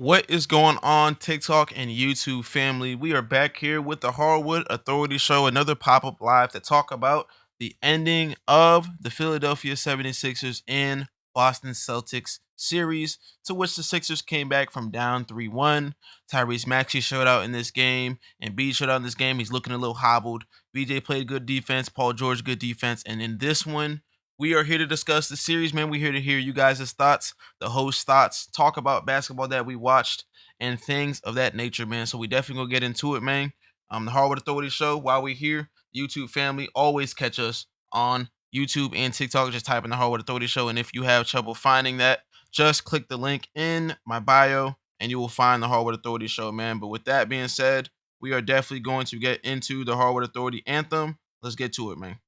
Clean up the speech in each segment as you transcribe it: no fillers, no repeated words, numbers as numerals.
What is going on, TikTok and YouTube family? We are back here with the Hardwood Authority Show, another pop up live to talk about the ending of the Philadelphia 76ers and Boston Celtics series, to which the Sixers came back from down 3-1. Tyrese Maxey showed out in this game, and B showed out in this game. He's looking a little hobbled. BJ played good defense, Paul George good defense, and in this one, we are here to discuss the series, man. We're here to hear you guys' thoughts, the host's thoughts, talk about basketball that we watched, and things of that nature, man. So we definitely gonna get into it, man. The Hardwood Authority Show. While we're here, YouTube family, always catch us on YouTube and TikTok. Just type in the Hardwood Authority Show, and if you have trouble finding that, just click the link in my bio, and you will find the Hardwood Authority Show, man. But with that being said, we are definitely going to get into the Hardwood Authority anthem. Let's get to it, man.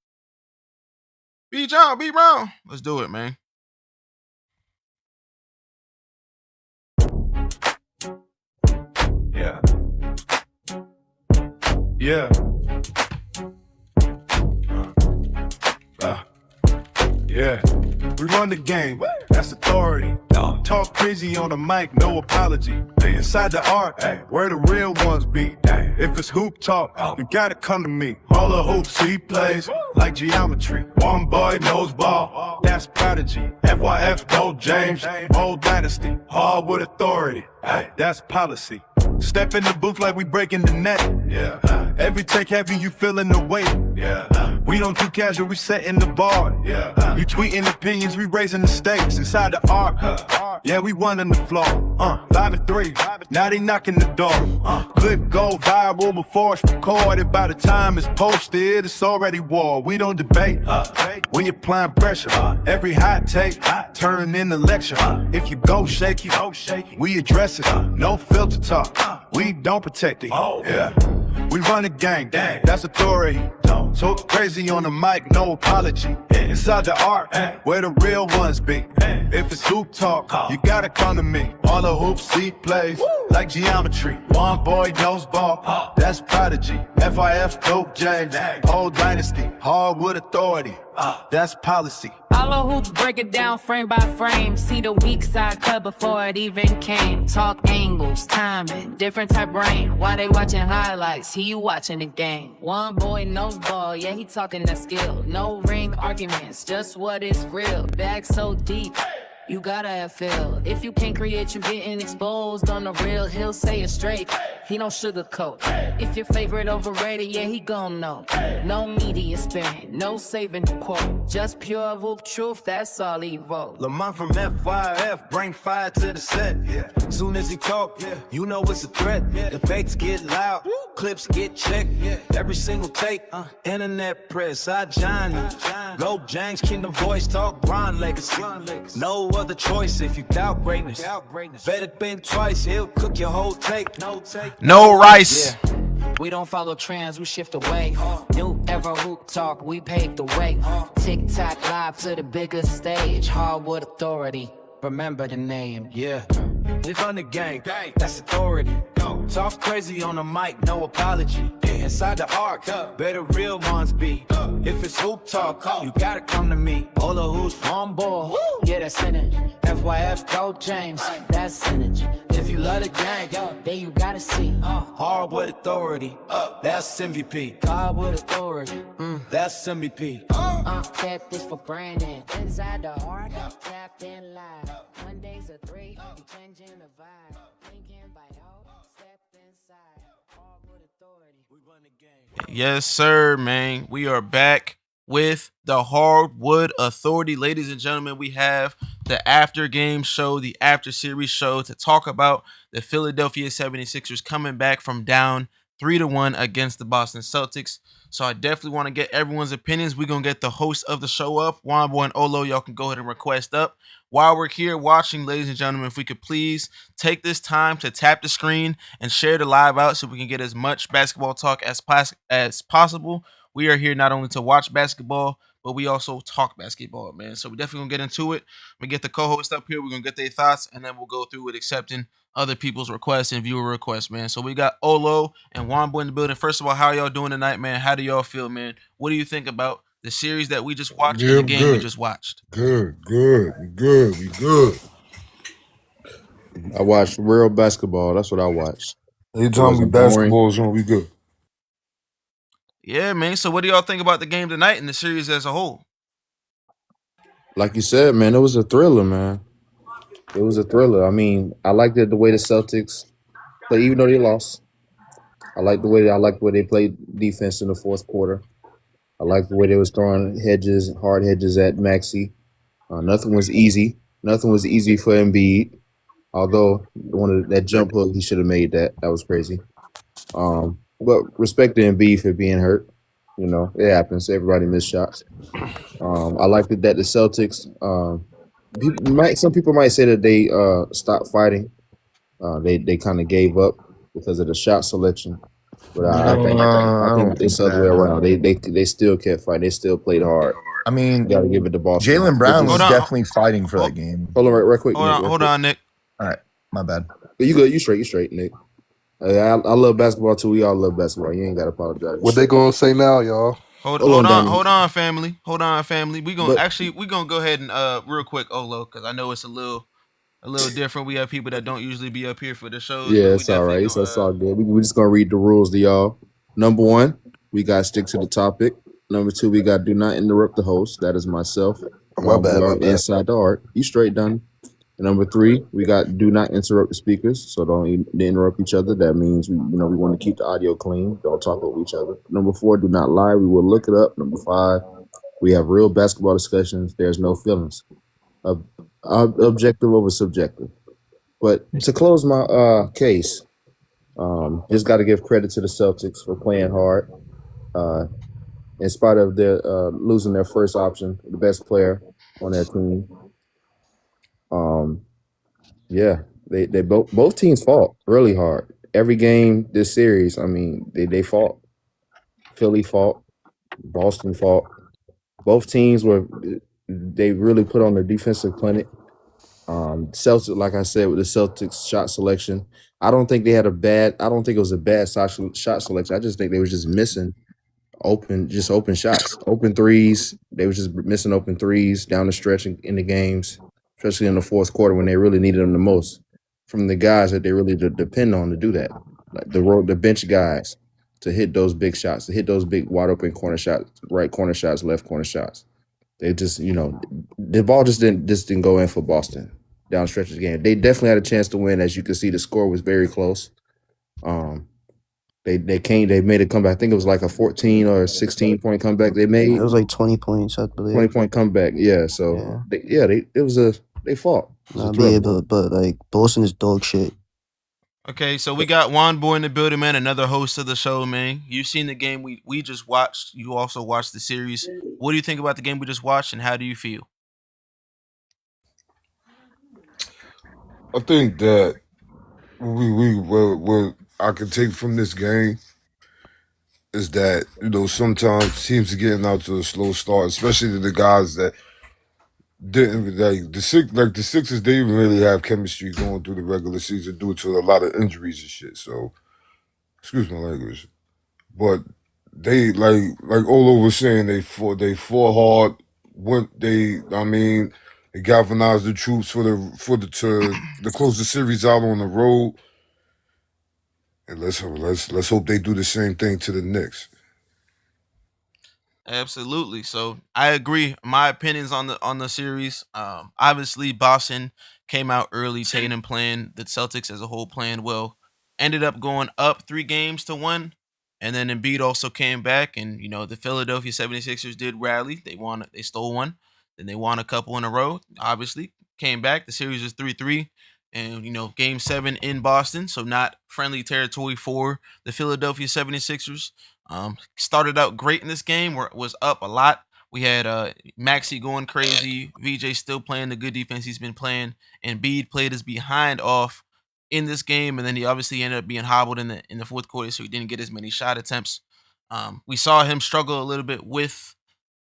B John, B Brown. Let's do it, man. Yeah. Yeah. Yeah. We run the game. That's authority. Talk crazy on the mic, no apology. Inside the art, where the real ones be. If it's hoop talk, you gotta come to me. All the hoops he plays, like geometry. One boy knows ball, that's prodigy. FYF, Gold James, old dynasty. Hardwood Authority, that's policy. Step in the booth like we breaking the net. Yeah. Every take heavy, you feeling the weight. Yeah. We don't do casual, we setting the bar. Yeah. You tweeting opinions, we raising the stakes. Inside the arc, yeah, we running the floor. Live at 3, now they knocking the door. Clip go viral before it's recorded. By the time it's posted, it's already war. We don't debate. We applying pressure. Every hot take turn into lecture. If you go shaky, we address it. No filter talk. We don't protect it. Yeah. We run the gang, that's authority. Talk crazy on the mic, no apology. Inside the art, where the real ones be. If it's hoop talk, you gotta come to me. All the hoops he plays, like geometry. One boy knows ball, that's prodigy. FIF, Dope James, old dynasty. Hardwood Authority, that's policy. All the hoops break it down frame by frame. See the weak side cut before it even came. Talk angles, timing, different type brain. While they watching highlights, he watching the game. One boy knows ball, yeah, he talking that skill. No ring arguments, just what is real. Bag so deep, you gotta have feel. If you can't create, you getting exposed. On the real, he'll say it straight. He don't sugarcoat. If your favorite overrated, yeah, he gon' know. No media spin, no saving the quote. Just pure whoop truth, that's all he wrote. Lamont from FYF, bring fire to the set. Yeah. Soon as he talk, you know it's a threat. Debates get loud, clips get checked. Every single take, internet press, I Johnny. Go James, Kingdom Voice, talk Bron legacy. No other choice if you doubt greatness. Better think twice, he'll cook your whole take. No rice. Yeah. We don't follow trends, we shift away. New era hoop talk, we paved the way. TikTok live to the biggest stage. Hardwood Authority, remember the name. Yeah, we run the gang, that's authority. Talk crazy on the mic, no apology. Inside the arc, better real ones be. If it's hoop talk, you gotta come to me. All the hoops on ball, Yeah, that's synergy. FYF, Gold James, that's synergy. If you love the gang, then you gotta see. Hardwood Authority, that's MVP. Hardwood Authority, That's MVP. tap this for Brandon. Inside the heart, tapped in live. Mondays are 3, you changing the vibe. Thinking by all, step inside. Hardwood Authority. We run the game. Yes, sir, man. We are back with the Hardwood Authority. Ladies and gentlemen, we have the after game show, the after series show to talk about the Philadelphia 76ers coming back from down 3-1 against the Boston Celtics. So I definitely want to get everyone's opinions. We're going to get the host of the show up, Wombo and Olo. Y'all can go ahead and request up. While we're here watching, ladies and gentlemen, if we could please take this time to tap the screen and share the live out so we can get as much basketball talk as possible. We are here not only to watch basketball, but we also talk basketball, man. So we definitely going to get into it. We get the co-host up here. We're going to get their thoughts, and then we'll go through with accepting other people's requests and viewer requests, man. So we got Olo and Wombo in the building. First of all, how are y'all doing tonight, man? How do y'all feel, man? What do you think about the series that we just watched and the game we just watched? Good. We good. I watched real basketball. That's what I watched. It Anytime we wasn't boring. basketball is on, we good. Yeah, man. So what do y'all think about the game tonight and the series as a whole? Like you said, man, it was a thriller, man. It was a thriller. I mean, I liked it the way the Celtics play, even though they lost. I like the way they played defense in the fourth quarter. I like the way they was throwing hard hedges at Maxey. Nothing was easy. Nothing was easy for Embiid. Although that jump hook, he should have made that. That was crazy. But respect to Embiid for being hurt. You know, it happens. Everybody missed shots. I like that the Celtics. Some people might say that they stopped fighting. They kind of gave up because of the shot selection. But I think it's the other way around. They still kept fighting. They still played hard. I mean, You got to give it to Boston. Jaylen Brown was Hold on. definitely fighting for that game. Hold on, right quick. Hold on, Nick. All right, my bad. You good? You straight, Nick. I love basketball too. We all love basketball. You ain't got to apologize. What they gonna say now, y'all? Hold on, family. We gonna go ahead and real quick, Olo, because I know it's a little different. We have people that don't usually be up here for the shows. Yeah, it's all right. It's all good. We're just gonna read the rules to y'all. Number 1, we gotta stick to the topic. Number 2, we got do not interrupt the host. That is myself. My bad. Inside the art. You straight, done. Number 3, we got do not interrupt the speakers, so don't interrupt each other. That means we want to keep the audio clean. Don't talk over each other. Number 4, do not lie. We will look it up. Number 5, we have real basketball discussions. There's no feelings. Objective over subjective. But to close my case, just got to give credit to the Celtics for playing hard. In spite of their losing their first option, the best player on their team. Yeah, they both teams fought really hard. Every game this series, I mean, they fought. Philly fought, Boston fought. Both teams they really put on their defensive clinic. Celtics, like I said, with the Celtics shot selection, I don't think it was a bad shot selection. I just think they were just missing open shots, open threes. They were just missing open threes down the stretch in the games, especially in the fourth quarter when they really needed them the most from the guys that they really depend on to do that, like the bench guys to hit those big shots, to hit those big wide open corner shots, right corner shots, left corner shots. They just, the ball just didn't go in for Boston down the stretch of the game. They definitely had a chance to win. As you can see, the score was very close. They made a comeback. I think it was like a 14 or 16 point comeback they made. It was like 20 points, I believe. 20-point comeback, yeah. So they fought. But like Boston is dog shit. Okay, so we got Juan Boy in the building, man. Another host of the show, man. You've seen the game we just watched. You also watched the series. What do you think about the game we just watched, and how do you feel? I think that what I can take from this game is that sometimes teams are getting out to a slow start, especially the guys that didn't the Sixers. They didn't really have chemistry going through the regular season due to a lot of injuries and shit. So, excuse my language, but they like Olo was saying they fought hard. They galvanized the troops to close the series out on the road. And let's hope they do the same thing to the Knicks. Absolutely. So I agree. My opinions on the series. Obviously Boston came out early. Tatum playing, the Celtics as a whole playing well. Ended up going up 3-1, and then Embiid also came back, and the Philadelphia 76ers did rally. They stole one, then they won a couple in a row. Obviously came back. The series was 3-3. And, game 7 in Boston, so not friendly territory for the Philadelphia 76ers. Started out great in this game, where it was up a lot. We had Maxey going crazy, VJ still playing the good defense he's been playing, and Embiid played his behind off in this game, and then he obviously ended up being hobbled in the fourth quarter, so he didn't get as many shot attempts. We saw him struggle a little bit with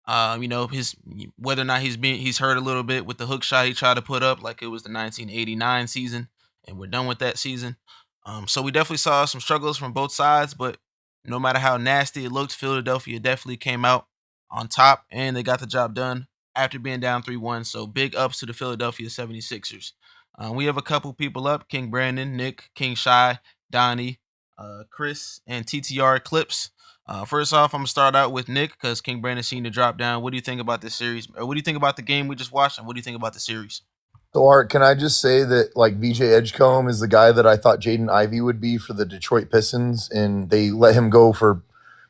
his whether or not he's hurt a little bit with the hook shot he tried to put up like it was the 1989 season, and we're done with that season. So we definitely saw some struggles from both sides, but no matter how nasty it looked, Philadelphia definitely came out on top, and they got the job done. after being down 3-1. So big ups to the Philadelphia 76ers. We have a couple people up: King Brandon, Nick, King Shy, Donnie, Chris, and TTR Clips. First off, I'm gonna start out with Nick because King Brandon seemed to drop down. What do you think about this series? Or what do you think about the game we just watched? And what do you think about the series? So, Art, can I just say that like VJ Edgecombe is the guy that I thought Jaden Ivey would be for the Detroit Pistons, and they let him go for,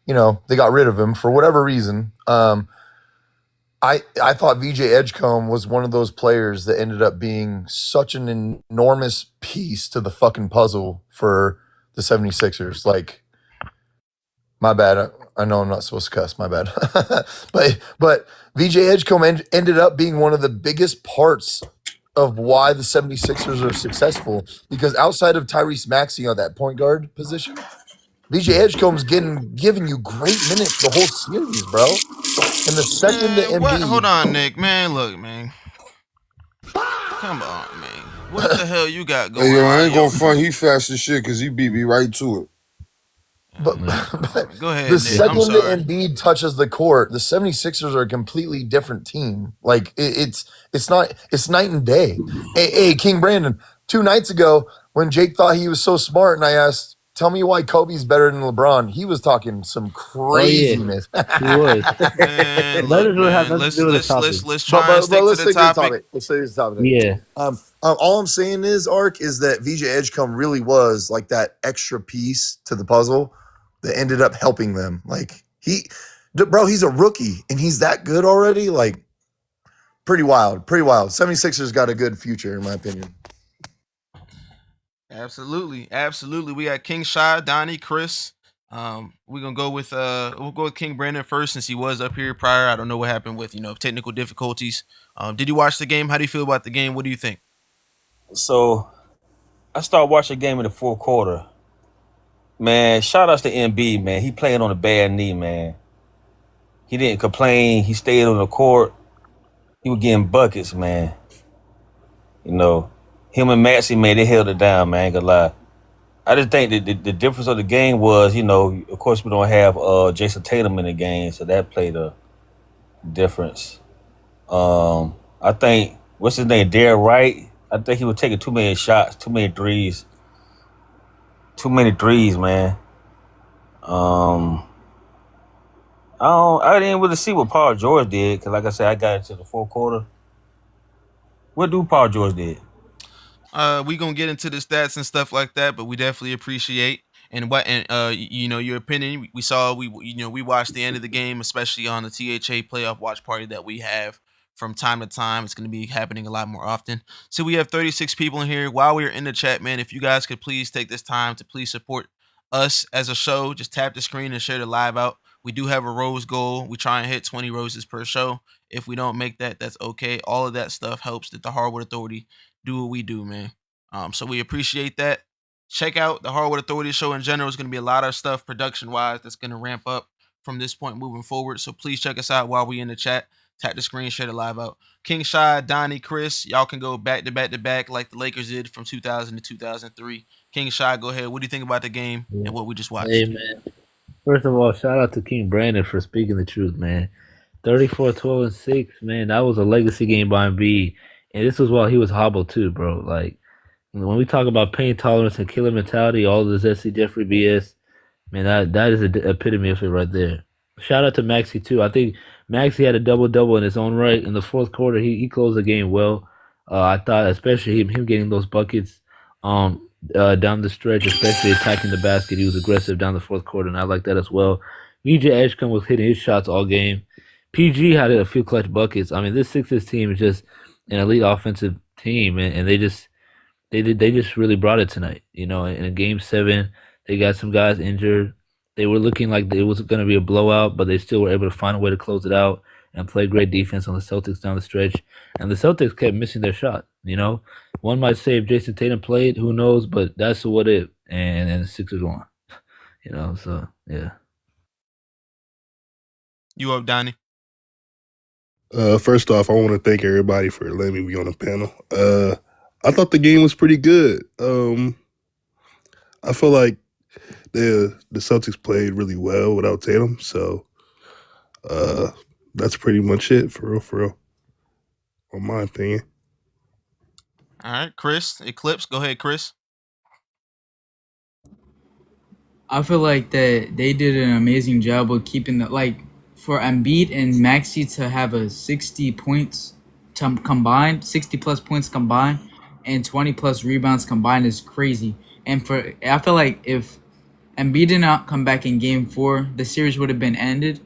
they got rid of him for whatever reason. I thought VJ Edgecombe was one of those players that ended up being such an enormous piece to the fucking puzzle for the 76ers. Like, my bad. I know I'm not supposed to cuss. My bad. but VJ Edgecombe ended up being one of the biggest parts of why the 76ers are successful, because outside of Tyrese Maxey on that point guard position, VJ Edgecombe's giving you great minutes the whole series, bro. And the second the What? Embiid, Hold on, Nick. Man, look, man. Come on, man. What the hell you got going Hey, yo, I on? ain't gonna front. He fast as shit because he beat me right to it. but Go ahead, the Nick. I'm second the sorry. Embiid touches the court, the 76ers are a completely different team. Like it's night and day. Hey, King Brandon, 2 nights ago when Jake thought he was so smart and I asked, tell me why Kobe's better than LeBron, he was talking some craziness. He was. Man, That look, doesn't really have man. nothing to do with the topic. Let's try and stick to let's the stick topic. Let's stick to the topic. Yeah. All I'm saying is, Ark, is that VJ Edgecombe really was like that extra piece to the puzzle that ended up helping them. Like he's a rookie and he's that good already. Like pretty wild. 76ers got a good future in my opinion. Absolutely. We got King Shy, Donnie, Chris. We're gonna go with we'll go with King Brandon first since he was up here prior. I don't know what happened with technical difficulties. Did you watch the game? How do you feel about the game? What do you think? So I started watching the game in the fourth quarter. Man, shout outs to Embiid, man. He playing on a bad knee, man. He didn't complain. He stayed on the court. He was getting buckets, man. Him and Maxey, man, they held it down, man. Ain't gonna lie. I just think that the difference of the game was, of course we don't have Jason Tatum in the game, so that played a difference. I think what's his name, Derrick Wright. I think he was taking too many shots, too many threes, man. I didn't really see what Paul George did because, like I said, I got into the fourth quarter. What do Paul George did? We gonna get into the stats and stuff like that, but we definitely appreciate your opinion. We watched the end of the game, especially on the THA playoff watch party that we have from time to time. It's going to be happening a lot more often. So we have 36 people in here. While we're in the chat, man, if you guys could please take this time to please support us as a show, just tap the screen and share the live out. We do have a rose goal. We try and hit 20 roses per show. If we don't make that, that's okay. All of that stuff helps that the Hardwood Authority do what we do, man. So we appreciate that. Check out the Hardwood Authority Show in general. It's going to be a lot of stuff production-wise that's going to ramp up from this point moving forward. So please check us out while we in the chat. Tap the screen, share the live out. King Shy, Donnie, Chris, y'all can go back to back like the Lakers did from 2000 to 2003. King Shy, go ahead. What do you think about the game and what we just watched? Hey, man. First of all, shout out to King Brandon for speaking the truth, man. 34, 12, and 6, man. That was a legacy game by Embiid. And this was while he was hobbled too, bro. Like, when we talk about pain tolerance and killer mentality, all this S.C. Jeffrey BS, man, that is the epitome of it right there. Shout out to Maxey too. I think Maxey had a double-double in his own right. In the fourth quarter, he closed the game well. I thought especially him getting those buckets down the stretch, especially attacking the basket. He was aggressive down the fourth quarter, and I like that as well. VJ Edgecombe was hitting his shots all game. PG had a few clutch buckets. I mean, this Sixers team is just an elite offensive team, and they just really brought it tonight. In a game 7, they got some guys injured. They were looking like it was going to be a blowout, but they still were able to find a way to close it out and play great defense on the Celtics down the stretch. And the Celtics kept missing their shot. One might say if Jason Tatum played, who knows? But that's what it. And the Sixers won. So yeah. You up, Donnie? First off, I want to thank everybody for letting me be on the panel. I thought the game was pretty good. I feel like the Celtics played really well without Tatum, so that's pretty much it, for real. in my opinion. All right, Chris, Eclipse. Go ahead, Chris. I feel like that they did an amazing job with keeping the for Embiid and Maxi to have a 60 points combined, 60 plus points combined, and 20 plus rebounds combined is crazy. And I feel like if Embiid did not come back in Game 4, the series would have been ended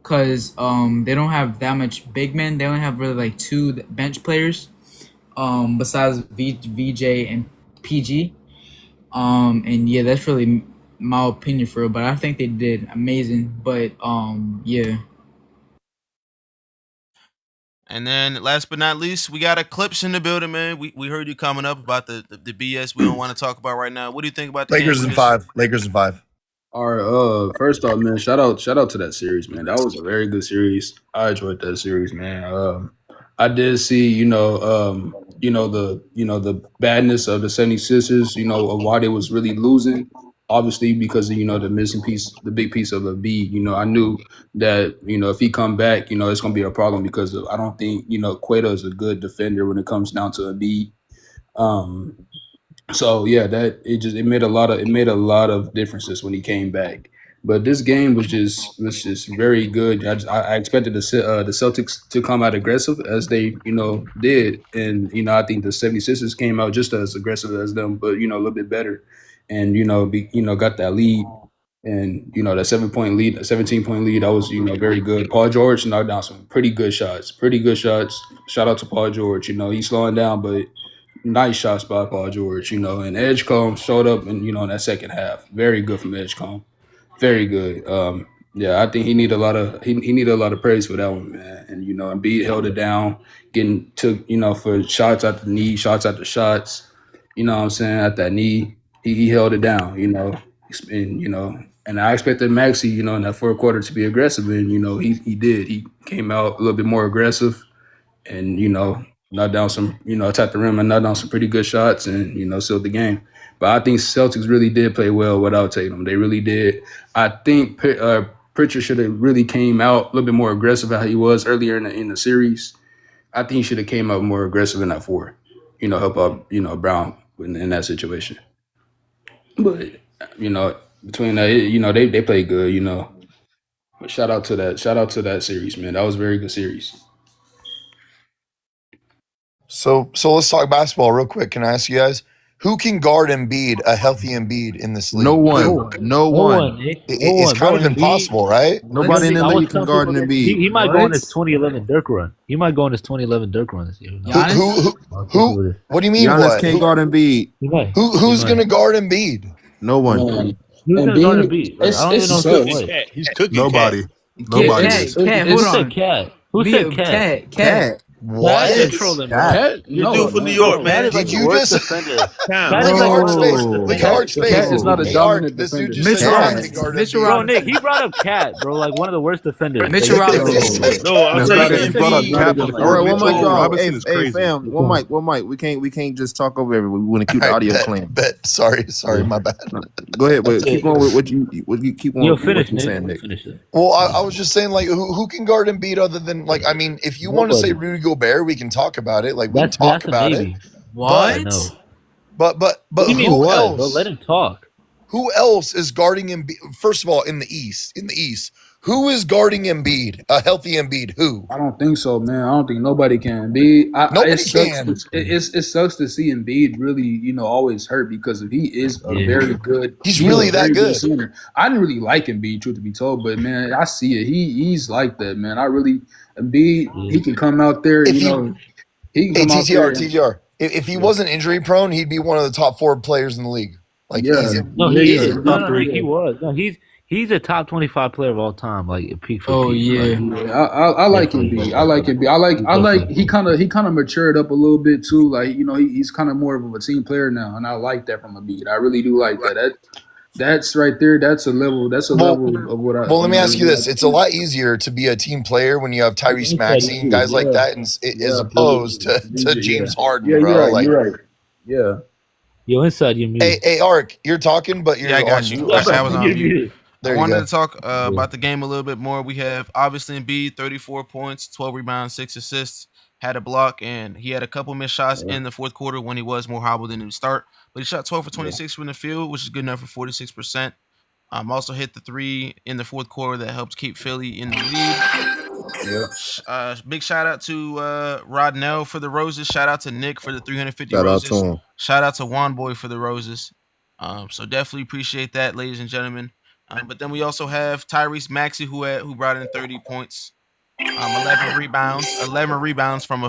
because they don't have that much big men. They only have really like two bench players besides VJ and PG. And yeah, that's really my opinion for it, but I think they did amazing. But yeah. And then last but not least, we got Eclipse in the building, man. We heard you coming up about the BS we don't want to talk about right now. What do you think about the Lakers game? in 5. Lakers in 5. All right. First off, man, shout out to that series, man. That was a very good series. I enjoyed that series, man. I did see, the badness of the 76ers, of why they was really losing. Obviously, because of, the missing piece, the big piece of Embiid. I knew that, if he come back, it's gonna be a problem because I don't think, Queta is a good defender when it comes down to Embiid. So yeah, that it made a lot of differences when he came back. But this game was just very good. I expected the Celtics to come out aggressive as they did, and I think the 76ers came out just as aggressive as them, but a little bit better, and got that lead, and that 7-point lead, a 17-point lead. That was very good. Paul George knocked down some pretty good shots. Shout out to Paul George. He's slowing down, but nice shots by Paul George, and Edgecombe showed up in that second half. Very good from Edgecombe. Very good. Yeah, I think he need a lot of praise for that one, man. And Embiid held it down, took for shots at the knee, shots at the shots. You know what I'm saying, at that knee, he held it down. And I expected Maxey, in that fourth quarter to be aggressive, and he did. He came out a little bit more aggressive, and knocked down some, attacked the rim and knocked down some pretty good shots, and sealed the game. But I think Celtics really did play well without Tatum. They really did. I think Pritchard should have really came out a little bit more aggressive how he was earlier in the series. I think he should have came out more aggressive in that four, help out, Brown in that situation. But between that, they played good, But shout out to that series, man. That was a very good series. So let's talk basketball real quick. Can I ask you guys, who can guard Embiid, a healthy Embiid in this league? No one. It's kind of impossible, right? Nobody in the league can guard Embiid. He might go on his 2011 Dirk run. He might go on his 2011 Dirk run this year. Who? What do you mean? Giannis can't guard Embiid. Who's going to guard Embiid? No one. Who's going to guard Embiid? I don't even know He's cooking. Nobody. Cat, hold on. Cat. Who said Cat? Cat. What? You do for New York, man. Did you just defender? Look at Art's face. Cat is not a dominant This dude defender. just said Mitchell Bro, Robinson. Nick, he brought up Cat, bro. Like one of the worst defenders. Mitchell Robinson. No, I'm saying He brought up Cap. All right, one mic, y'all. Robinson is Hey, crazy. fam, one mic. We can't just talk over everyone. We want to keep the audio clean. Sorry, my bad. Go ahead, but keep on with what you keep on. Yo, with finish, what you saying, Nick. Nick. Finish it. Well, I was just saying, like, who can guard Embiid other than, like, I mean, if you want to say Rudy Gobert, we can talk about it. Like, we can talk about it. What? No. But What do you mean who what? else? Bro, let him talk. Who else is guarding Embiid? First of all, in the East, who is guarding Embiid? A healthy Embiid? Who? I don't think so, man. I don't think nobody can. Embiid, Nobody can. It sucks to see Embiid really, always hurt because he is a very good. He's really that good. Center. I didn't really like Embiid, truth to be told, but man, I see it. He's like that, man. Embiid, he can come out there. He can come out there. TTR. If he wasn't injury prone, he'd be one of the top 4 players in the league. Like, easy. No, he is. No, he was. No, he's a top 25 player of all time. Like at peak. Oh peak. yeah. Like, I like Embiid. I like he kind of matured up a little bit too. Like he's kind of more of a team player now, and I like that from Embiid. I really do like that. That's right there. That's a level. That's a level of what I. Well, let me ask you this: it's a lot easier to be a team player when you have Tyrese Maxey and guys like that, as opposed to James Harden, Yeah, bro. you're right. Yeah. Yo, inside you mute. Hey, Ark, you're talking, but you're Yeah, I got on you. mute. Actually, I was on You're mute. muted. There I you wanted go. to talk about the game a little bit more. We have obviously Embiid, 34 points, 12 rebounds, 6 assists. had a block, and he had a couple missed shots in the fourth quarter when he was more hobbled than he would start. But he shot 12 for 26 from the field, which is good enough for 46%. Also hit the 3 in the fourth quarter that helped keep Philly in the lead. Big shout out to Rodnell for the roses. Shout out to Nick for the 350 Shout out roses. to him. Shout out to Juan Boy for the roses. So definitely appreciate that, ladies and gentlemen. But then we also have Tyrese Maxey who brought in 30 points, 11 rebounds from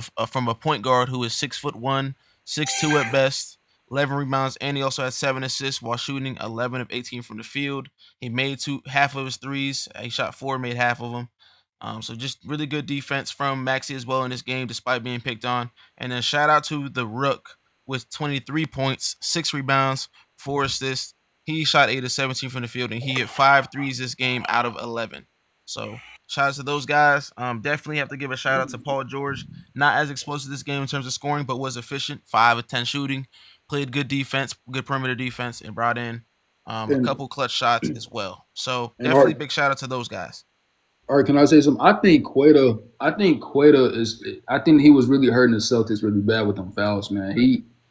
a point guard who is 6'1", 6'2" at best. 11 rebounds, and he also had 7 assists while shooting 11 of 18 from the field. He made half of his threes. He shot 4, made half of them. So just really good defense from Maxey as well in this game, despite being picked on. And then shout out to the Rook with 23 points, 6 rebounds, 4 assists. He shot 8 of 17 from the field, and he hit 5 threes this game out of 11. So shout out to those guys. Definitely have to give a shout out to Paul George. Not as explosive this game in terms of scoring, but was efficient. 5 of 10 shooting. Played good defense, good perimeter defense, and brought in a couple clutch shots as well. So definitely big shout out to those guys. All right, can I say something? I think Queta is. I think he was really hurting the Celtics really bad with them fouls, man.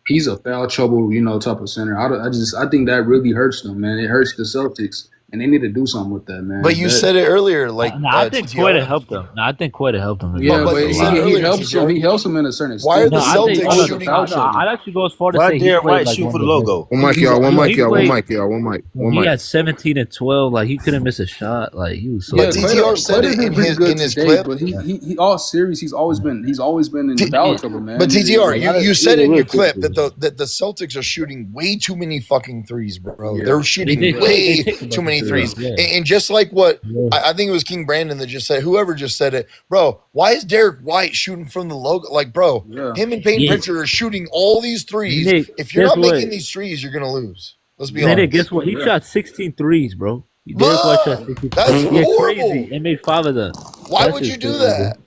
He's a foul trouble, type of center. I think that really hurts them, man. It hurts the Celtics, and they need to do something with that, man. But you said it earlier, like I think Queta helped them. I think Queta helped them. Yeah, but he helps him. He helps him in a certain extent. Why are the Celtics shooting? I'd actually go as far to Why say Derek White like shoot for the logo? One mic, y'all. One mic. He had 17 and 12. Like he couldn't miss a shot. Like he was so. But TTR said it in his clip. But he all series. He's always been in foul trouble, man. But TTR, you said in your clip that the Celtics are shooting way too many fucking threes, bro. Yeah. They're shooting way too many threes. Yeah. And just like what I think it was King Brandon that just said, whoever just said it, bro, why is Derek White shooting from the logo? Like, bro, him and Peyton Pritchard are shooting all these threes. Nick, if you're not making these threes, you're going to lose. Let's be honest. Nick, guess what? He shot 16 threes, bro. Derek White shot 16 That's horrible. Crazy. And made 5 of them. Why would you do that?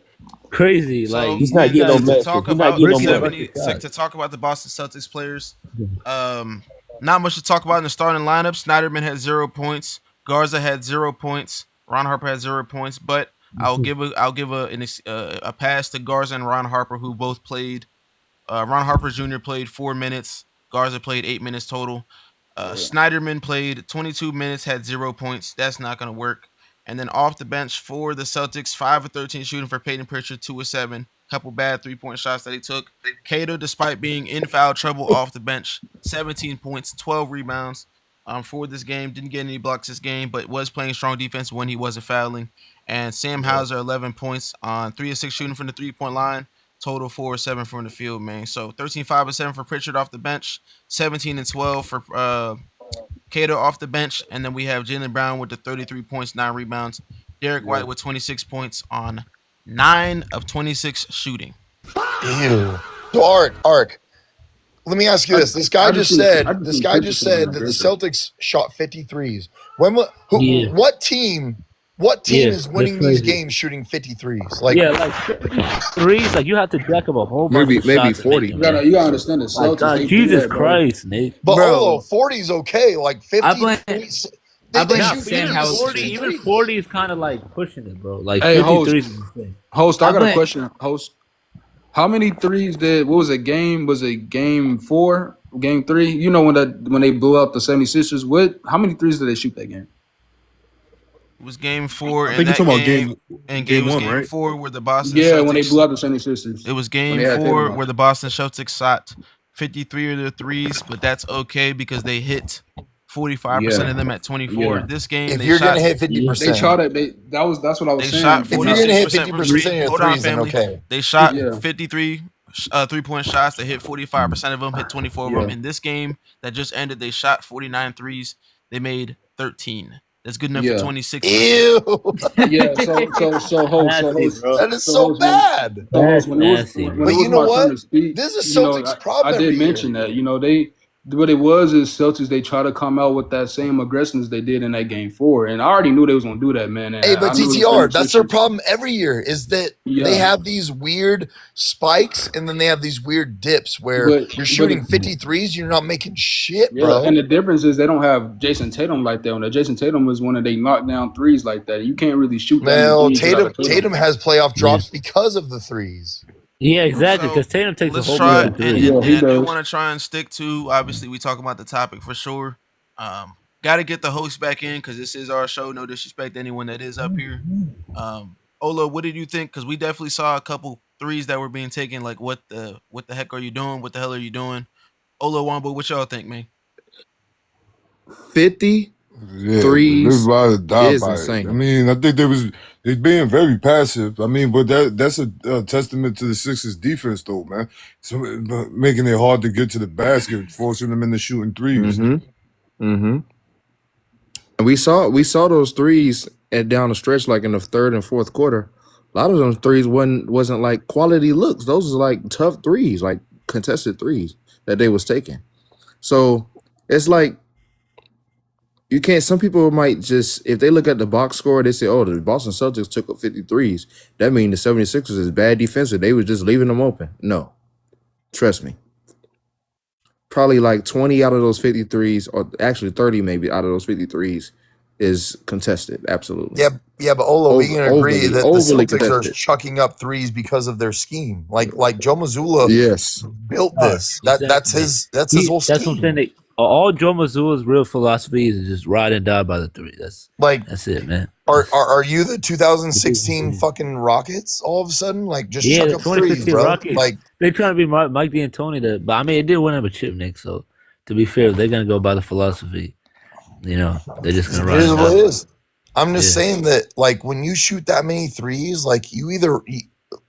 Crazy. So like he's not getting no matches. To talk about the Boston Celtics players. Not much to talk about in the starting lineup. Snyderman had 0 points. Garza had 0 points. Ron Harper had 0 points. But I'll give a pass to Garza and Ron Harper, who both played. Ron Harper Jr. played 4 minutes. Garza played 8 minutes total. Snyderman played 22 minutes, had 0 points. That's not going to work. And then off the bench for the Celtics, 5 of 13 shooting for Peyton Pritchard, 2 of 7. Couple bad 3-point shots that he took. Cato, despite being in foul trouble off the bench, 17 points, 12 rebounds for this game. Didn't get any blocks this game, but was playing strong defense when he wasn't fouling. And Sam Hauser, 11 points on 3 of 6 shooting from the 3-point line. Total 4 of 7 from the field, man. So 13, 5 of 7 for Pritchard off the bench, 17 and 12 for Cato off the bench. And then we have Jaylen Brown with the 33 points, 9 rebounds. Derek White with 26 points on 9 of 26 shooting. Ew. So Ark, let me ask you this. This guy just said that the Celtics shot 53s. What team is winning these games shooting 53s? Like threes, like you have to jack up a whole bunch of maybe shots 40. You gotta understand the Celtics. Jesus Christ, Nick. But hold on, 40 is okay. Like 50. I blame shoot Sam 50, Hauser. 40, even 40 is kind of like pushing it, bro. Like Hey, 53 is insane. Host, I got a question. Host, how many threes did? What was it? Was it game 4? Game 3? You know when they blew up the 76ers. How many threes did they shoot that game? It was game 4. I think you're talking about game 1, game right? 4 where the Boston Yeah, Celtics, when they blew up the 76ers. It was game 4 where the Boston Celtics shot 53 of their threes, but that's okay because they hit 45% of them at 24. Yeah. This game, if you're gonna hit 50%, they shot it. That's what I was saying. Shot if you're gonna hit 50% of your threes, then okay. They shot 53 3-point shots. They hit 45% of them, hit 24 of them. In this game that just ended, they shot 49 threes. They made 13. That's good enough for 26. Ew. Yeah. So that is so bad. That's nasty. But you know what? This is Celtics' problem. I did mention that. What it was is Celtics, they try to come out with that same aggressiveness they did in that game 4. And I already knew they was going to do that, man. And hey, but TTR, that's their problem every year is that they have these weird spikes and then they have these weird dips where you're shooting 53s, you're not making shit, bro. And the difference is they don't have Jason Tatum like that. When Jason Tatum was one of they knockdown threes like that. You can't really shoot that. Well, Tatum has playoff drops because of the threes. Yeah, exactly. So Because Tatum takes a let's whole try bunch and of threes. and, Yeah, he and I do does. want to try and stick to. Obviously, we talking about the topic for sure. Got to get the host back in because this is our show. No disrespect to anyone that is up here. Ola, what did you think? Because we definitely saw a couple threes that were being taken. Like, what the heck are you doing? What the hell are you doing? Ola Wambo, what y'all think, man? 50 Yeah, but threes everybody died is by it. I insane. mean, I think they being very passive. I mean, but that's a testament to the Sixers defense, though, man. So making it hard to get to the basket, forcing them into shooting threes. Mm-hmm. And we saw those threes down the stretch, like in the third and fourth quarter. A lot of those threes wasn't like quality looks. Those are like tough threes, like contested threes that they was taking. So it's like you can't. Some people might just, if they look at the box score, they say, "Oh, the Boston Celtics took up 53s. That means the 76ers is bad defensive. They were just leaving them open." No, trust me. Probably like 20 out of those 53s, or actually 30 maybe out of those 53s, is contested. Absolutely. Yeah, but Ola, we can agree that the overly Celtics are contested. chucking up threes because of their scheme. Like Joe Mazzulla Yes. built this. That's his whole That's what I'm scheme. saying. All Joe Mazzulla's real philosophy is just ride and die by the three. That's it, man. Are you the 2016 fucking Rockets all of a sudden? Like just Yeah, chuck the up threes, 2015 bro. Rockets. Like They trying to be Mike D'Antoni, but I mean, it did win him a chip, Nick. So to be fair, if they're gonna go by the philosophy, they're just gonna it ride is and what die. it is. I'm just Yeah. saying that, like, when you shoot that many threes, like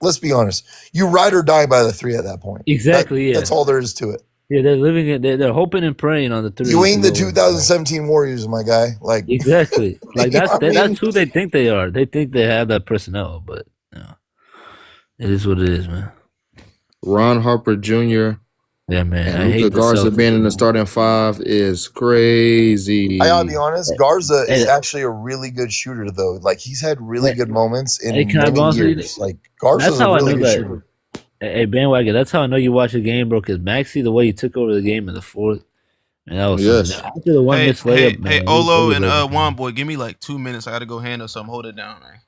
let's be honest, you ride or die by the three at that point. Exactly. Yeah. That's all there is to it. Yeah, they're living it. They're hoping and praying on the three. You ain't to the go in. 2017 Warriors, my guy. Like Exactly. Like You know what I mean? that's who they think they are. They think they have that personnel, but it is what it is, man. Ron Harper Jr. Yeah, man. I and hate Luka the Garza Celtics. being in the starting five is crazy. I gotta be honest, Garza is Hey, actually a really good shooter, though. Like he's had really good moments in Hey, can I be many honest with you? years. Like Garza's That's a how I really know good that. shooter. Hey, bandwagon. That's how I know you watch a game, bro. Because Maxey, the way he took over the game in the fourth, and that was Yes. something. After the one Hey, missed layup, man. hey, Olo and Juan boy, give me like 2 minutes. I gotta go handle something. Hold it down, man.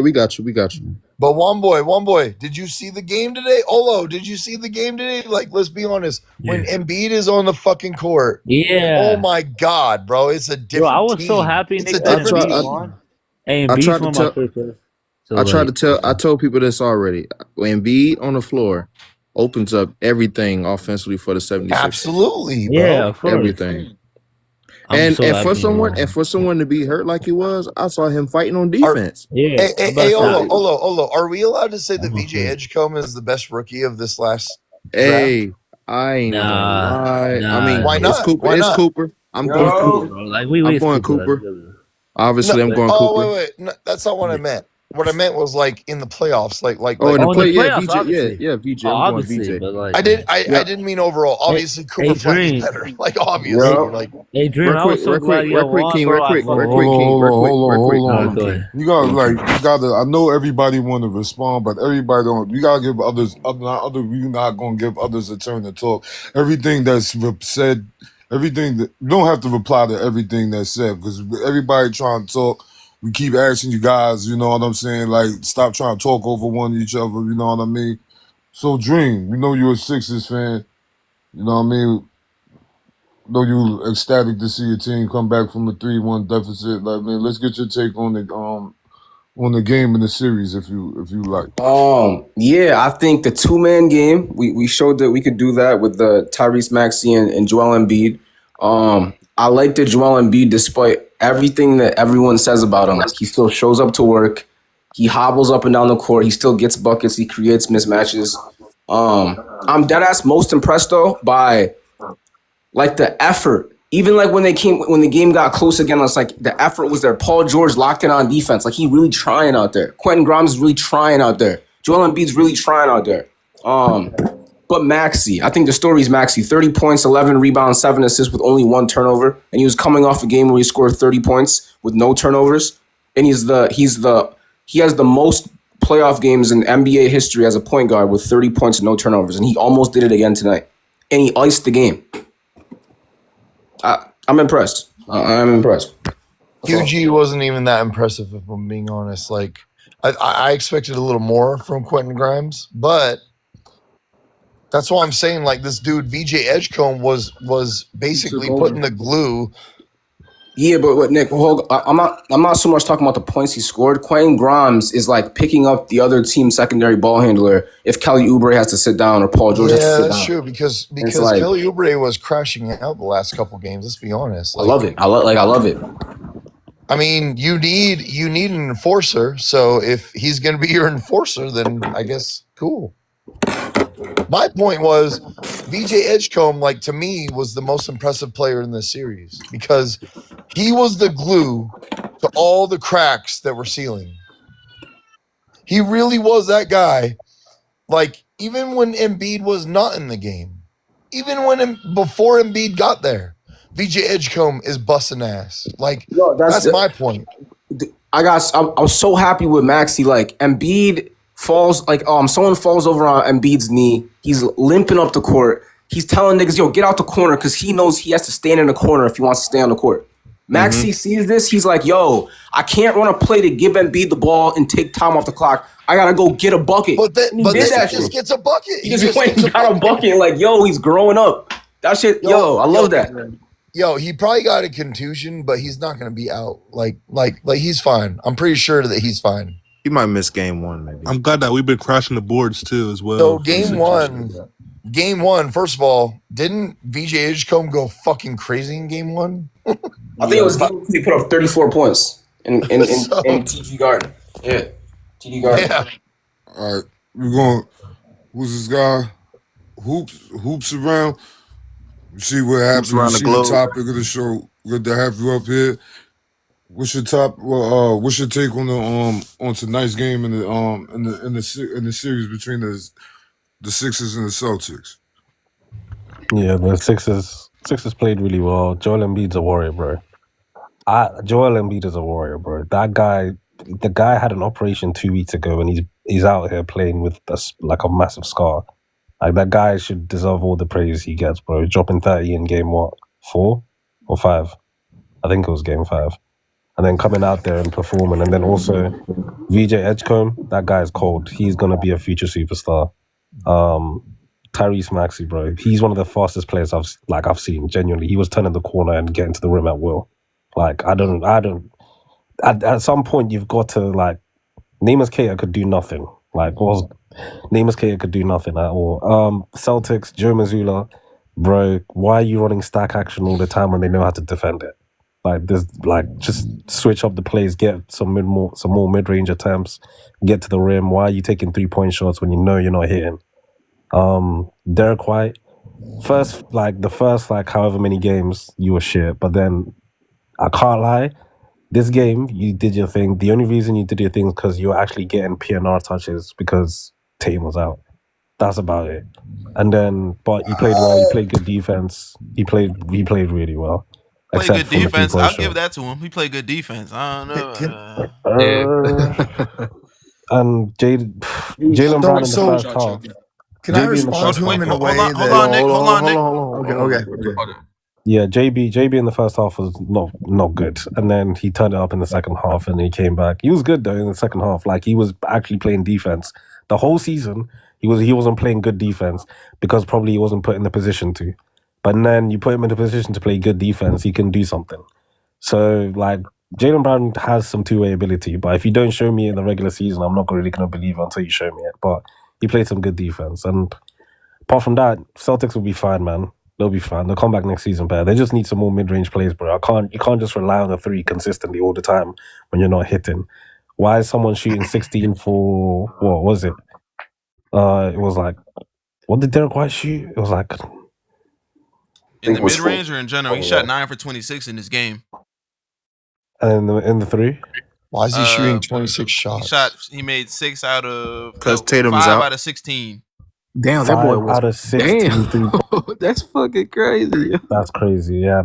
We got you. But one boy, did you see the game today? Olo, did you see the game today? Like, let's be honest. When Embiid is on the fucking court, Yeah. oh my god, bro, it's a Bro, different I was team. so happy, It's Nick, a that different Embiid team. won. Hey, I Embiid's tried to one of my tell- favorites. So, I told people this already. When Embiid on the floor opens up everything offensively for the 76ers. Absolutely, bro. Yeah, of course. Everything. I'm And so and happy for he someone won. to be hurt like he was, I saw him fighting on defense. Yeah. Hey, Olo, are we allowed to say that VJ Edgecombe is the best rookie of this last draft? Hey, I ain't gonna lie. I mean, Why it's not? Cooper. Why It's not? Cooper. I'm It's going Cooper, Cooper. bro. Like, I'm going Cooper. Obviously, I'm going Cooper. Wait. No, that's not what I meant. What I meant was like in the playoffs, like Oh, in the play, yeah, playoffs, VJ, obviously. yeah, VJ. Oh, I'm going obviously, VJ. but like, I didn't mean overall. Obviously, Cooper Dream. plays better. Like obviously, like Hey, Dream, Real I was quick, so real glad quick, you real quick, won, King, bro. real quick, I real fucking- quick, King, real quick, real quick. Alright, go ahead. You gotta. I know everybody want to respond, but everybody don't. You gotta give others. You're not gonna give others a turn to talk. Everything that's said, everything that you don't have to reply to everything that's said because everybody trying to talk. We keep asking you guys, you know what I'm saying? Like, stop trying to talk over one each other. You know what I mean? So, Dream, we know you're a Sixers fan. You know what I mean? Though you ecstatic to see your team come back from a 3-1 deficit. Like, man, let's get your take on the game in the series if you like. Yeah, I think the two-man game, we showed that we could do that with the Tyrese Maxey and Joel Embiid. I like that Joel Embiid, despite everything that everyone says about him, he still shows up to work. He hobbles up and down the court. He still gets buckets. He creates mismatches. I'm deadass most impressed though by like the effort. Even like when the game got close again, it's like the effort was there. Paul George locked in on defense. Like he really trying out there. Quentin Grimes is really trying out there. Joel Embiid's really trying out there. But Maxey, I think the story is Maxey. 30 points, 11 rebounds, 7 assists with only 1 turnover. And he was coming off a game where he scored 30 points with no turnovers. And he has the most playoff games in NBA history as a point guard with 30 points and no turnovers. And he almost did it again tonight. And he iced the game. I'm impressed. I'm impressed. QG wasn't even that impressive, if I'm being honest. Like, I expected a little more from Quentin Grimes, but That's why I'm saying, like, this dude VJ Edgecombe was basically putting the glue. Yeah, but Nick, I'm not so much talking about the points he scored. Quentin Grimes is like picking up the other team's secondary ball handler if Kelly Oubre has to sit down or Paul George has to sit down. Yeah, that's true because like, Kelly Oubre was crashing out the last couple games. Let's be honest. Like, I love it. I love it. I mean, you need an enforcer. So if he's going to be your enforcer, then I guess cool. My point was, VJ Edgecombe, like, to me, was the most impressive player in this series because he was the glue to all the cracks that were sealing. He really was that guy. Like, even when Embiid was not in the game, even before Embiid got there, VJ Edgecombe is busting ass. Like, that's my point. I was so happy with Maxey. Like, Embiid falls, like, someone falls over on Embiid's knee. He's limping up the court. He's telling niggas, yo, get out the corner, because he knows he has to stand in the corner if he wants to stay on the court. Maxey sees this. He's like, yo, I can't run a play to give Embiid the ball and take time off the clock. I got to go get a bucket. But he just gets a bucket. He just went and got a bucket. Like, yo, he's growing up. That shit, I love that. Yo, he probably got a contusion, but he's not going to be out. Like he's fine. I'm pretty sure that he's fine. He might miss game one, maybe. I'm glad that we've been crashing the boards too as well. So game one, first of all, didn't VJ Edgecombe go fucking crazy in game one? I think it was game 2. He put up 34 points in TD Garden. Yeah, TD Garden. Yeah. All right, we're going. Who's this guy? Hoops around. See what happens. Around the See globe. the topic of the show. Good to have you up here. What's your top? What's your take on the on tonight's game in the series between the Sixers and the Celtics? Yeah, the Sixers played really well. Joel Embiid's a warrior, bro. Joel Embiid is a warrior, bro. The guy had an operation 2 weeks ago, and he's out here playing with a massive scar. Like, that guy should deserve all the praise he gets, bro. Dropping 30 in game 4 or 5? I think it was game 5. And then coming out there and performing. And then also VJ Edgecombe, that guy is cold. He's gonna be a future superstar. Tyrese Maxey, bro. He's one of the fastest players I've seen. Genuinely, he was turning the corner and getting to the rim at will. Like, I don't. At some point, you've got to, like, Neemias Queta could do nothing. Like, Neemias Queta could do nothing at all. Celtics, Joe Mazzulla, bro. Why are you running stack action all the time when they know how to defend it? Like, just switch up the plays, get some more mid-range attempts, get to the rim. Why are you taking 3-point shots when you know you're not hitting? Derek White, the first however many games, you were shit. But then, I can't lie, this game, you did your thing. The only reason you did your thing is because you were actually getting PNR touches because Tatum was out. That's about it. And then, but he played well. He played good defense. He played really well. Play good defense. I'll give that to him. He played good defense. I don't know. And Jaylen Brown in the first half. Can I respond to him in a way that... Hold on, Nick. Okay. Yeah, JB in the first half was not good. And then he turned it up in the second half and he came back. He was good, though, in the second half. Like, he was actually playing defense. The whole season, he wasn't playing good defense because probably he wasn't put in the position to. But then you put him in a position to play good defense, he can do something. So, like, Jaylen Brown has some two-way ability, but if you don't show me in the regular season, I'm not really going to believe it until you show me it. But he played some good defense. And apart from that, Celtics will be fine, man. They'll be fine. They'll come back next season better. They just need some more mid-range plays, bro. You can't just rely on the 3 consistently all the time when you're not hitting. Why is someone shooting 16 for, what was it? It was like, what did Derek White shoot? It was like... In the mid-range or in general? He shot 9 for 26 in this game. And in the 3? Why is he shooting 26 shots? He made 6 out of... Because Tatum's 5 out. out of 16. Damn, that boy was... out of 16. Damn. That's fucking crazy. That's crazy. Yeah,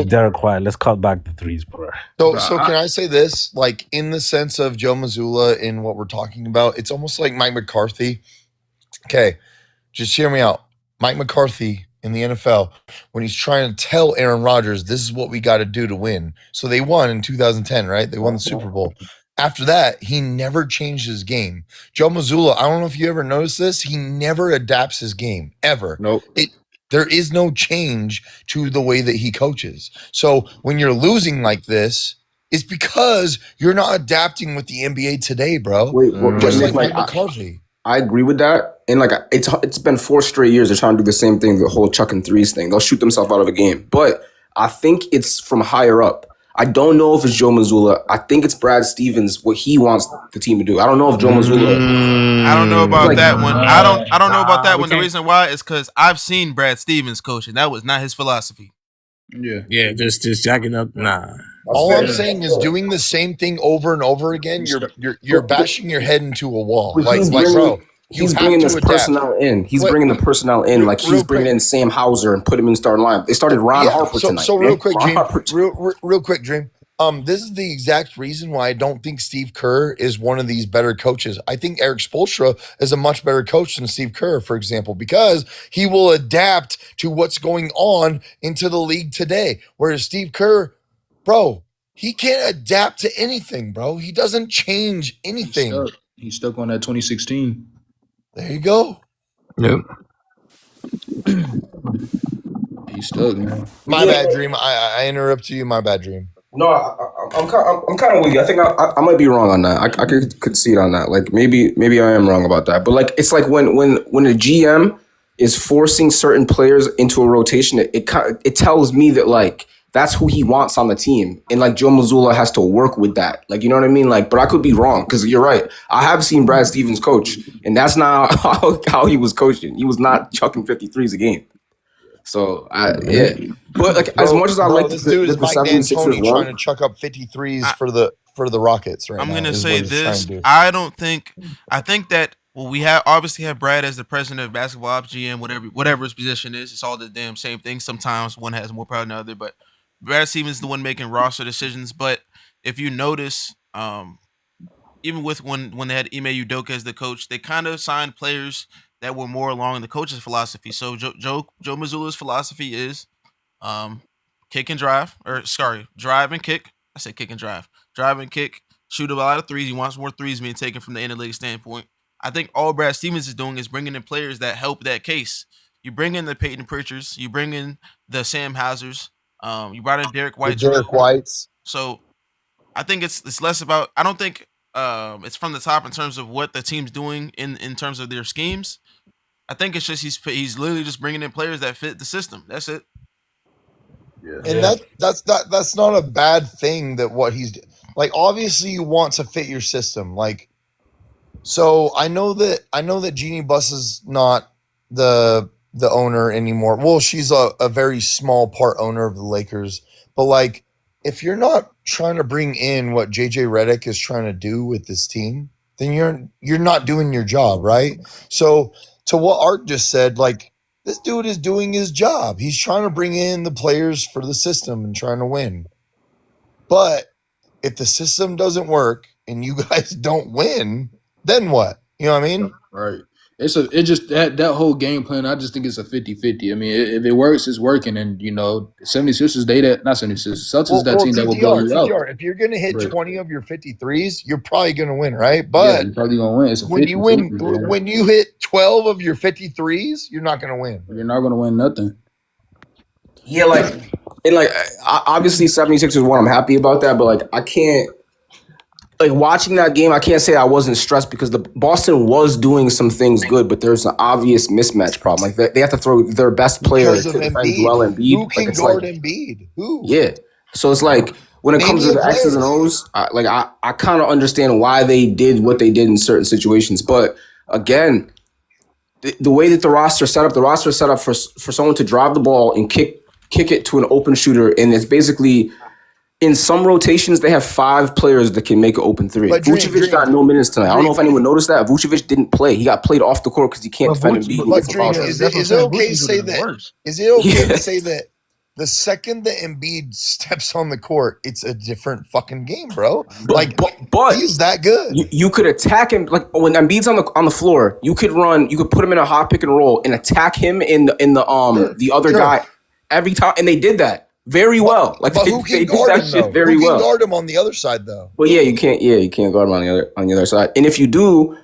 Derek White, let's cut back the 3s, bro. So can I say this? Like, in the sense of Joe Mazzulla in what we're talking about, it's almost like Mike McCarthy. Okay, just hear me out. Mike McCarthy in the NFL, when he's trying to tell Aaron Rodgers, this is what we got to do to win. So they won in 2010, right? They won the Super Bowl. After that, he never changed his game. Joe Mazzulla, I don't know if you ever noticed this, he never adapts his game, ever. Nope. There is no change to the way that he coaches. So when you're losing like this, it's because you're not adapting with the NBA today, bro. Just Nick, like McCarthy. I agree with that. And like it's been 4 straight years they're trying to do the same thing, the whole chucking threes thing. They'll shoot themselves out of a game. But I think it's from higher up. I don't know if it's Joe Mazzulla. I think it's Brad Stevens, what he wants the team to do. I don't know if Joe Mazzulla. I don't know about that one. I don't know about that one. The reason why is because I've seen Brad Stevens coach, and that was not his philosophy. Yeah, just jacking up. Nah. All I'm saying is doing the same thing over and over again. You're bashing your head into a wall. Bro. He's bringing this personnel in. He's bringing the personnel in. Like he's bringing in Sam Hauser and put him in starting line. They started Ron Harper tonight. So real quick, Dream. This is the exact reason why I don't think Steve Kerr is one of these better coaches. I think Eric Spoelstra is a much better coach than Steve Kerr, for example, because he will adapt to what's going on into the league today. Whereas Steve Kerr, bro, he can't adapt to anything, bro. He doesn't change anything. He's stuck on that 2016. There you go. Yep. He's stuck, man. My bad, Dream. I interrupt you. My bad, Dream. No, I'm kind of with you. I think I might be wrong on that. I could concede on that. Like maybe I am wrong about that. But like it's like when a GM is forcing certain players into a rotation, it tells me that like that's who he wants on the team, and like Joe Mazzulla has to work with that. Like you know what I mean? Like, but I could be wrong because you're right. I have seen Brad Stevens coach, and that's not how he was coaching. He was not chucking 53s a game. So yeah, but like as much as I like this dude is Mike D'Antoni trying to chuck up 53s for the Rockets right now. I'm gonna say this. I think that we obviously have Brad as the president of basketball ops, GM, whatever his position is. It's all the damn same thing. Sometimes one has more power than the other, but Brad Stevens is the one making roster decisions. But if you notice, even with when they had Ime Udoka as the coach, they kind of signed players that were more along the coach's philosophy. So Joe Mazzulla's philosophy is kick and drive, drive and kick. I said kick and drive. Drive and kick, shoot a lot of threes. He wants more threes being taken from the analytic standpoint. I think all Brad Stevens is doing is bringing in players that help that case. You bring in the Peyton Pritchards, you bring in the Sam Hausers, you brought in Derek White. So I think it's less about. I don't think it's from the top in terms of what the team's doing in terms of their schemes. I think it's just he's literally just bringing in players that fit the system. That's it. Yeah. And that's not a bad thing. That what he's like. Obviously, you want to fit your system. Like, so I know that Jeannie Buss is not the owner anymore. Well, she's a very small part owner of the Lakers. But like, if you're not trying to bring in what JJ Redick is trying to do with this team, then you're not doing your job, right? So to what Art just said, like, this dude is doing his job. He's trying to bring in the players for the system and trying to win. But if the system doesn't work and you guys don't win, then what? You know what I mean? Right. It just that whole game plan, I just think it's a 50-50. I mean, if it works, it's working. And, 76ers, not 76ers, Celtics, that team that will blow you out. If you're going to hit 20 of your 53s, you're probably going to win, right? But you're probably going to win. It's a when you hit 12 of your 53s, you're not going to win. You're not going to win nothing. Yeah, obviously 76ers won. I'm happy about that, but like I can't. Like watching that game, I can't say I wasn't stressed because the Boston was doing some things good, but there's an obvious mismatch problem. Like they have to throw their best player to defend Joel Embiid. Who can guard Embiid? Who? Yeah. So it's like when it comes to the X's and O's, I kind of understand why they did what they did in certain situations. But again, the way that the roster set up for someone to drive the ball and kick it to an open shooter, and it's basically. In some rotations, they have 5 players that can make an open three. Vucevic got no minutes tonight. I don't know if anyone noticed that. Vucevic didn't play. He got played off the court because he can't defend Embiid. Is it okay to say that? Is it okay to say that the second that Embiid steps on the court, it's a different fucking game, bro? But he's that good. You could attack him like when Embiid's on the floor. You could put him in a hot pick and roll and attack him in the other guy every time, and they did that. very well. Like But they who can do guard that him shit though? very Who can well. guard him on the other side though? Well, yeah, you can't. Yeah, you can't guard him on the other side. And if you do,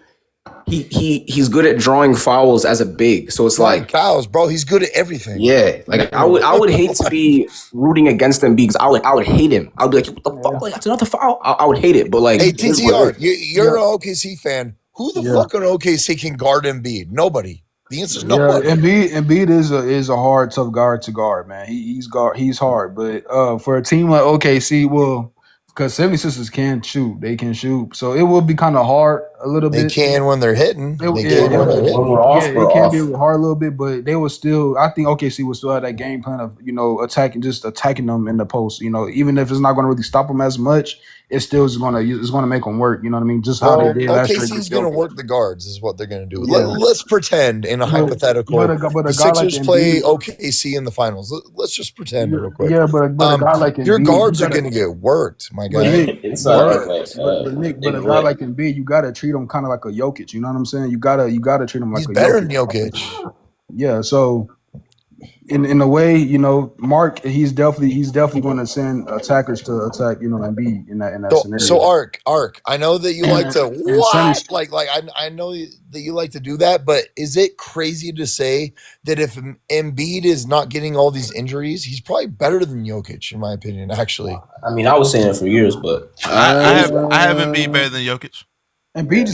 he's good at drawing fouls as a big. So it's Drawing like fouls, bro. He's good at everything. yeah, like I would hate to be rooting against him because I would hate him. I would be like, what the fuck? Like that's another foul. I would hate it. But like, Hey, it is what TTR, it is. you're an OKC fan. Who the fuck on OKC can guard Embiid? Nobody. The answer is nobody. Embiid is a hard, tough guard to guard, man. He's hard, but for a team like OKC, well, because 76ers can shoot, they can shoot, so it will be kind of hard a little They bit. can when they're hitting. It can be hard a little bit, but they will still. I think OKC will still have that game plan of attacking them in the post. Even if it's not going to really stop them as much, it still is going to make them work. You know what I mean? Just how they did last year. OKC's going to work the guards is what they're going to do. Yeah. Let's pretend in a hypothetical but a the guy like Sixers play Embiid- OKC in the finals. Let's just pretend real quick. Yeah, but a guy like your Embiid, guards you are gotta- going to get worked, my guy. But a guy like Embiid, you gotta treat him kind of like a Jokic. You know what I'm saying? You gotta treat him like He's a better Jokic. than Jokic. Yeah, so in a way, Mark, he's definitely going to send attackers to attack, Embiid in that scenario. So Ark, I know that you like to Sonny's- I know that you like to do that, but is it crazy to say that if Embiid is not getting all these injuries, he's probably better than Jokic, in my opinion, actually. I mean, I was saying it for years, but I have Embiid better than Jokic. Embiid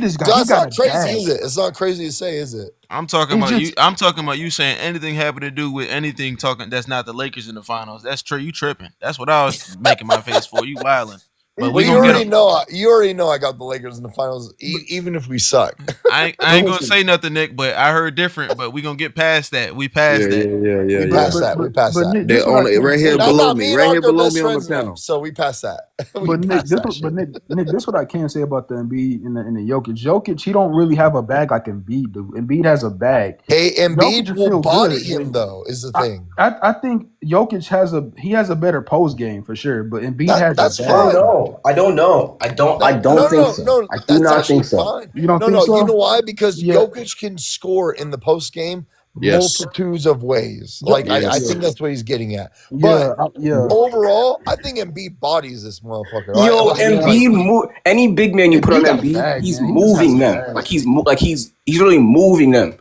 is That's not crazy, is it? It's not crazy to say, is it? I'm talking about you. I'm talking about you saying anything having to do with anything talking that's not the Lakers in the finals. That's true. You tripping. That's what I was making my face for. You wilding. But Well, you already know I got the Lakers in the finals, even if we suck. I ain't gonna say nothing, Nick. But I heard different. But we gonna get past that. We passed that. We passed that. We passed that. Nick, They're this what on I it think- right here Now, below not me. and Right Ark here are below best me on the friends now, panel. so we passed that. But Nick, this what I can say about the Embiid and the Jokic. Jokic, he don't really have a bag like Embiid do. Embiid has a bag. Hey, Embiid Jokic will feel body good. him though. Is the thing. I think Jokic has a better post game for sure, but Embiid has that's a bag. fine. I don't know. I don't think so. I do that's not actually think so. fine. You don't No, think no. so? You know why? Because Yeah. Jokic can score in the post game multitudes of ways. Like I think that's what he's getting at. But overall, I think Embiid bodies this motherfucker. Yo, Like, Embiid, any big man you put on Embiid got a Embiid, bag, he's man. He just moving has a them. bag. Like he's really moving them.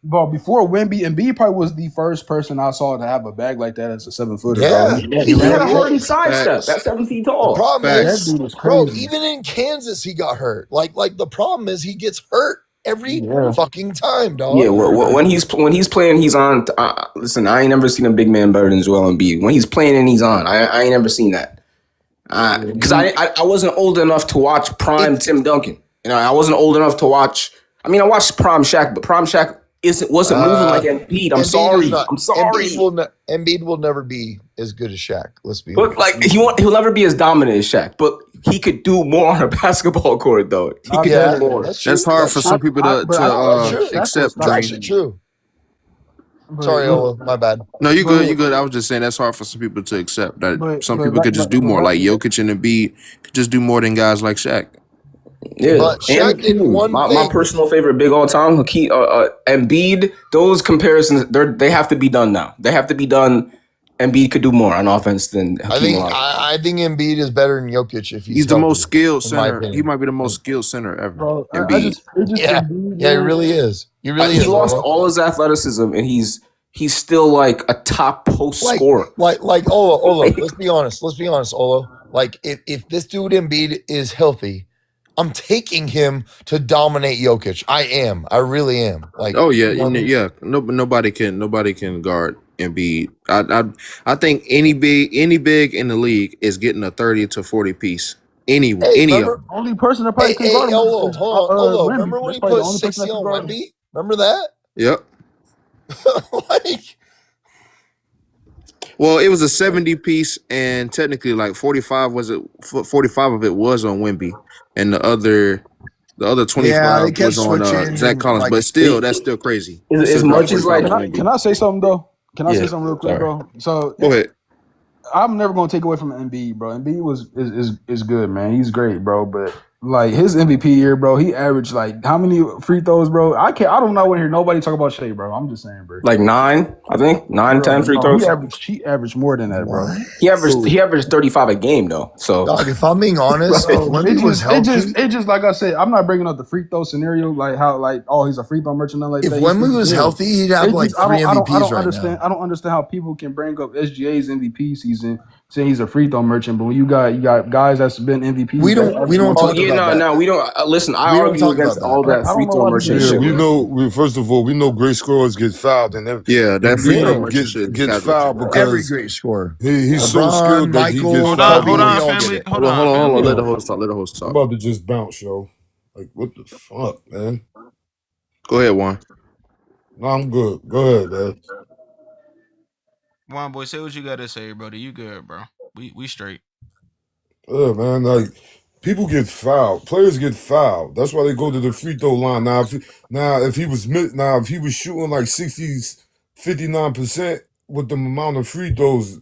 But before Wemby, Embiid probably was the first person I saw to have a bag like that as a 7-footer. Yeah. bro. He had a really harden is. sidestep. That's 7 feet tall. The problem That is, dude was bro, crazy. even in Kansas, he got hurt. Like the problem is he gets hurt every Yeah. fucking time, dog. Yeah, when he's playing, he's on. Listen, I ain't never seen a big man better than Joel Embiid. When he's playing and he's on, I ain't never seen that. Because I wasn't old enough to watch prime Tim Duncan. I wasn't old enough to watch. I mean, I watched prime Shaq, but prime Shaq wasn't moving like Embiid. I'm sorry. Embiid will never be as good as Shaq. Let's be But honest. like he'll never be as dominant as Shaq. But he could do more on a basketball court, though. He could Yeah, do more. that's true. That's hard That's for true. some people But I- to Shaq accept. was It's actually true. Sorry, Ola, my bad. No, you good. You good. I was just saying that's hard for some people to accept that some people could just do more. Like Jokic and Embiid could just do more than guys like Shaq. Yeah, But Shaq did one my thing. personal favorite big all time, Embiid. Those comparisons, they have to be done now. They have to be done. Embiid could do more on offense than Hakeem Olajuwon. I think Embiid is better than Jokic if He's the healthy, most skilled in my center. opinion. He might be the most skilled center ever. Bro, Embiid. Yeah, he really is. He really He is. lost Ola. all his athleticism, and he's still like a top post like scorer. like Ola. Let's be honest. Ola. Like if this dude Embiid is healthy, I'm taking him to dominate Jokic. I am. I really am. Like, Oh yeah, you know what I mean? yeah. No, nobody can guard Embiid. I think any big in the league is getting a 30 to 40 piece. Any of remember- them. Only person that probably can guard him Ola, is, hold on. Wemby. Remember when That's he probably the put only person 60 that can on guard him. Wemby? Remember that? Yep. Like, Well, it was a 70 piece, and technically, like 45 of it was on Wemby, and the other 25 Yeah, they kept was on switching Zach and, Collins. like, but still, that's still crazy. As Still much as 45 like, on Wemby. Can I say something though? Can I Yeah, say something real quick, sorry. bro? So Go ahead. I'm never gonna take away from Embiid, bro. Embiid is good, man. He's great, bro. But like his MVP year, bro. He averaged like how many free throws, bro? I don't know when hear nobody talk about Shea, bro. I'm just saying, bro. Like 9, I think 9, Bro, 10 free no, throws. he averaged more than that, bro. He averaged 35 a game though. So Dog, if I'm being honest, Bro, if Wemby was healthy, it just like I said, I'm not bringing up the free throw scenario, like how he's a free throw merchant, nothing like if that. Wemby was healthy, he'd have like 3 MVPs right understand. now. I don't understand how people can bring up SGA's MVP season saying he's a free throw merchant, but when you got guys that's been MVPs, We don't talk about that. No, we don't. Listen, I We don't argue talk against about that. all that free throw merchant Yeah, shit. we bro. know. First of all, we know great scorers get fouled, and Yeah, that free throw merchant shit gets is fouled casual. Every because great scorer. he's so LeBron, skilled that he Michael, gets Hold fouled. on, hold Kobe, on, we all get family. it. Hold on, Hold family. on. Let the host talk. I'm about to just bounce, yo. Like, what the fuck, man? Go ahead, Juan. No, I'm good. Go ahead, man. Juan boy, say what you gotta say, brother. You good, bro? We straight. Yeah, man. Like, people get fouled. Players get fouled. That's why they go to the free throw line. Now, if he was shooting like 59% with the amount of free throws,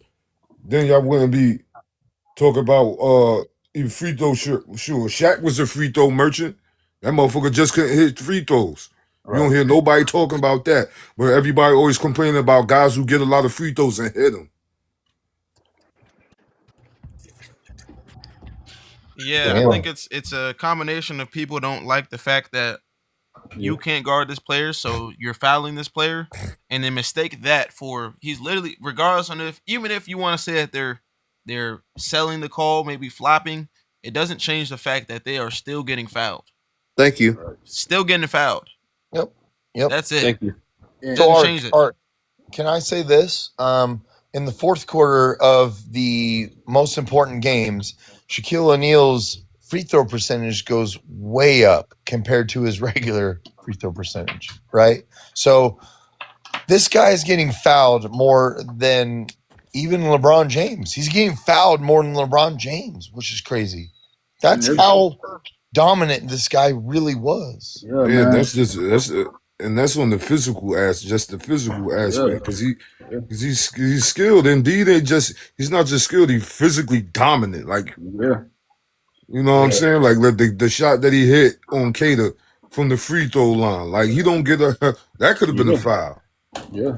then y'all wouldn't be talking about even free throw shooter. Shaq was a free throw merchant. That motherfucker just couldn't hit free throws. You don't hear nobody talking about that. But everybody always complaining about guys who get a lot of free throws and hit them. Yeah, I think it's a combination of people don't like the fact that you can't guard this player, so you're fouling this player, and then mistake that for he's literally regardless on even if you want to say that they're selling the call, maybe flopping, it doesn't change the fact that they are still getting fouled. Thank you. Still getting fouled. Yep. That's it. Thank you. Doesn't change it. Art, can I say this? In the fourth quarter of the most important games, Shaquille O'Neal's free throw percentage goes way up compared to his regular free throw percentage, right? So this guy is getting fouled more than even LeBron James. He's getting fouled more than LeBron James, which is crazy. That's how dominant this guy really was. Yeah, man. That's on the physical just the physical aspect, because he's skilled. Indeed, he's not just skilled; he's physically dominant. Like, you know what I'm saying? Like the shot that he hit on Cater from the free throw line, like he don't get that could have been a foul. Yeah.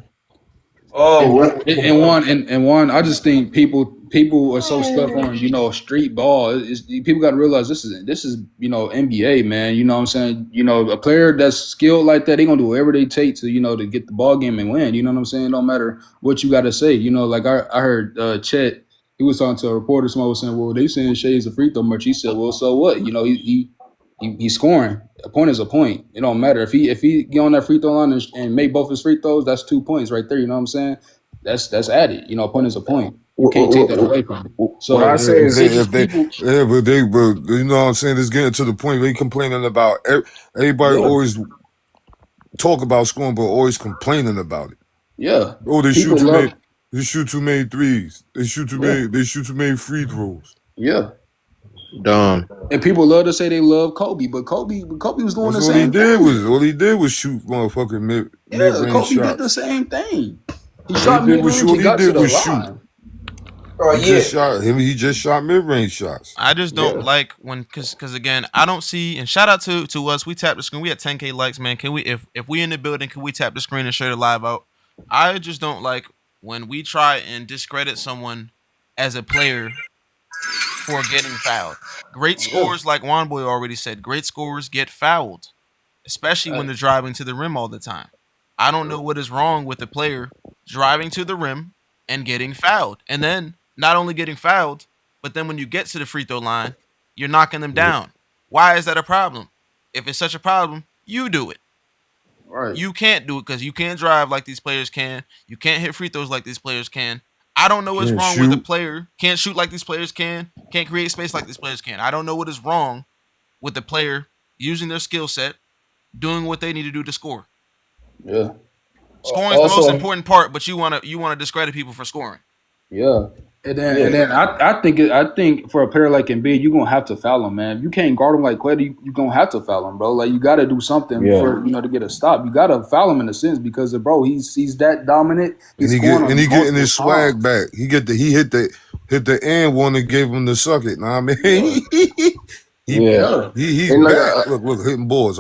Oh, and one, I just think people are so stuck on street ball. People got to realize this is NBA, man. You know what I'm saying? A player that's skilled like that, they gonna do whatever they take to to get the ball game and win. You know what I'm saying? No matter what you got to say. Like I heard Chet. He was talking to a reporter. Somebody was saying, "Well, they saying Shea's a free throw merchant." He said, "Well, so what? He's scoring. A point is a point. It don't matter if he get on that free throw line and make both his free throws. That's 2 points right there. You know what I'm saying? That's added. A point is a point. You can't take that away from him. So what I say is but you know what I'm saying? It's getting to the point where they complaining about everybody always talk about scoring, but always complaining about it. Yeah. Oh, they shoot too many threes. They shoot too many free throws. Yeah. Dumb. And people love to say they love Kobe, but Kobe was doing That's the same thing. All he did was shoot motherfucking mid-range Kobe shots. did the same thing. He All shot he did mid-range was and got to the line. He just shot mid-range shots. I just don't like when because again, I don't see, and shout out to us. We tapped the screen. We had 10K likes, man. Can we if we in the building, can we tap the screen and share the live out? I just don't like when we try and discredit someone as a player for getting fouled. Great scorers, like Juan Boy already said, great scorers get fouled, especially when they're driving to the rim all the time. I don't know what is wrong with the player driving to the rim and getting fouled. And then not only getting fouled, but then when you get to the free throw line, you're knocking them down. Why is that a problem? If it's such a problem, you do it. Right. You can't do it because you can't drive like these players can. You can't hit free throws like these players can. I don't know what's wrong with the player. Can't shoot like these players can. Can't create space like these players can. I don't know what is wrong with the player using their skill set, doing what they need to do to score. Yeah. Scoring is the most important part, but you want to discredit people for scoring. Yeah. And then I think for a player like Embiid, you're gonna have to foul him, man. If you can't guard him like Quetty, you're gonna have to foul him, bro. Like you gotta do something for to get a stop. You gotta foul him in a sense because he's that dominant. He's getting his swag back. He hit the and one and gave him the suck it. Know what I mean? Yeah. He's And like bad. Look, hitting balls.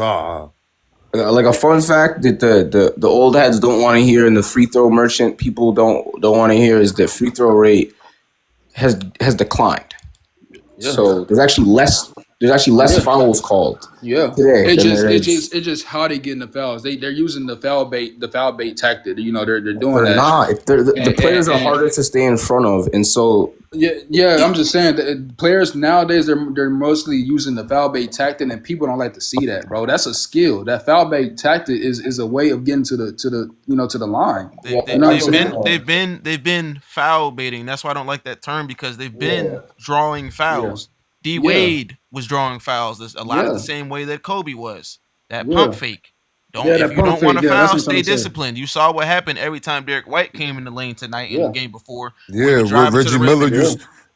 like a fun fact that the old heads don't want to hear, and the free throw merchant people don't want to hear, is that free throw rate has declined. Yeah. So there's actually less fouls called. Yeah, today. It's just how they getting the fouls. They're using the foul bait tactic. You know, they're doing that. Not. The players are harder to stay in front of, and so yeah. I'm just saying that players nowadays they're mostly using the foul bait tactic, and people don't like to see that, bro. That's a skill. That foul bait tactic is a way of getting to the line. They've been foul baiting. That's why I don't like that term, because they've been drawing fouls. D Wade was drawing fouls a lot of the same way that Kobe was. That pump fake. If you don't want to foul, stay disciplined. You saw what happened every time Derek White came in the lane tonight in the game before. Yeah,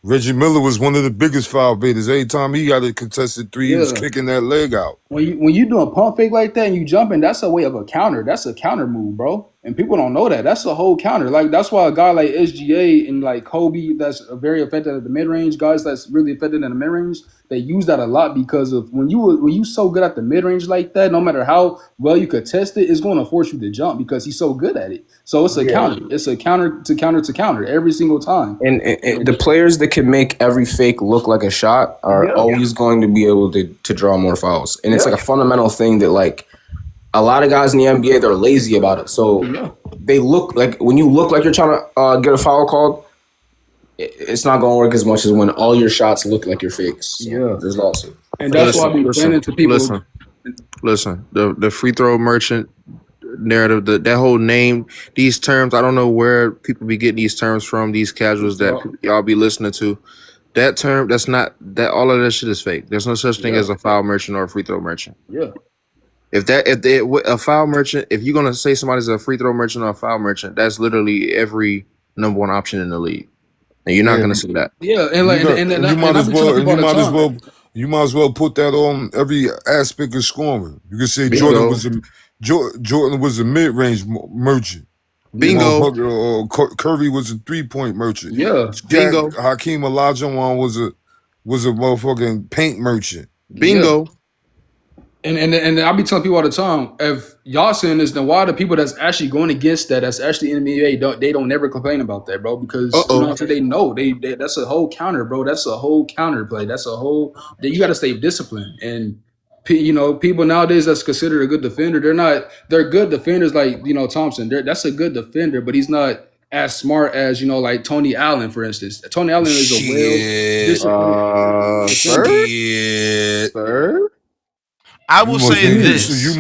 Reggie Miller was one of the biggest foul baiters. Every time he got a contested three, he was kicking that leg out. When you do a pump fake like that and you jumping, that's a way of a counter. That's a counter move, bro. And people don't know that. That's a whole counter. Like, that's why a guy like SGA and like Kobe, that's very effective at the mid range. Guys that's really effective in the mid range, they use that a lot, because of when you so good at the mid range like that, no matter how well you could test it, it's going to force you to jump because he's so good at it. So it's a counter. It's a counter to counter to counter every single time. And the players that can make every fake look like a shot are always going to be able to draw more fouls. And it's like a fundamental thing that, like, a lot of guys in the NBA, they're lazy about it. So they look like, when you look like you're trying to get a foul called, it's not going to work as much as when all your shots look like your fakes. So there's also. And that's why I be explaining to people. Listen, the free throw merchant narrative, that whole name, these terms, I don't know where people be getting these terms from, these casuals that y'all be listening to. That term, that's not, that all of that shit is fake. There's no such thing as a foul merchant or a free throw merchant. Yeah. If a foul merchant, if you're gonna say somebody's a free throw merchant or a foul merchant, that's literally every number one option in the league, and you're not gonna see that. Yeah, and like, you might as well put that on every aspect of scoring. You can say Jordan was a mid range merchant. Bingo. Curry was a 3-point merchant. Yeah. Bingo. Hakeem Olajuwon was a motherfucking paint merchant. Bingo. Yeah. And I be telling people all the time, if y'all saying this, then why the people that's actually going against that, that's actually in the NBA, they don't never complain about that, bro? Because they know they that's a whole counter, bro. That's a whole counter play. That's a whole you got to stay disciplined. And people nowadays that's considered a good defender, they're good defenders like Thompson. That's a good defender, but he's not as smart as like Tony Allen, for instance. Tony Allen is a disciplined. Sir? I will say this. You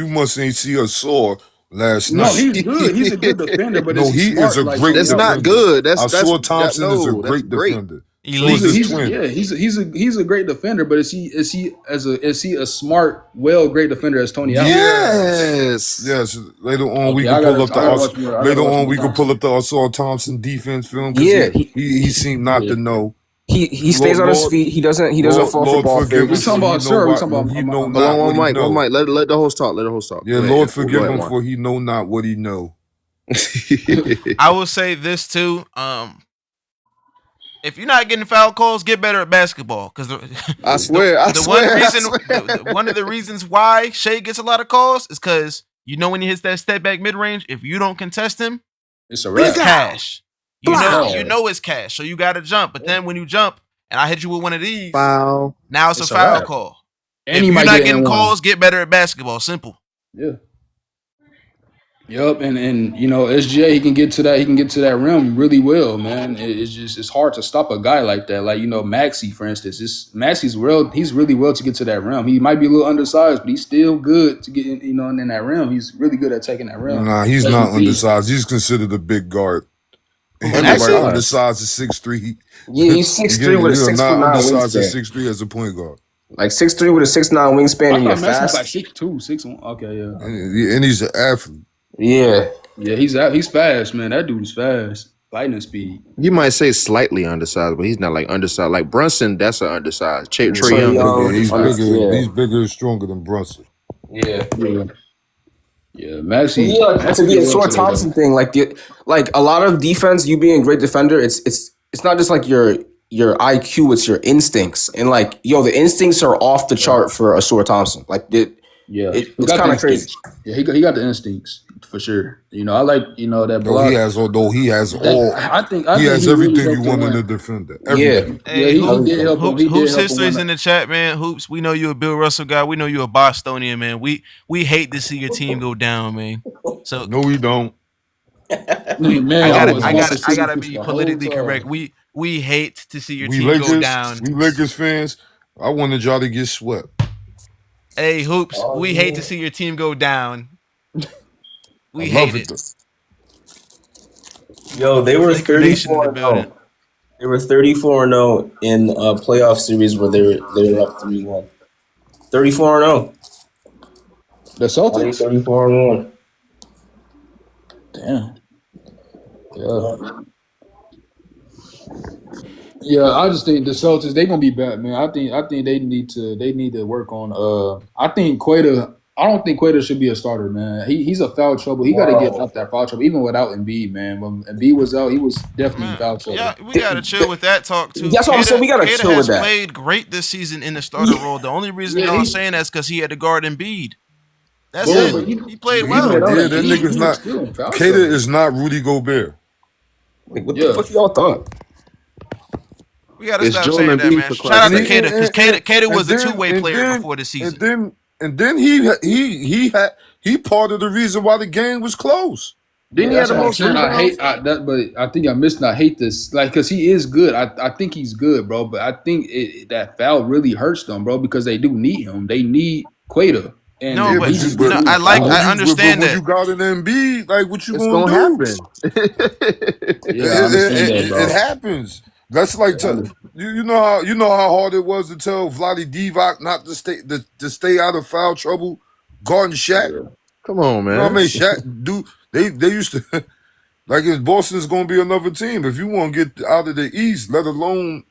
must ain't see a saw last night. No, he's good. He's a good defender, but he is a great. That's defender. not good. I saw Thompson is a great defender. He's a great defender, but is he a smart, great defender as Tony Allen? Yes. Later on, we can pull up the Assault Thompson defense film. Yeah, he seemed not to know. He stays on his feet. He doesn't fall for ball fakes. We talking about sir. We talking about one mic. Let the host talk. Yeah, Lord forgive him for he know not what he know. I will say this too. If you're not getting foul calls, get better at basketball. Because I swear, one of the reasons why Shea gets a lot of calls is because when he hits that step back mid range, if you don't contest him, it's a wrap. Cash. You know it's cash, so you got to jump. But then when you jump, and I hit you with one of these, foul. Now it's a foul call. And if you're not getting calls, get better at basketball. Simple. Yeah. Yup, and SGA, he can get to that rim really well, man. It's hard to stop a guy like that. Like Maxey, for instance. He's really well to get to that rim. He might be a little undersized, but he's still good to get in that rim. He's really good at taking that rim. Nah, he's not undersized. He's considered a big guard. Everybody undersized is 6'3". Yeah, he's 6'3" with a 6'9" undersized wingspan. is 6'3" as a point guard. Like 6'3" with a 6'9" wingspan, and you're fast. Like 6'2", 6'1". Okay, yeah. And he's an athlete. Yeah, he's fast, man. That dude's fast. Lightning speed. You might say slightly undersized, but he's not like undersized. Like Brunson, that's an undersized. Trae Young, he's bigger. He's bigger and stronger than Brunson. Yeah. Maxey. Yeah, to be a Short Thompson thing, like a lot of defense, you being a great defender, it's not just like you're your IQ, it's your instincts. And like, yo, the instincts are off the chart for Asura Thompson. Like it's kind of crazy. Yeah, he got the instincts for sure. You know, I like that block. He has I think everything really you want in a defender. Yeah, Hey, he did help him. Hoops history's in the chat, man. Hoops, we know you a Bill Russell guy. We know you a Bostonian, man. We hate to see your team go down, man. So no, we don't. Man, I gotta be politically correct. We hate to see your team go down. We Lakers fans. I wanted y'all to get swept. Hey, Hoops, we hate to see your team go down. We hate it. Yo, they were Laker Nation in the 34-0. building. They were 34-0 in a playoff series where they were up 3-1. 34-0. The Celtics 34-1. Damn. Yeah, I just think the Celtics they gonna be bad, man. I think they need to work on. I think Queta. I don't think Queta should be a starter, man. He's a foul trouble. He got to get out that foul trouble, even without Embiid, man. When Embiid was out, he was definitely in foul trouble. Yeah, we gotta chill with that talk too. That's what I'm saying. We gotta chill with that. Played great this season in the starter role. The only reason y'all saying that's because he had to guard Embiid. That's it. He played well. Yeah, that nigga's not. Queta is not Rudy Gobert. Like, what the fuck y'all thought? We gotta stop saying that, man. Shout out to Queta because Queta was a two-way player before the season. And then he part of the reason why the game was close. Then he had the most. I hate that, but I think I missed. I hate this, like, because he is good. I think he's good, bro. But I think that foul really hurts them, bro, because they do need him. They need Queta. And I understand that. When you got an Embiid, like, what you gonna happen? It happens. That's like you know how hard it was to tell Vlade Divac not to stay out of foul trouble guarding Shaq. Come on, man. You know what I mean? Shaq they used to like if Boston's gonna be another team. If you want to get out of the East, let alone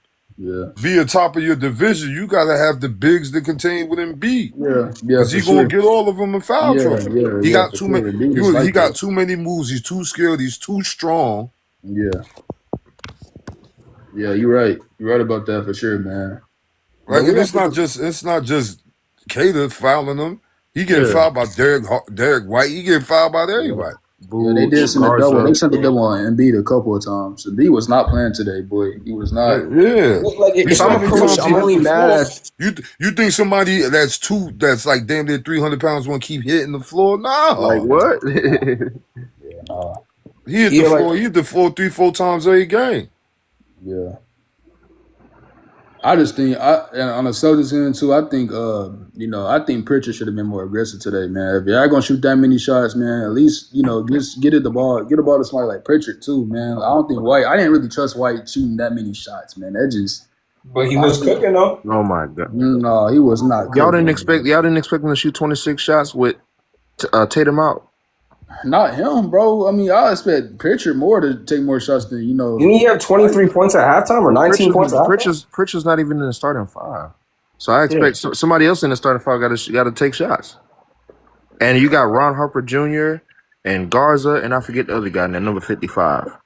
be a top of your division, you gotta have the bigs that contain with Embiid. Yeah, because he's gonna get all of them in foul trouble. He got too many. He got that. too many moves. He's too skilled. He's too strong. Yeah, you're right. You're right about that for sure, man. Like, and it's not just Queta fouling him. He getting fouled by Derek White. He getting fouled by everybody. Yeah, they did send the double. They sent the double on Embiid a couple of times. Embiid was not playing today, boy. He was not. Yeah. Like, if I'm a coach, I'm only mad at you think somebody that's like damn near 300 pounds want to keep hitting the floor? No. Like what? He hit the floor. He hit the floor 3-4 times every game. Yeah. I just think and on the Celtics end too, I think I think Pritchard should have been more aggressive today, man. If y'all gonna shoot that many shots, man, at least, just get the ball to somebody like Pritchard too, man. I don't think White. I didn't really trust White shooting that many shots, man. That just. But he was cooking though. Oh my god. No, he was not. Y'all didn't expect him to shoot 26 shots with Tatum out. Not him, bro. I mean, I expect Pritchard more to take more shots than Didn't he have 23 points at halftime or 19 points at halftime? Pritchard's not even in the starting five, so I expect somebody else in the starting five got to take shots. And you got Ron Harper Jr. and Garza, and I forget the other guy in there, number 55,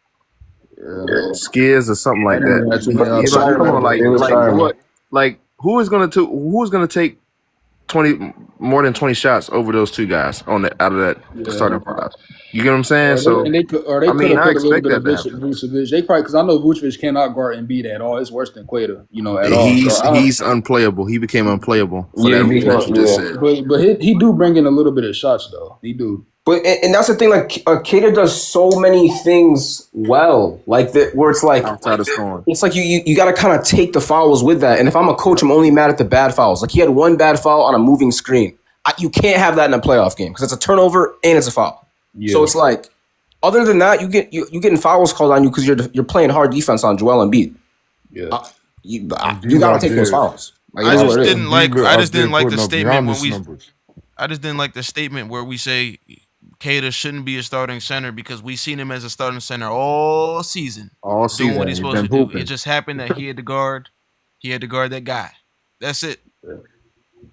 Skiz or something like that. Come on, like who is gonna take 20 more than 20 shots over those two guys out of that starting five? You get what I'm saying? I expect that. Vucevic. They probably, because I know Vucevic cannot guard Embiid at all. It's worse than Queta, at all. He's unplayable. He became unplayable for that reason that you just said. But he do bring in a little bit of shots though. He do. But and that's the thing. Like Queta does so many things well, like that, where it's like outside of scoring. It's like you got to kind of take the fouls with that. And if I'm a coach, I'm only mad at the bad fouls. Like he had one bad foul on a moving screen. You can't have that in a playoff game because it's a turnover and it's a foul. Yeah. So it's like, other than that, you getting fouls called on you because you're playing hard defense on Joel Embiid. Yeah, you got to take those fouls. Like, I just didn't like the statement I just didn't like the statement where we say Queta shouldn't be a starting center because we've seen him as a starting center all season. Doing what he's supposed to do. It just happened that he had to guard that guy. That's it.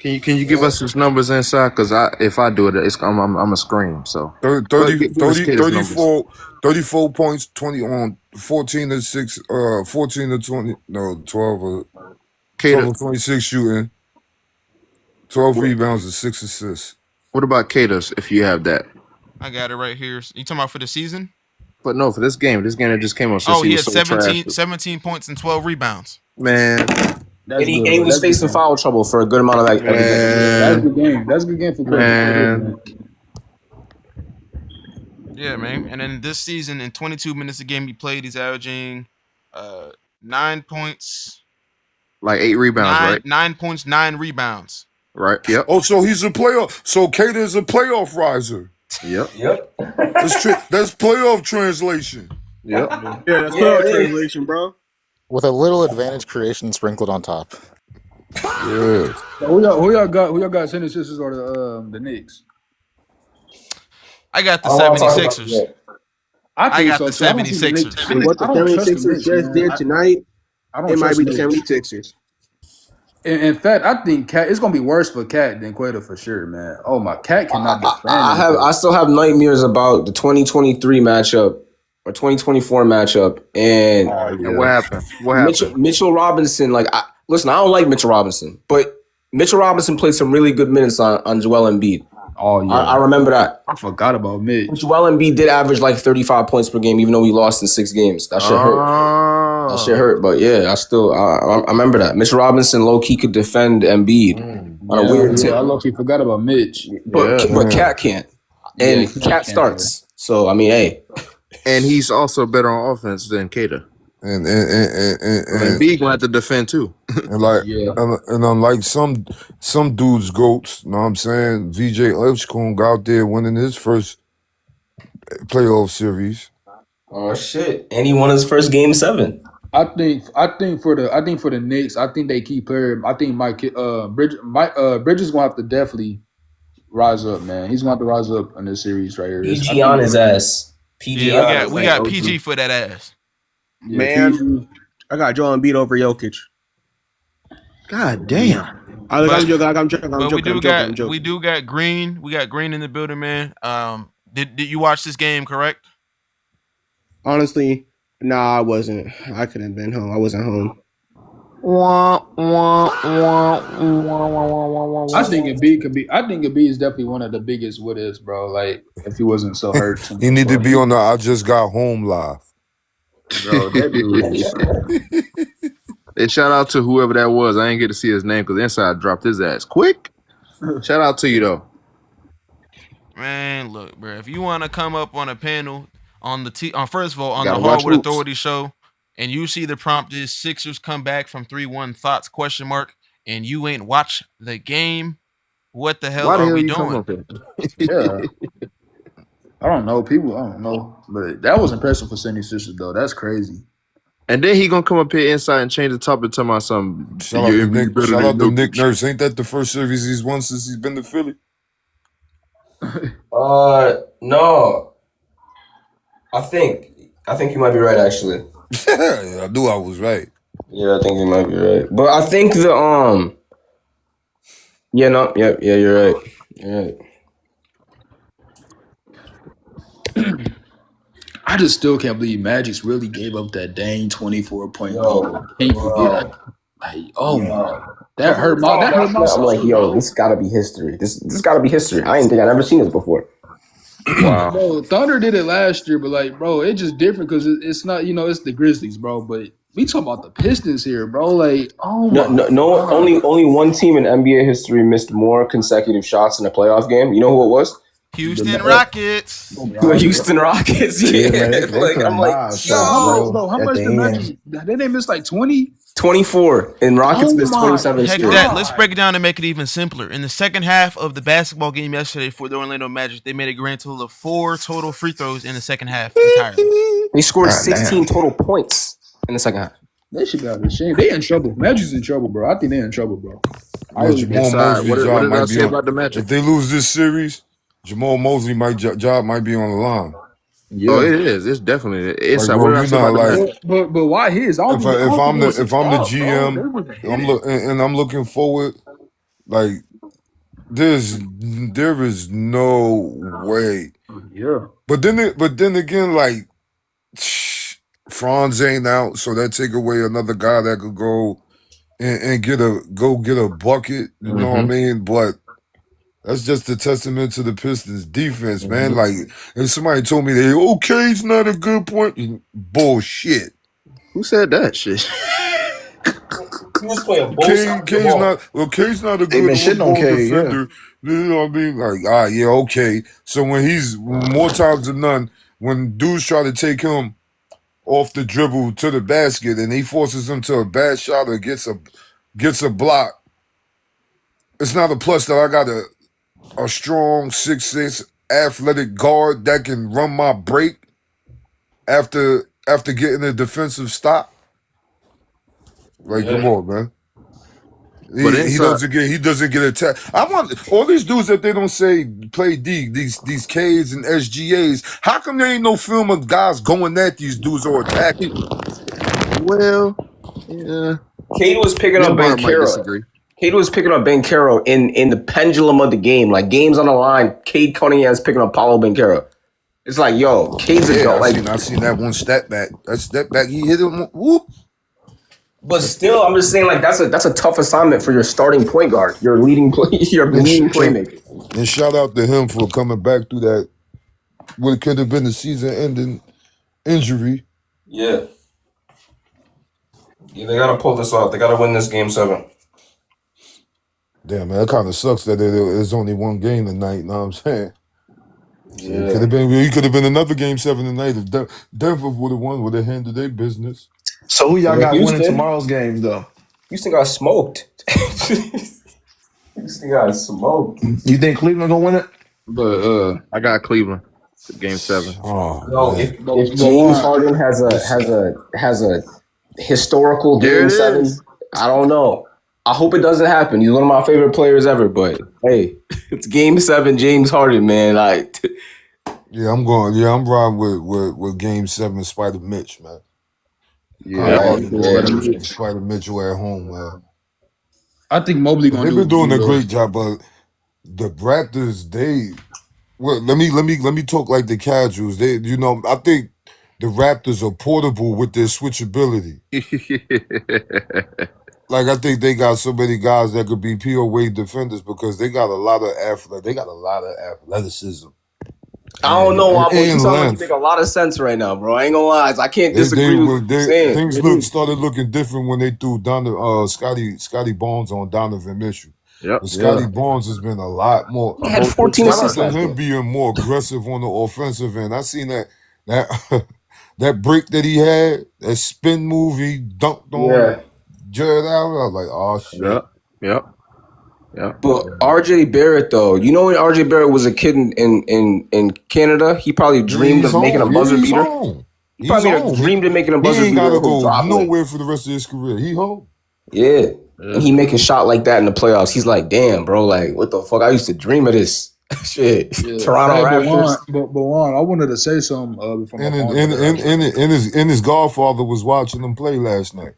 Can you give us his numbers inside? Because if I do it, I'm a scream. So 30, give us Kata's numbers. 34 points, 20 on 14 to 6, 14 to 20, no, 12 or 26 shooting, 12 rebounds and 6 assists. What about Kata's, if you have that? I got it right here. You talking about for the season? But no, for this game that just came out. He had 17 points and 12 rebounds. Man. And he was facing foul trouble for a good amount of that. That's a good game. That's a good game for Greg. Man. Yeah, man. And then this season, in 22 minutes a game he played, he's averaging 9 points. Like 8 rebounds, right? 9 points, 9 rebounds. Right. Yep. Oh, so he's a playoff. So Kata is a playoff riser. Yep. That's playoff translation. Yep. Yeah, that's playoff translation, bro. With a little advantage creation sprinkled on top. Yeah. So who y'all got sending sisters or the Knicks? I got the 76ers. I got the 76ers. What the 76ers just did tonight, it might be the 76ers. In fact, I think Cat. It's gonna be worse for Cat than Queta for sure, man. Oh my, Cat cannot defend. I still have nightmares about the 2023 matchup or 2024 matchup, and what happened? What happened? Mitchell Robinson. Listen, I don't like Mitchell Robinson, but Mitchell Robinson played some really good minutes on Joel Embiid. Oh yeah, I remember that. I forgot about Mitch. Joel Embiid did average like 35 points per game, even though he lost in 6 games. That shit hurt. That shit hurt, but yeah, I remember that. Mitch Robinson low key could defend Embiid on a weird tip. I low key forgot about Mitch, but Cat can't, and Cat starts. So I mean, hey, and he's also better on offense than Kata. And B gonna have to defend too. and unlike some dudes goats, you know what I'm saying? VJ Epstein got out there winning his first playoff series. Oh shit! And he won his first game 7. I think for the Knicks, I think they keep player. I think Bridges gonna have to definitely rise up, man. He's gonna have to rise up in this series right here. PG on his ass. PG. Yeah, we got PG for that ass. Yeah, man, I got Joel Embiid over Jokic. God damn. I'm joking. We do got Green. We got Green in the building, man. Did you watch this game? Correct. Honestly, nah, I wasn't. I couldn't have been home. I wasn't home. I think Embiid is definitely one of the biggest what ifs, bro. Like if he wasn't so hurt. He need to be on the I Just Got Home live. Bro, that dude. And shout out to whoever that was. I ain't get to see his name because Inside dropped his ass quick. Shout out to you though. Man, look, bro. If you want to come up on a panel on the first of all on the Gotta watch Hardwood hoops. Authority Show, and you see the prompt is Sixers come back from 3-1 thoughts ? And you ain't watch the game, what the hell Why the are hell we you come doing? up here? Yeah. I don't know. People, I don't know. But that was impressive for 76ers, though. That's crazy. And then he gonna come up here inside and change the topic to my something. Shout out to Nick Nurse. Ain't that the first series he's won since he's been to Philly? No. I think you might be right, actually. I knew I was right. Yeah, I think you might be right. But I think you're right. You're right. I just still can't believe Magic's really gave up that dang 24-point goal. Can't forget that. Like, that hurt my. I'm like, yo, this gotta be history. This gotta be history. I ain't think I'd ever seen this before. Wow. Bro, Thunder did it last year, but like, bro, it's just different because it's not, it's the Grizzlies, bro. But we talking about the Pistons here, bro. Like, Only one team in NBA history missed more consecutive shots in a playoff game. You know who it was? Houston Rockets. The Houston Rockets. Yeah, I'm like, yo, how much did Magic? They missed like 20. 24, and Rockets missed 27 Heck straight. that. Let's break it down and make it even simpler. In the second half of the basketball game yesterday for the Orlando Magic, they made a grand total of 4 total free throws in the second half entirely. They scored 16 total points in the second half. They should be out of shame. They in trouble. Magic's in trouble, bro. I think they're in trouble, bro. What did I say about the Magic? If they lose this series, Jamal Mosley job might be on the line. Yeah. Oh, it is. It's definitely. It's Like, what bro, did I say about the Magic? But why his? If I'm the GM, I'm looking forward. Like there is no way. Yeah. But then again, like Franz ain't out, so that take away another guy that could go and get a bucket. You know what I mean? But that's just a testament to the Pistons defense, man. Like if somebody told me K's not a good point, bullshit. Who said that shit? K's not a They've good been shitting on on-ball K, yeah. defender. You know what I mean? Like, yeah, okay. So when he's more times than none, when dudes try to take him off the dribble to the basket and he forces him to a bad shot or gets a block, it's not a plus that I got a strong 6'6" athletic guard that can run my break after getting a defensive stop. Like, come on, man. He doesn't get attacked. I want all these dudes that they don't say play D, these Ks and SGAs. How come there ain't no film of guys going at these dudes or attacking? Well, yeah. Cade was picking up Bankero. Cade was picking up Bankero in the pendulum of the game. Like games on the line, Cade Cunningham's picking up Paulo Bankero. It's like, yo, Cade's a go. I seen that one step back. That step back, he hit him. Whoop. But still, I'm just saying, like that's a tough assignment for your starting point guard, your leading playmaker. And shout out to him for coming back through that. What could have been the season-ending injury. Yeah. Yeah, they gotta pull this off. They gotta win this game 7. Damn, man, that kind of sucks that there's only one game tonight. You know what I'm saying? Yeah. He could have been another game 7 tonight if Denver would have won, would have handled their business. So who y'all got winning tomorrow's games though? Houston got smoked. Houston got smoked. You think Cleveland gonna win it? But I got Cleveland. Game 7. No, if James Harden has a historical game 7, I don't know. I hope it doesn't happen. He's one of my favorite players ever. But hey, it's game 7, James Harden, man. I'm riding with game 7, Spider Mitch, man. Spider Mitchell at home, man. I think Mobley gonna. They've been doing a great job, but the Raptors, let me talk like the casuals. I think the Raptors are portable with their switchability. Like I think they got so many guys that could be POA defenders because they got a lot of athleticism. I don't know why, but you sound like you make a lot of sense right now, bro. I ain't gonna lie. I can't disagree with what you're saying. Things started looking different when they threw Scotty Barnes on Donovan Mitchell. Yep. Scotty Barnes has been a lot more. He had 14 assists. Shout out to him being more aggressive on the offensive end. I seen that break that he had, that spin move he dunked on Jared Allen. I was like, oh shit. Yep. But RJ Barrett, though, you know when RJ Barrett was a kid in Canada, he probably dreamed of making a buzzer beater. He probably dreamed of making a buzzer beater. He ain't gotta go nowhere for the rest of his career. He home. Yeah. And he make a shot like that in the playoffs. He's like, damn, bro, like, what the fuck? I used to dream of this shit. Yeah. Toronto Raptors. But Juan, I wanted to say something before my and his godfather was watching him play last night.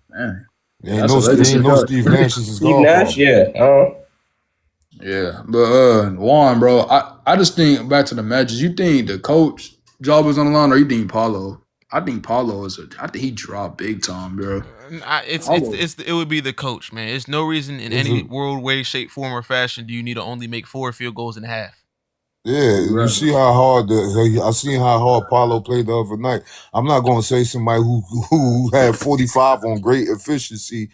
Man. Ain't no Steve Nash is his Steve Nash, godfather. Yeah. But Juan, bro, I just think back to the matches. You think the coach job is on the line, or you think Paulo? I think Paulo I think he dropped big time, bro. It would be the coach, man. There's no reason in any world, way, shape, form, or fashion do you need to only make 4 field goals in half. Yeah, you see how hard I seen how hard Paulo played the other night. I'm not going to say somebody who had 45 on great efficiency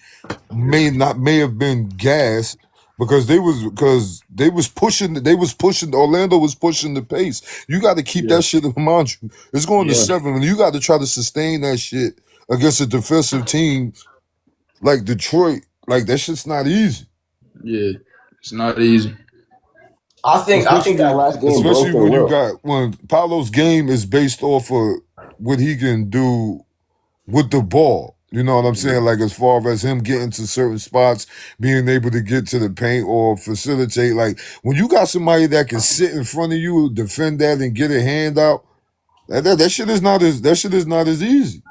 may have been gassed because they was pushing Orlando was pushing the pace. You got to keep that shit in mind. It's going to 7, and you got to try to sustain that shit against a defensive team like Detroit. Like that shit's not easy. Yeah, it's not easy. I think that last game, especially when Paulo's game is based off of what he can do with the ball. You know what I'm saying? Like as far as him getting to certain spots, being able to get to the paint or facilitate. Like when you got somebody that can sit in front of you, defend that, and get a hand out, that shit is not as easy.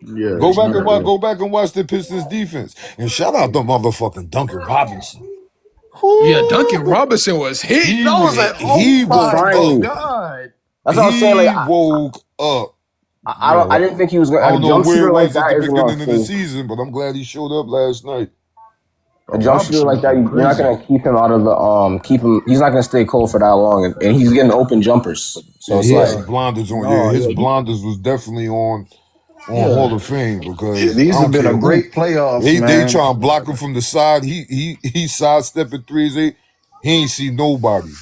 Yeah, go back and watch the Pistons defense, and shout out to motherfucking Duncan Robinson. Yeah, Duncan Robinson was hit. He That was was like, he oh woke my Finally. up. god. That's what I'm saying. Like, He woke up. I didn't think he was I gonna. A don't know jump where shooter it like was at the that isn't gonna beginning of the stay. season, but I'm glad he showed up last night. A jump shooter like that, you're not gonna keep him out of the keep him. He's not gonna stay cold for that long, and he's getting open jumpers. So Yeah, it's he had like, some blinders on. No, His yeah, blinders was definitely on Hall of Fame because These I have don't been care a who great playoffs, they man. try and block him from the side. He sidestepping threes. He ain't see nobody.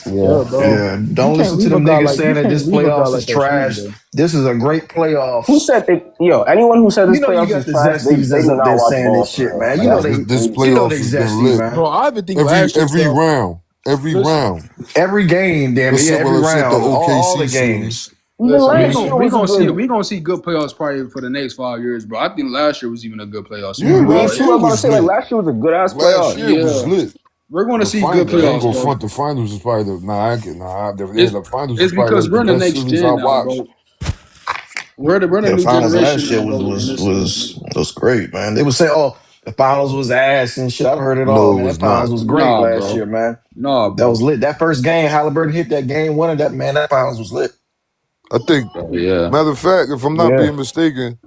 Yeah, bro. Yeah, You don't can't listen to leave a them guy niggas like saying you that can't this leave a guy playoffs like is that shooting, trash. bro. This is a great who playoffs. said they? Yo, anyone who said You this know you playoffs got is the trash, zesties they that's do up not there watch saying ball this for shit, real. man. Like, You know that's they, This you know playoffs they has been zesty, lit. man. bro. I even think last year's Every playoff. round, every Listen, round. Every game, damn it, yeah, Except every the round, all the OKC series. games. even listen. We last gonna year we was a gonna see good. we gonna see good playoffs probably for the next 5 years, bro. I think last year was even a good playoff Yeah, season, Me bro. last too. year I'm about to was say like lit. last year was a good ass Last playoff. year was Yeah, lit. we're going to The see good finals, I ain't playoffs, gonna bro. front. The finals is probably It's the finals is it's probably because like the we're in the best next series I gen now, watched. bro. We're in Yeah, a the new finals generation last year now, bro. And was it's was great, man. They would say, "Oh, the finals was ass and shit." I've heard it all, No, it man. was That finals not. was great nah, last year, bro. man. Nah, That was bro. lit. That first game, Halliburton hit that game winner. That finals was lit. I think, Yeah. matter of fact, if I'm not Yeah. being mistaken,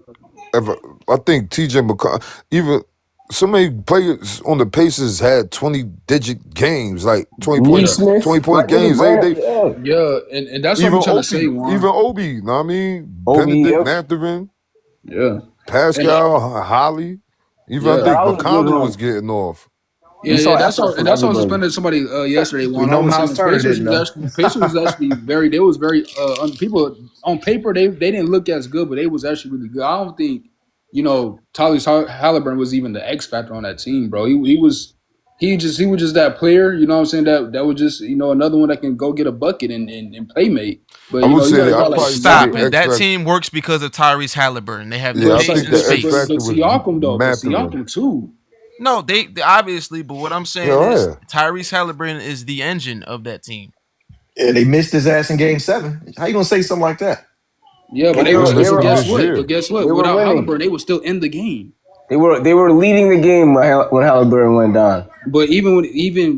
I think TJ McConnell, even so many players on the Pacers had 20-digit games, like 20 point, Yeah. 20 Neesmith, point nigga, games. Brandon, They yeah. Yeah. And that's what I'm trying to say, Even Juan. Obi, you know what I mean? Obi, Benedict yep. Mathurin, Yeah. And Pascal, Holly. Even I yeah. think That was a good McConnell was run. getting off. We Yeah, saw that's effort how from I was everybody. explaining to somebody yesterday. We When I know was saying Miles the Turner didn't know. Pacers was actually very they was very people on paper they didn't look as good, but they was actually really good. I don't think Tyrese Halliburton was even the X factor on that team, bro. He was just that player. You know what I'm saying? That was just another one that can go get a bucket and play mate. But I would you say got a that I guy like probably say Stop the it. Siakam. X That factor. team works because of Tyrese Halliburton. They have the Yeah, But I pace think and the X space. but factor was Siakam though, but Mathurin. Siakam too. No, they obviously, but what I'm saying Yeah, is yeah. Tyrese Halliburton is the engine of that team. Yeah, they missed his ass in Game 7. How you gonna say something like that? Yeah, but And they They were. missed But him guess this what? year. they were Without winning. Halliburton, they were still in the game. They were leading the game when Halliburton went down. But even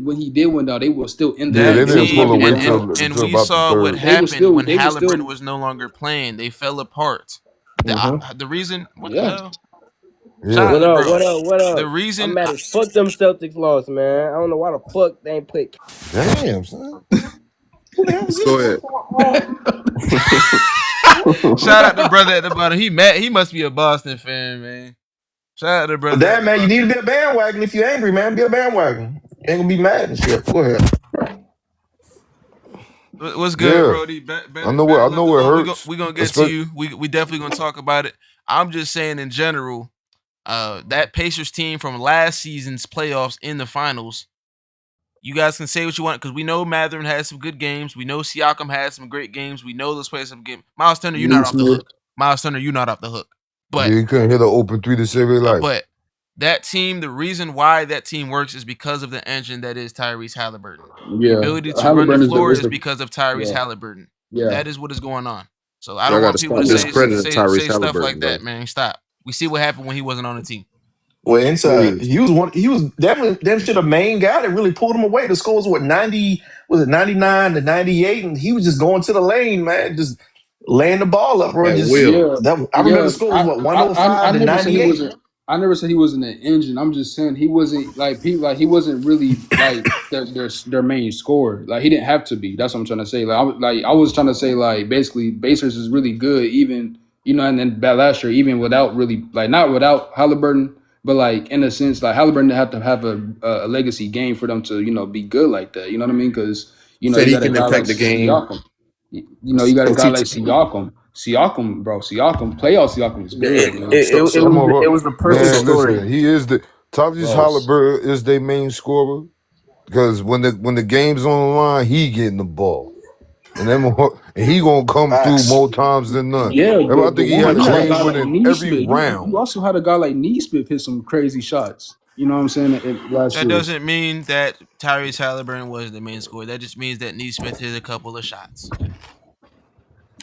when he did win down, they were still in the Yeah, they That game. They didn't was pull team fucking away them and up. and till we about the saw what third. happened when They were Halliburton still was no longer playing. They fell apart. Mm-hmm. The reason what the yeah. hell? Yeah. Shout out What to up? bro. What up? What The up? I'm reason mad as fuck them Celtics lost, man. I don't know why the fuck they ain't put. Damn, son. Who the hell is Go this? ahead. shout out to brother at the bottom. He mad. He must be a Boston fan, man. Shout out to But brother at damn, the man, you bottom. need to be a bandwagon if you're angry, man. Be a bandwagon. You ain't gonna be mad and shit. Go ahead. What's good, Yeah. Brody? I Better, know better I left know it alone. hurts. We gonna get to Especially, you. We definitely gonna talk about it. I'm just saying in general, that Pacers team from last season's playoffs in the finals. You guys can say what you want because we know Mathurin had some good games. We know Siakam had some great games. We know those players have game. Miles Turner, you're not off the Neesmith. hook. Miles Turner, you're not off the hook. But yeah, he couldn't hit an open three to save his life. but that team, the reason why that team works is because of the engine that is Tyrese Halliburton. The Yeah. ability to run the Halliburton floor is is the because of Tyrese yeah. Halliburton. Yeah. That is what is going on. So I Y'all don't got to want people stop to discrediting Tyrese say stuff Halliburton, like bro. that, man. Stop. We see what happened when he wasn't on the team. Well, inside, Please. he was definitely damn shit the main guy that really pulled him away. The scores were 90, was it 99 to 98, and he was just going to the lane, man, just laying the ball up, bro. And At just will. Yeah, I remember yeah. the score was what, 105 I to never said he 98. wasn't. I never said he wasn't an engine. I'm just saying he wasn't like people like he wasn't really like their main scorer. Like he didn't have to be. That's what I'm trying to say. I was trying to say like basically Pacers is really good even and then bad last year even without really like not without Halliburton, but like in a sense like Halliburton have to have a legacy game for them to be good like that. You know what I mean? Because Said you he got a can guy like impact the game. Siakam. You got a So guy like TT, Siakam. Playoff Siakam is good, man. Some of It them, was the perfect man, story. listen, he is the Tyrese Bro, Halliburton is their main scorer because when the game's on the line, he getting the ball. And then and he gonna come through Facts. more times than none. yeah, I but think he had one, a you had a game guy like winning every Neesmith. You round. also had a guy like Neesmith hit some crazy shots. You know what I'm saying? Last That year. doesn't mean that Tyrese Halliburton was the main scorer. That just means that Neesmith hit a couple of shots.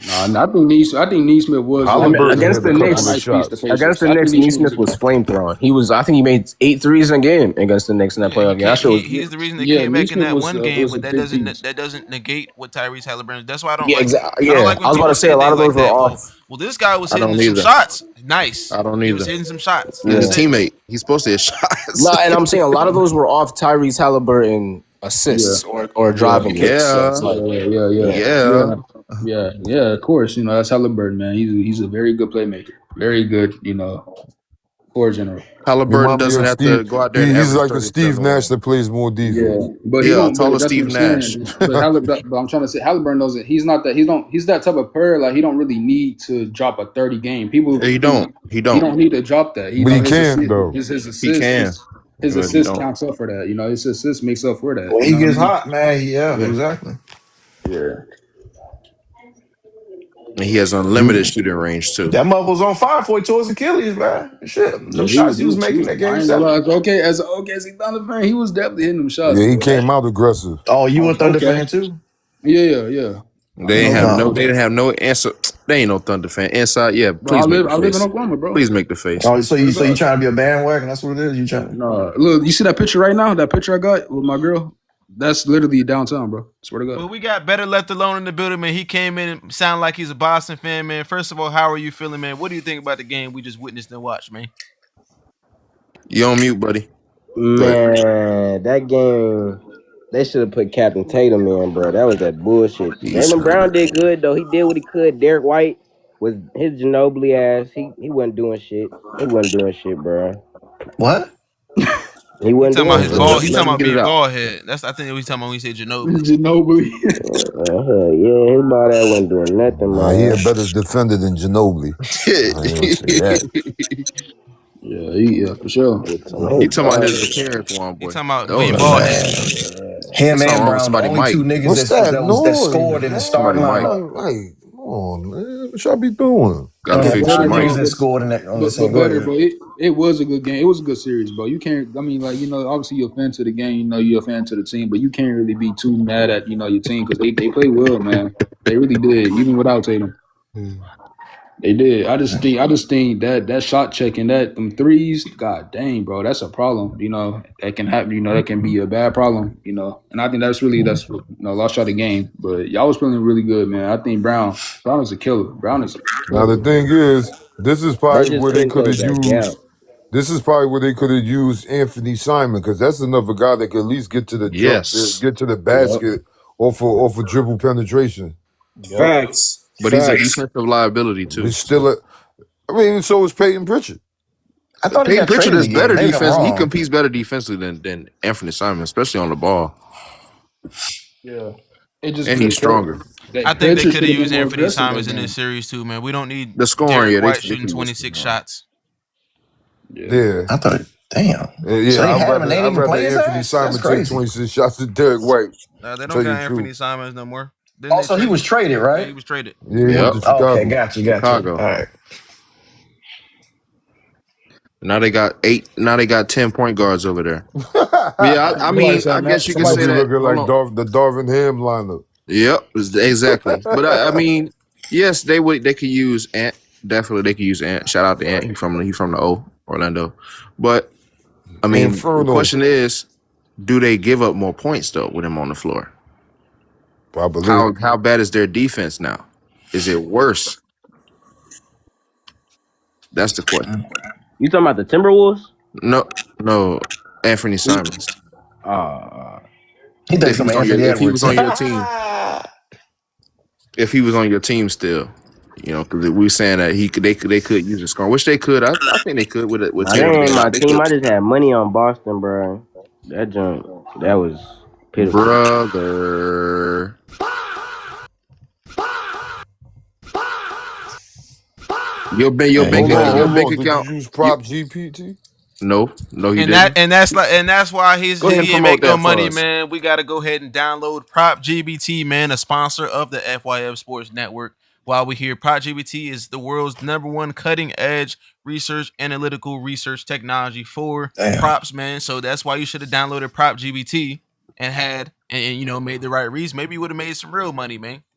Nah, I think Neesmith was Halliburton Against had a the couple of Knicks, nice piece to shots. against Pacers. the I think Knicks, Neesmith was a Neesmith was good. flame throwing. I think he made 8 threes in a game against the Knicks in that Yeah, he playoff game. That can't. shit was He's the reason they Yeah, came back in Neesmith that one game, was a but big piece. that doesn't negate what Tyrese Halliburton. That's why I don't yeah, like. I don't yeah. like I when was about people to say say a lot things of those like were that. off. Well, this guy was I hitting don't some either. shots. Nice. I don't He was either. hitting some shots. He's That's a Yeah. it. teammate. He's supposed to hit shots. No, and I'm saying a lot of those were off Tyrese Halliburton Yeah, assists or yeah, driving kicks. So it's Yeah. like, yeah. Yeah. Of course. That's Halliburton, man. He's a very good playmaker. Very good, floor general. Halliburton Remind me doesn't of have to Steve. go out there and He's average like a 30 Steve no Nash more. that plays more defense. Yeah, but he Yeah, don't. But taller that's what Steve I'm Nash. saying. But I'm trying to say Halliburton doesn't. He's not that. He's that type of player. Like he don't really need to drop a 30 game. People. He don't. He He don't. don't need to drop that. But he can though. His He assist. can. His But he assist don't. counts up for that. His assist makes up for that. When You he know what I gets mean? hot, man, yeah, Yeah. exactly. Yeah. And he has unlimited shooting range too. That mother was on fire for towards Achilles, man. Shit, them shots he was making that I game ain't gonna lie. 7. As an OKC Thunder fan, he was definitely hitting them shots. Yeah, he Boy. came out aggressive. Oh, you a Thunder Okay. fan too? Yeah. They didn't have no answer. They ain't no Thunder fan. Inside, yeah. Bro, Please make the I live face. in Oklahoma, bro. Please make the face. Oh, so you trying to be a bandwagon? That's what it is. You trying? No, look, you see that picture right now? That picture I got with my girl? That's literally downtown, bro. Swear to God. Well, we got Better Left Alone in the building, man. He came in and sounded like he's a Boston fan, man. First of all, how are you feeling, man? What do you think about the game we just witnessed and watched, man? You on mute, buddy. Man, that game, they should have put Captain Tatum in, bro. That was that bullshit. Jaylen Brown did good though. He did what he could. Derek White was his Ginobili ass. He wasn't doing shit. He wasn't doing shit, bro. What? He wasn't Talking about doing his ball. He talking about being bald head. That's I think what he's talking about when he said Ginobili. Ginobili. Yeah, his ball that wasn't doing nothing, Nah, he man. a better defender than Ginobili. I ain't gonna say that. Yeah, for sure. He talking about his appearance one, boy. He talking about Oh, being man. bald head. Him That's not and wrong with Brown, the somebody only mic. two niggas What's that that noise? scored in the starting Somebody lineup. Like, come on, man. What y'all be doing? Gotta Yeah, fix two your mic. niggas that scored in that on the But same. Go better, ahead. bro. It was a good game. It was a good series, bro. You can't. I mean, like obviously you're a fan to the game. You're a fan to the team, but you can't really be too mad at your team because they played well, man. They really did, even without Tatum. They did. I just think that shot checking them threes, god dang, bro, that's a problem. That can happen. That can be a bad problem. And I think that's lost shot of the game. But y'all was playing really good, man. I think Brown is a killer. Brown is a Now the thing is, this is probably just where they couldn't could have close that gap. used. This is probably where they could have used Anthony Simon because that's another guy that could at least get to the Yes. get to the basket off of dribble penetration. Facts. But he's a defensive liability too. He's still so is Peyton Pritchard. I thought he Peyton got Pritchard traded is again. better Maybe I'm defense. He wrong. competes better defensively than Anthony Simon, especially on the ball. yeah. It just And he's stronger. I think they could have used Anthony Simons in this series too, man. We don't need The scoring, Derek yeah, they White could shooting use 26 him. shots. Yeah. I thought, damn. Yeah, So they I'd have him and they rather, didn't even play his Anthony ass? Simon That's take crazy. 26 shots than Derek White. They Tell don't you got the Anthony truth. Simons no more. Didn't they Also, he trade was him? traded, Yeah, right? he was traded. Yeah, he went to Chicago. Okay, got you. Chicago. All right. Now they got 10 point guards over there. Yeah, I mean, I guess you can Somebody say that. looking like Hold on. the Darvin Ham lineup. Yep, exactly. But I mean, yes, they could use Ant. Definitely, they could use Ant. Shout out to Ant. He from the O, Orlando. But I mean, Inferno. the question is, do they give up more points though with him on the floor? Probably. How bad is their defense now? Is it worse? That's the question. You talking about the Timberwolves? No, Anthony Simons. He If some he Anthony was Edwards. on your team, if he was on your team still, because we were saying that they could use a score, which they could. I think they could with Nah, Tatum that ain't being my out. They team. could. I just had money on Boston, bro. That was pitiful. Brother. Your bank Did account. you use prop GPT? No, he didn't. That's why he Go ahead and ain't promote make no that for money, us. man. We got to go ahead and download Prop GBT, man, a sponsor of the FYF Sports Network. While we here, Prop GBT is the world's #1 cutting edge analytical research technology for props, man. So that's why you should have downloaded Prop GBT and made the right reason. Maybe you would have made some real money, man.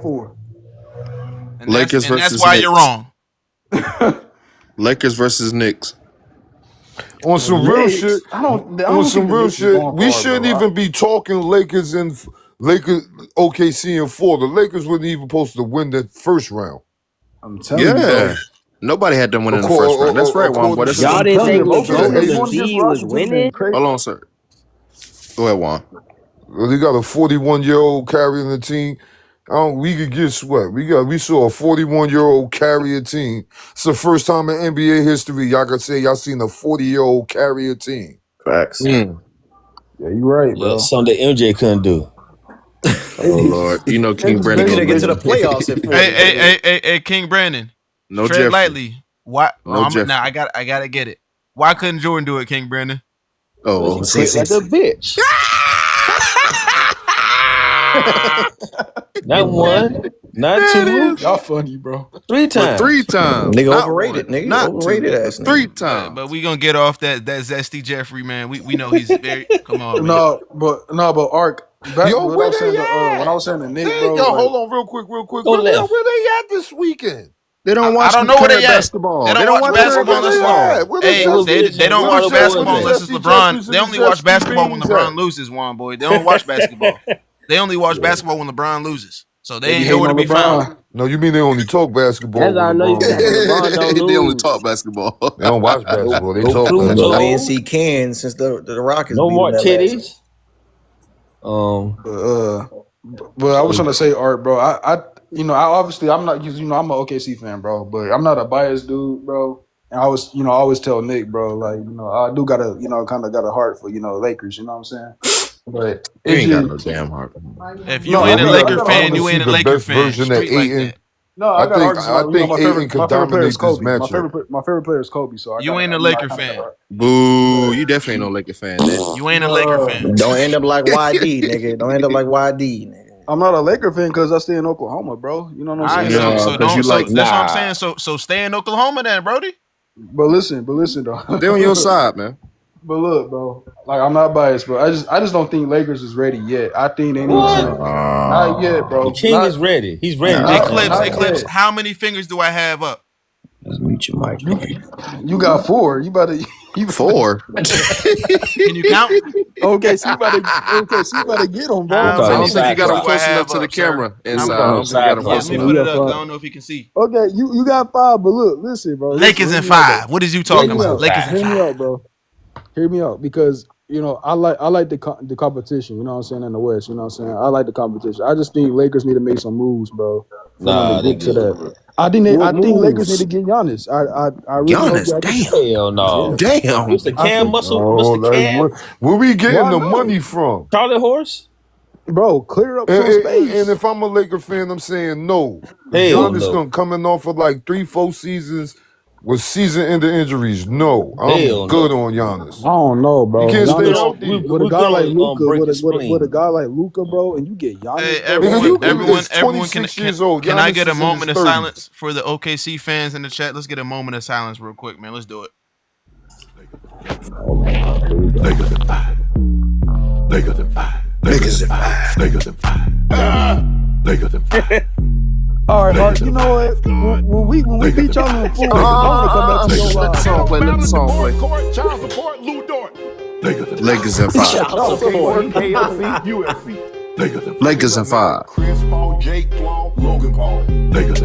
4. And Lakers that's versus why Knicks. you're wrong. Lakers versus Knicks. On some real Knicks? shit, I don't on some think the real Knicks is shit, going we far, shouldn't bro. even be talking Lakers OKC and 4. The Lakers wasn't even supposed to win the first round. I'm telling you, Yeah. bro. Nobody had them winning in the first round. That's right, Juan boy. That's Y'all true. didn't Telling you, think if OKC won against Embiid was Washington, then winning? crazy. Hold on, sir. Go ahead, Juan. Well, they got a 41-year-old carrying the team. We could get swept. We saw a 41-year-old carry a team. It's the first time in NBA history y'all can say y'all seen a 40-year-old carry a team. Facts. Yeah, you right, Yeah, bro. something that MJ couldn't do. Oh Lord, you know King just Brandon basically gonna get to do the it. playoffs at 40. Hey, King Brandon. No tread Jeffrey. lightly. Why? No No, Jeffrey. I gotta get it. Why couldn't Jordan do it, King Brandon? Oh, He sits like a bitch. Not one, not There it two, is. Y'all funny, bro. 3 But times. 3 times. Nigga Not overrated, one, nigga. not Overrated 2, ass but 3 nigga. times. But we gonna get off that zesty Jeffrey, man. We know he's very. Come on, man. No, but Ark. Back Yo, when I where was saying they at? when I was saying the Knicks, Hey, bro. yo, Like, hold on real quick. Go left. Where they at this weekend? They don't I watch don't know where current they at. basketball. They don't watch watch basketball current unless basketball. Where the Hey, Jeffries- they don't What watch other basketball boys unless at? it's Jesse LeBron. Jeffries They and only watch Zesty basketball when Beans LeBron at? loses, Juan boy. They don't watch basketball. They only watch basketball when LeBron loses. So they they be ain't hating nowhere to on be found. LeBron. No, you mean they only talk basketball That's how I when know you LeBron be happy loses. LeBron don't They only lose. talk basketball. They don't watch No, basketball. They no talk I know they Pluto, ain't basketball. see Ken since the Rockets no beat him that last Martitties. But I was trying to say, Art, bro. I obviously I'm not, I'm an OKC fan, bro, but I'm not a biased dude, bro. And I always tell Nick, bro, like, I do gotta, kind of got a heart for, Lakers, you know what I'm saying? But You it's ain't got no just damn heart. If no, you I ain't a do. I Laker got a I heart. fan, want to you see ain't a the Laker best fan. version of Straight like Aiden. that. No, I got heart. I think Aiden could my favorite player is dominate this Kobe. My matchup. favorite player is Kobe. So I You got ain't a I Laker kind of got fan. heart. Boo! You definitely ain't no Laker fan, then. You ain't a But Laker fan. Don't end up like YD, nigga. Don't end up like YD, nigga. I'm not a Laker fan because I stay in Oklahoma, bro. You know what I'm All right, saying? so No, so because you don't so like that's what I'm Nah. saying. So stay in Oklahoma then, Brody. But listen though. they on your side, man. But look, bro. Like I'm not biased, bro. I just don't think Lakers is ready yet. I think they need What? to. Not yet, The bro. king is ready. He's ready this Eclipse, time. Eclipse. yet. How many fingers do I have up? Just mute your mic, You nigga. you got 4. You better. You 4. Can you count? okay? So you better get them, bro. I'm How I calling him many don't think you fingers got do him Cyclops. I close enough have to the up, sir? camera I'm inside. I calling him don't think you got him Yeah, let close Cyclops. me enough. put You it got up because I 5. don't know if he can see. Okay, you got 5, but listen, bro. Lakers Hear in me out, though. 5. What is you Hear talking me about? out. Lakers in Hear me 5. out, bro. Hear me out, because I like the competition. You know what I'm saying, in the West. You know what I'm saying. I like the competition. I just think Lakers need to make some moves, bro, for them to Nah, they get to good, that. bro. I What think Lakers need to moves? get Giannis. I really hope Giannis, that. damn, Hell no. damn. Mr. I Cam think, Muscle, Oh, Mr. like Cam, where we getting why the not, money from? Charlie Horse. bro? Clear up And, some and space. if I'm a Laker fan, I'm saying no. Because Hell Giannis no. coming off of like 3-4 seasons with season-ending injuries. No, I'm Hell good no. on I Giannis. don't know, He bro. can't We stay good Giannis on we healthy. with a we guy good like on Luca, break with your a spleen. guy like Luca, bro, and you get Hey, Giannis, bro. Nigga, everyone, it's everyone, 26 years old. can I Giannis get a is in his moment of 30s. silence for the OKC fans in the chat? Let's get a moment of silence real quick, man. Let's do it. Lakers in 5. Lakers in 5. Niggas in 5. Lakers in 5. Lakers in 5. All right, Art, you know what? When we beat y'all in full, I want to come back to your Let the live. song play. Let the song play. Child support, Lou Dort. Lakers in 5. Child support. KFC, UFC. Lakers in 5. Lakers in 5. Chris Paul, Jake Paul, Logan Paul.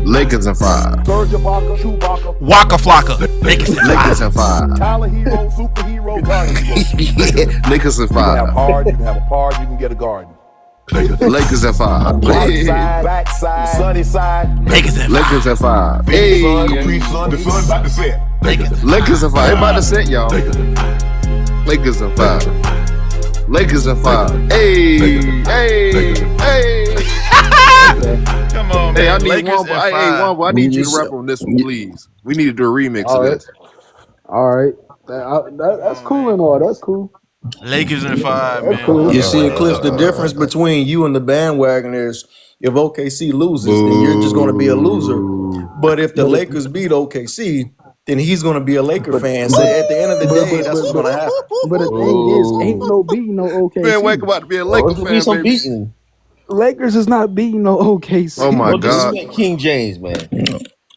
Lakers in 5. Serge Ibaka, Chewbacca. Waka Flocka. Lakers in 5. Lakers in 5. Tyler Hero, superhero, guitar hero. Lakers in You can have 5. hard, you can have a hard, you can get a garden. Lakers in 5. Right side, back side, sunny side. Lakers in 5. Lakers in 5. Sun, Hey. Capri Sun, the sun's about to set. Lakers in 5. They about to set, y'all. Lakers in 5. Lakers in 5. Hey. Hey. Hey. Come on, man. Hey, I need Lakers one. in Hey, 5. one. I need you to rap on this one, please. We need to do a remix All of right, this. all right. That's cool and all. That's cool. Lakers in 5, That's man. cool. You see, Eclipse, the difference between you and the bandwagon is if OKC loses, then you're just going to be a loser. But if the Lakers beat OKC, then he's going to be a Laker fan. So at the end of the day, that's what's going to happen. But the thing is, ain't no beating no Man, wake OKC. about to be a Oh, Laker it's gonna be fan, some baby. beating. Lakers is not beating no OKC. Oh my Well, God. disrespect King James, man.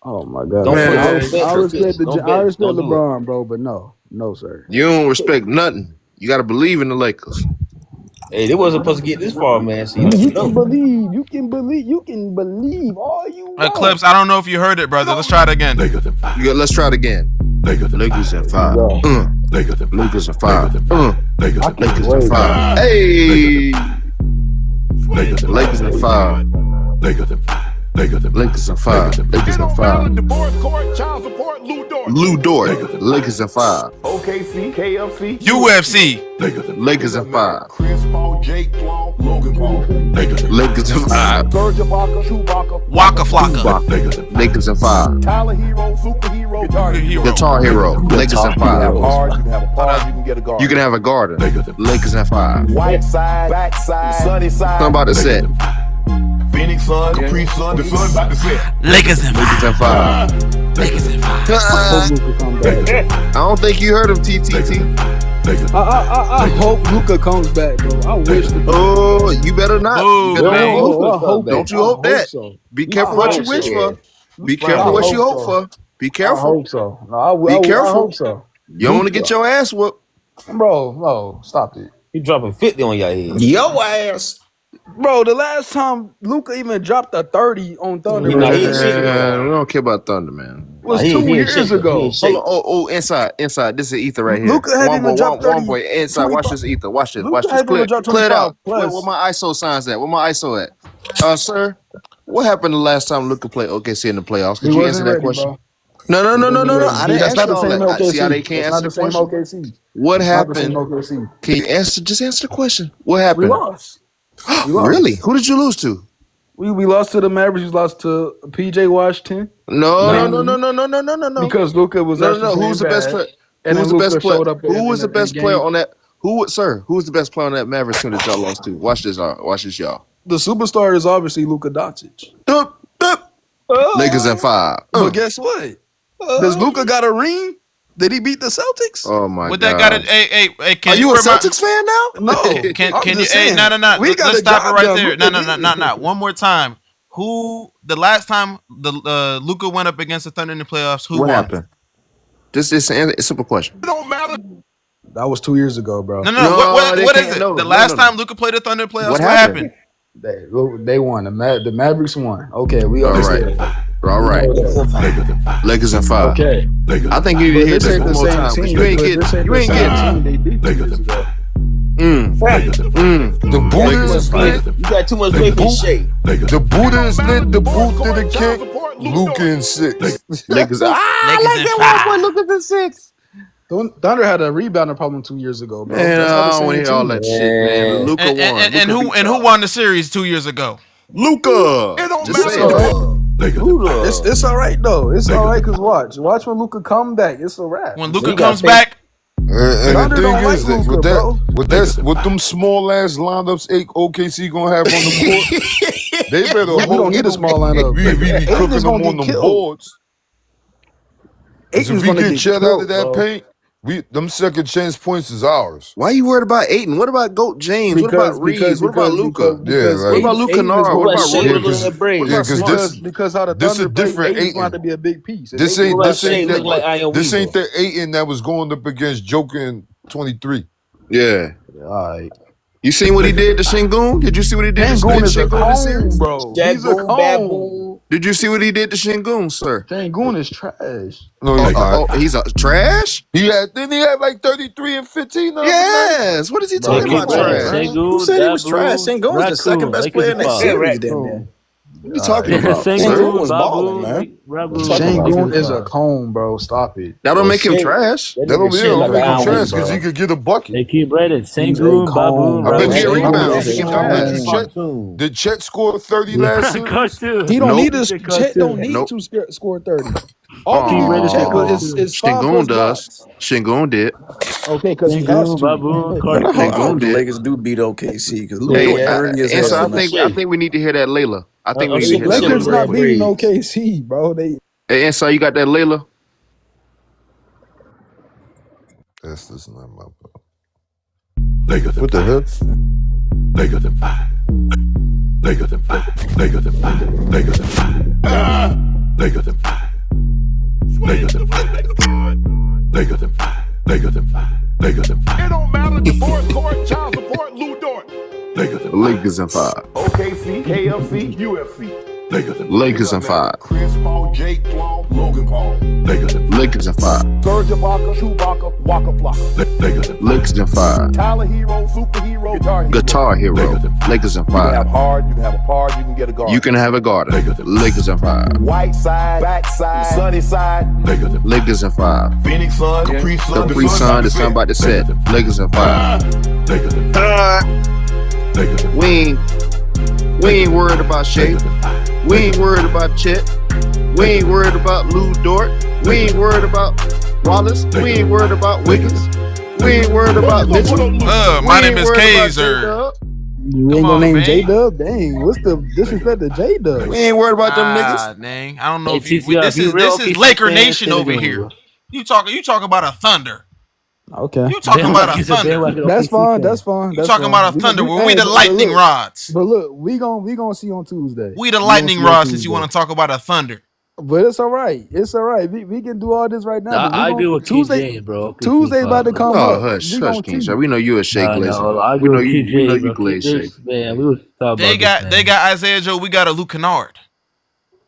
Oh my God. Don't Man. put no I respect. respect Don't bet. I respect Don't do it. LeBron, bro, but no. No, sir. You don't respect nothing. You got to believe in the Lakers. Hey, they wasn't supposed to get this far, man. So You can believe. You can believe all you want. Clips, I don't know if you heard it, brother. Let's try it again. Let's try it again. Lakers in 5. Lakers in 5. Lakers in 5. Hey. Lakers in 5. Lakers in 5. Lakers in 5. Lou Dort. Lakers in 5. OKC, KFC, UFC. Lakers in 5. Lakers in 5. Waka Flocka. Lakers in 5. Tyler Hero, superhero, Guitar Hero. Lakers in 5. You can have a guard, you can get a guard. You can have a garden. Lakers in 5. White side, backside, sunny side. Something about the set. Phoenix Sun, Capri Sun, the sun about to set. Lakers in 5. Lakers in 5. Lakers in 5. I don't think you heard of TTT. I hope Luka comes back, bro. I wish. Oh, you better not. Ooh, You better man. not hope. Don't you hope that. So. Be careful what you wish for. Be careful what you hope for. Be I careful. hope so. No, Be I careful. hope so. You don't want to get your ass whooped. Bro, no, stop it. He dropping 50 on your head. Yo ass. Bro, the last time Luka even dropped a 30 on Thunder He not hitting shit. We don't care about Thunder, man. was He 2 ain't years shaking. ago. He ain't shaking. Oh, inside. This is ether right here. Luka hadn't even dropped 30, one boy. Inside, watch 25. this ether. Watch this. Luka Watch this. hadn't even dropped Clear it 25 out. plus. Where my ISO signs at? Where my ISO at? Sir, what happened the last time Luka played OKC in the playoffs? Could He you wasn't answer that ready, question? bro. No. I didn't That's ask not you the all same that. OKC. See how they can't It's answer not the the same question? OKC. What It's not the same happened? OKC. Can you answer? Just answer the question. What We happened? lost. We lost. Really? Who did you lose to? We lost to the Mavericks. We lost to PJ Washington. No. Because Luka was No. actually Who's the playing best bad. player? And Who was then the best Luka player? showed up Who in was the the best big player game. on that? Who was the best player on that Mavericks team that y'all lost to? Watch this, y'all. The superstar is obviously Luka Doncic. Lakers in 5. But guess what? Does Luka got a ring? Did he beat the Celtics? Oh my With god! that got it. Hey, can Are you a remind- Celtics fan now? No. Can I'm you? just Hey, saying, no. we got Let's the stop it job right done. there. Luka No. did. One more time. Who the last time the Luka went up against the Thunder in the playoffs? Who What won? happened? This is a simple question. That was 2 years ago, bro. No. No, What they is can't- it? no, The no, last no. time Luka played the Thunder in the playoffs, What what happened? They won. The Mavericks won. Okay, we All understand. right. Lakers in 5. Okay. I think you need to hear But this one more time. 'Cause You ain't getting. They beat 2 years ago. The Buddha is lit. You got too much faith in shade. The Buddha is lit. The boot to the kick. Luka in 6. Lakers. Lakers in 5. Look at the 6. Thunder had a rebounding problem 2 years ago, bro. Man, That's not I the don't same want to hear all team. that shit, man. Luka won. And who won the series 2 years ago? Luka. Just say it. It's all right though. It's all right because watch when Luka come back. It's a wrap. When Luka comes back, And Thunder the don't thing like is that Luka, with them small ass lineups OKC gonna have on the court, they better We hope don't need a small lineup. we be Aiton cooking is them gonna on get them killed. boards. 'Cause Aiton's if we gonna get get Chet out killed, of that bro. paint, them second chance points is ours. Why you worried about Aiton? What about Goat James? What about Reeves? What about Luka? Yeah, What about Luka Nara? What about Shea Williams? looking at braids? Because how the this Thunder a different play, Aiton's Aiton. going to be a big piece. This Aiton- ain't Shea look like Iron this ain't Weaver. the Aiton that was going up against Joker in 23. Yeah. All right. You seen what he did to Shingun? Did you see what he did to Shingun is a Shingun this series? cone, bro. He's a Jaboom, cone. baboom. Did you see what he did to Shingun, sir? Shingun is trash. No, he's not. He's a trash? He had like 33 and 15 the other night? Yes. What is he talking Bro, about keep running. trash? Sengun, Who said he was Dabu, trash? Sengun was the second Raccoon. best Lakers player in that five. series, damn near. What are you talking about? Sengun, Sengun was Babu, balling, man. Rabu. Shingun is a cone, bro. Stop it. That don't make him Shea- trash. That That don't nigga mean shit like make an him Iron trash Weaver, because he bro. could get a bucket. They keep running. He's a Sengun, Babu, cone, bro. I bet Rabu. he Shea rebounds. Rebounds. Did Rebounds. Did Chet score 30 last series? He don't Nope. need to. Chet don't need Nope. to score 30. All he Aw. needs to check is 5 Shingun plus does. blocks. Shingun did. Okay, because he has Sengun, to. Babu, I Carter. hope the did. Lakers do beat OKC because Hey, Luka dirty as and so hell. I man. think we need to hear that Layla. I think we need to Shea- hear that Shea- Lakers Layla. not beating braids. OKC, bro. They Hey, and so you got that Layla? That's not my fault. What the hell? Lakers in 5. Lakers in 5. It don't matter. Divorce court, child support, Lou Dort. Lakers in 5. OKC, KFC, UFC. Lakers in 5. Chris Paul, Jake Paul, Logan Paul. Lakers in 5. Serge Ibaka, Chewbacca, Waka Flocka. Lakers in 5. Tyler Hero, superhero, Guitar Hero. Lakers in You can have 5. hard, you can have a par, you can get a guard. You can have a garden. Lakers in 5. White side, back side, sunny side. Lakers in 5. Phoenix Sun, Capri Sun. Capri Sun, the sun about to set. Lakers in 5. We ain't worried about Shea. We ain't worried about Chet. We ain't worried about Lou Dort. We ain't worried about Wallace. We ain't worried about Wiggins. We ain't worried about Mitchell. My name is Kaiser. You ain't gonna name J-Dub? Dang, what's the disrespect to J-Dub? We ain't worried about them niggas. Dang. I don't know if Hey, you. TCR, This if you is real this is OKC Laker fan, Nation say it over again, here. bro. You talk about a Thunder. Okay. You talking about a Thunder. That's fine. That's fine. You That's talking fine. about a Thunder. We the but lightning look, rods. But look, we gonna see on Tuesday. We the gonna lightning see on rods since you Tuesday. want to talk about a Thunder. But it's all right. It's all right. We can do all this right now. but we I gonna- agree with Tuesday. KJ, bro. Tuesday's about to come Oh, up. hush, We hush, gonna King see. Shy. We know you a Shea Glazer. I We agree know with you. KJ, We know bro. you glaze Shea. Man, we was talking about They got Isaiah Joe. We got a Luke Kennard.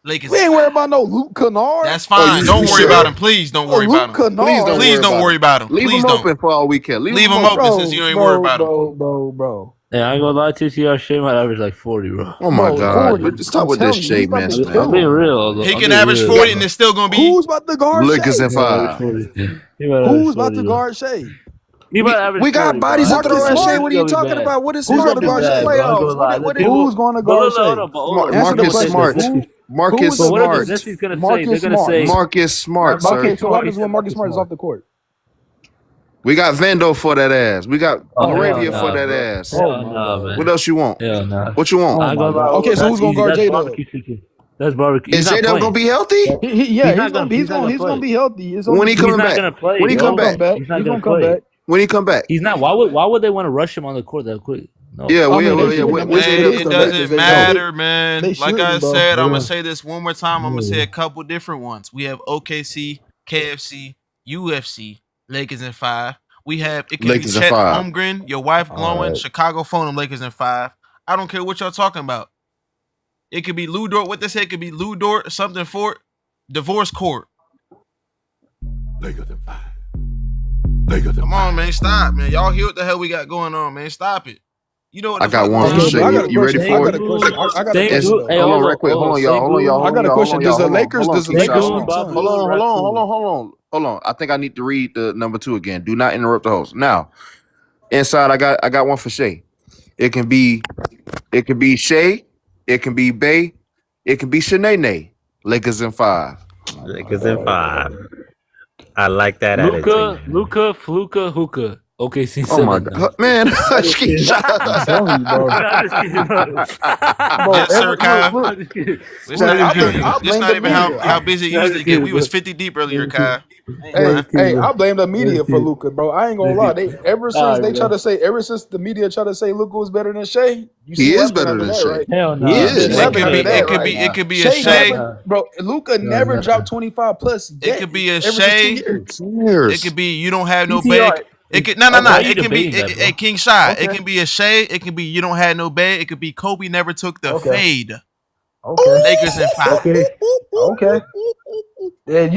Lakers. We ain't worried about no Luke Kennard. That's fine. Don't worry about him. Please don't worry about him. Please don't worry about him. Leave Please him don't. open for all weekend. Leave him open since you ain't worried about him. Bro. Yeah, I ain't gonna lie to you. Shea might average like 40, bro. Oh my God! But just stop with this Shea mess, man. I'm being real. He can average 40 and it's still gonna be. Who's about to guard Lakers Shea? in 5. Who's about to guard Shea? We got bodies to throw at Shea. What are you talking about? What is Who's Smart gonna guard doing in the Shea? playoffs? Who's going to guard Shea? Marcus Smart. Marcus But what Smart. is Jesse's gonna say? Marcus They're gonna Smart. say Marcus Smart, sir. Okay, so what happens when Marcus Smart is off the court? We got Vando for that ass. We got Moravia hell for nah, that bro. ass. Hell nah, man. What else you want? Hell nah. What you want? I ain't gonna lie. Okay, so who's gonna guard J-Dub? That's barbecue. Is J-Dub gonna be healthy? He's gonna be healthy. It's When he only- coming He's not back? gonna play. When he bro. come back? He's not He's gonna gonna come play. back. When he come back? He's not. Why would they want to rush him on the court that quick? No. Yeah, I mean, well, they yeah. shouldn't. Which Man, Man, it's it the doesn't Lakers. They matter, man. They Like I shouldn't, bro. said, I'm Yeah. gonna say this one more time. I'm gonna say a couple different ones. We have OKC, KFC, UFC, Lakers in 5. We have it could Lakers be in Chet 5. Holmgren, your wife glowing, right. Chicago phone them Lakers in 5. I don't care what y'all talking about. It could be Lou Dort. What they say? It could be Lou Dort, something for divorce court. Lakers in 5. Come on, man. Stop, man. Y'all hear what the hell we got going on, man. Stop it. You know what I the got fuck one going for on. Shea. I got a You ready question. for I it? got a question. I got a Hey, question. dude, though. hey, Hold on, hold right quick. on, Hold on, y'all. Hold on, y'all. I got a question. Does the Lakers? Hold on, Does the King Lakers? Shy. want Bob, Suns? Hold on. I think I need to read the number 2 again. Do not interrupt the host. Now, inside, I got one for Shea. It can be Shea. It can be Bay. It can be Shanae. Lakers in 5. Lakers in 5. I like that Luka, Fluka, Hookah. OKC. Oh my 7 God, man! King Shy. I'm telling you, bro. Yes, sir, Kyle. It's not even how busy it used to get. We was 50 deep earlier, Kyle. Hey, I blame the media for Luka, bro. I ain't gonna lie. Ever since the media tried to say Luka was better than Shea, He is better than Shea. Right? Hell no. He is. It could be a Shea. Bro, Luka never dropped 25 plus. It could be a every Shea. 2 years. It could be you don't have no PCR. bag. It could It can be a King Shy. It can be a Shea. It can be you don't have no bag. It could be Kobe never took the fade. Okay. Lakers in 5. Okay. Yeah,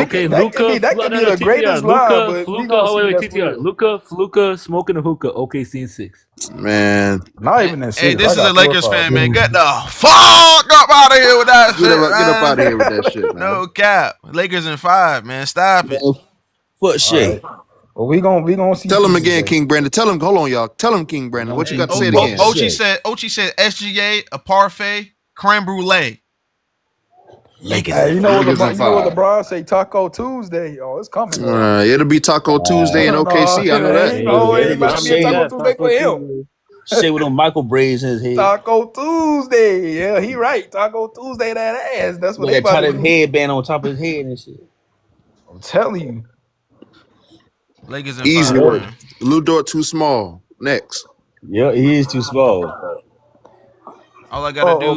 Okay, that could be the greatest line, but we gonna see that TTR. Luka, Fluka, smoking a hookah. OKC in 6. Man, not even that. Hey, this is a Lakers fan, man. Get the fuck up out of here with that shit. Get up out of here with that shit, man. No cap. Lakers in 5, man. Stop it. Fuck Shea. Well, we gonna see. Tell him again, King Brandon. Tell him. Hold on, y'all. Tell him, King Brandon. What you got to say it again? Ochi said SGA, a parfait, creme brulee. Lakers. Hey, you know what LeBron say? Taco Tuesday. Oh, it's coming. It'll be Taco Tuesday in OKC. I know that. Taco Tuesday for him. Shea with them Michael braids in his head. Taco Tuesday. Yeah, he right. Taco Tuesday that ass. That's what they about to do. Headband on top of his head and shit. I'm telling you. Lakers in Easy 5. work. Man. Lou Dort too small. Next. Yeah, he is too small. All I gotta do,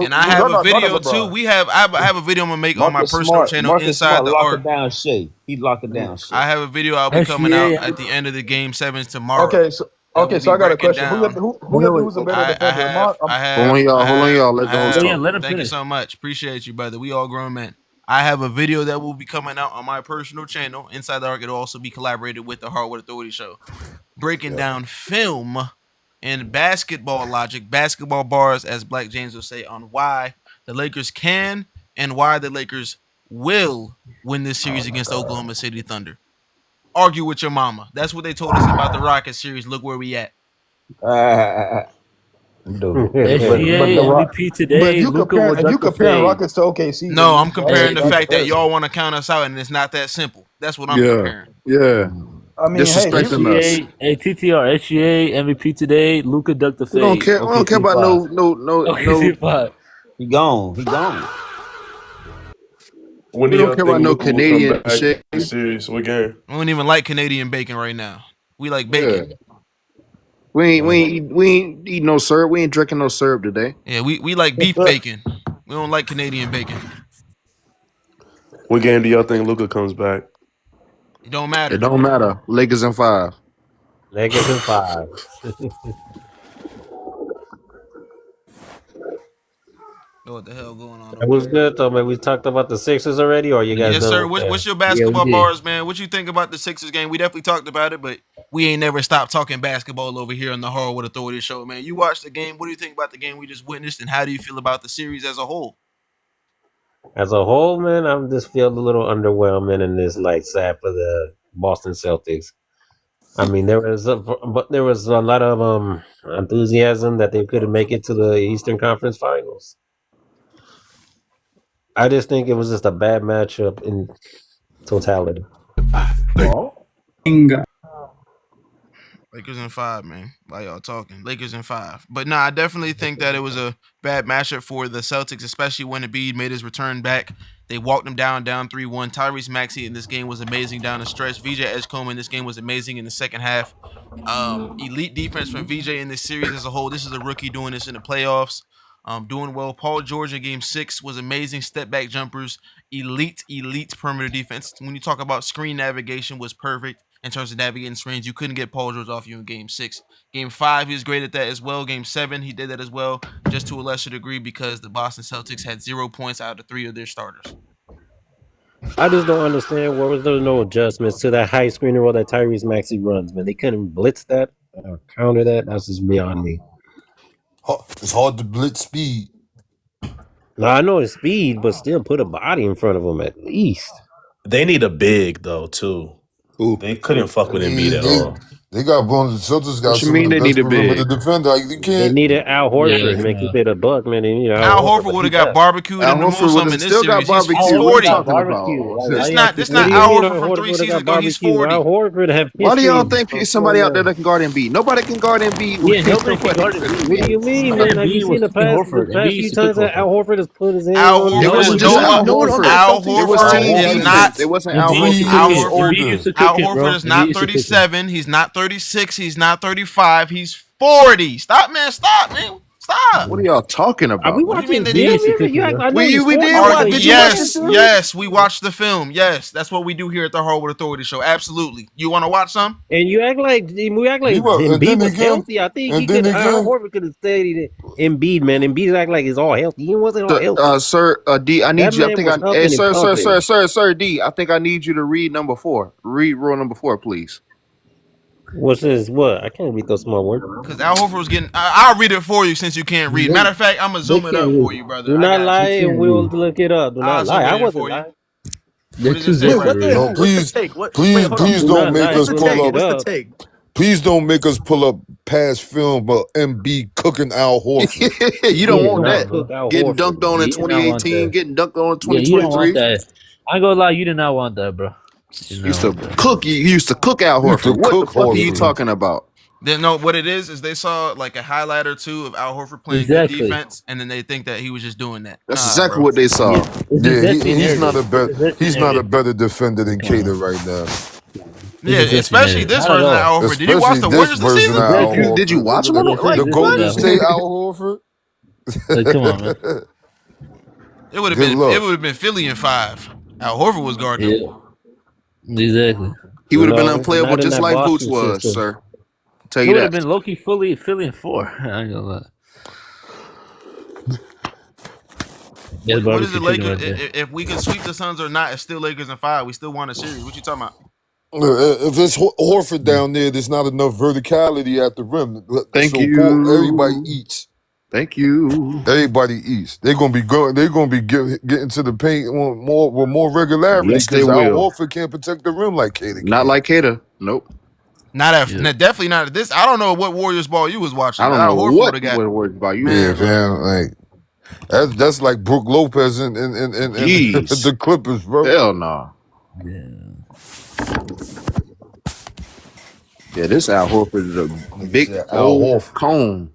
and I have a video too. I have a video I'm gonna make on my personal channel Marcus inside Smart the lock arc. it down, Shay. He locked it down, Shay. I have a video I'll be coming out at the end of the game 7s tomorrow. Okay, so I got a question. Who you think was a better defender? I have. Hold on, y'all. Let the host talk. let him Thank you finish. so much. Appreciate you, brother. We all grown men. I have a video that will be coming out on my personal channel, Inside the Arc. It'll also be collaborated with the Hardwood Authority Show, breaking down film and basketball logic, basketball bars, as Black James will say, on why the Lakers can and why the Lakers will win this series against Oklahoma City Thunder. Argue with your mama. That's what they told us about the Rockets series. Look where we at. MVP today. But you comparing Rockets to OKC. No, I'm comparing the fact that y'all want to count us out, and it's not that simple. That's what I'm comparing. Yeah. I mean, disrespecting us. Hey, TTR, SGA, MVP today. Luka ducked the fade. We don't care about no. He gone. He gone. When we don't care about no Canadian shit. Serious, what game? We don't even like Canadian bacon right now. We like bacon. Yeah. We ain't eating no syrup. We ain't drinking no syrup today. Yeah, we like beef bacon. We don't like Canadian bacon. What game do y'all think Luka comes back? It don't matter. It don't matter. Lakers in 5. Lakers in 5. What the hell going on? It was good though, man. We talked about the Sixers already, or you guys? Yes, sir. What's your basketball bars, man? What you think about the Sixers game? We definitely talked about it, but we ain't never stopped talking basketball over here on the Hardwood Authority Show, man. You watched the game. What do you think about the game we just witnessed, and how do you feel about the series as a whole? As a whole, man, I'm just feeling a little underwhelming and this like sad for the Boston Celtics. I mean, there was a lot of enthusiasm that they couldn't make it to the Eastern Conference Finals. I just think it was just a bad matchup in totality. Lakers in 5, man. Why y'all talking? Lakers in 5. But I definitely think that it was a bad matchup for the Celtics, especially when Embiid made his return back. They walked him down 3-1. Tyrese Maxey in this game was amazing down the stretch. VJ Edgecombe in this game was amazing in the second half. Elite defense from VJ in this series as a whole. This is a rookie doing this in the playoffs. Doing well. Paul George in game 6 was amazing. Step back jumpers. Elite perimeter defense. When you talk about screen navigation, was perfect in terms of navigating screens. You couldn't get Paul George off you in game 6. Game 5, he was great at that as well. Game 7, he did that as well, just to a lesser degree because the Boston Celtics had 0 points out of 3 of their starters. I just don't understand why was there no adjustments to that high screen roll that Tyrese Maxey runs, man. They couldn't blitz that or counter that. That's just beyond me. It's hard to blitz speed. No, I know it's speed, but still put a body in front of them at least. They need a big though too. Ooh. They couldn't fuck with Embiid at all. They got one of the Celtics got What you some mean of the they best need a big? perimeter defender. Like, you They can't. needed Al Horford, man. Keep it a buck, man. They need Al Horford would have got barbecued Al in the Horford most would've in this still got series. He's barbecued. 40. What are you talking about? It's not Al Horford from 3 seasons ago. He's 40. Al Horford have Why do y'all history think somebody out there that can guard Embiid? Nobody can guard Embiid. Yeah, nobody can guard Embiid. What do you mean, man? Have you seen the past few times that Al Horford has put his hands on? It wasn't just Al Horford. Al It was Horford team is defense. not. It wasn't Al Al Horford. Horford is not 37. He's not 36. He's not 35. He's 40. Stop, man. Stop. What are y'all talking about? Are we watching film? We did watch. Did you watch this? Yes, we watched the film. Yes, that's what we do here at the Hardwood Authority Show. Absolutely. You want to watch some? And you act like Embiid was healthy. I think Al Horford could have stayed Embiid, man. Embiid act like he's all healthy. He wasn't all healthy. Sir, D, I need That you. I man think was I, huffing and puffing. sir, D. I think I need you to read number 4. Read rule number 4, please. What's this? What? I can't read those small words. Because Al Horford was getting. I'll read it for you since you can't read. Matter of fact, I'm gonna zoom it up for you, brother. Do not lie, and we'll look it up. Do not lie. I wasn't lying. What does it say right here? No, please don't make us pull up. What's the take? Please don't make us pull up past film about MB cooking Al Horford. You don't want that. Getting dunked on in 2018, getting dunked on in 2023. Yeah, you don't want that. I ain't gonna lie, you did not want that, bro. You used to cook Al Horford. What the fuck are you talking about? They know what it is they saw like a highlight or two of Al Horford playing good defense, and then they think that he was just doing that. That's exactly what they saw. He's not a better defender than Cater right now. Yeah, especially this version of Al Horford. Did you watch the Warriors this season? Did you watch him? The Golden State Al Horford? Like, come on, man. It would have Good been luck. Philly in 5. Al Horford was guarding him. Yeah, exactly. He would have been No, unplayable not in just that like Vooch Boston was, system. sir. Tell He you would have that. been Loki Philly in 4. I ain't gonna lie. Yeah, What is barbecue the chicken Lakers? right there. If we could sweep the Suns or not, it's still Lakers in 5. We still won a series. What you talking about? If it's Horford down there, there's not enough verticality at the rim. Thank So everybody you. eats. Thank you. Everybody eats. They're gonna be going. They're gonna be getting to the paint with more regularity Yes, they because Al will. Horford can't protect the rim like Katie Not can. like Kata. Nope. Definitely not at this. I don't know what Warriors ball you was watching. I don't Al know Horford would what have got. words about you. Yeah, Man, fam. Like that's like Brook Lopez and Jeez. the Clippers, bro. Hell no. Yeah, this Al Horford is a big Al old Horford. cone.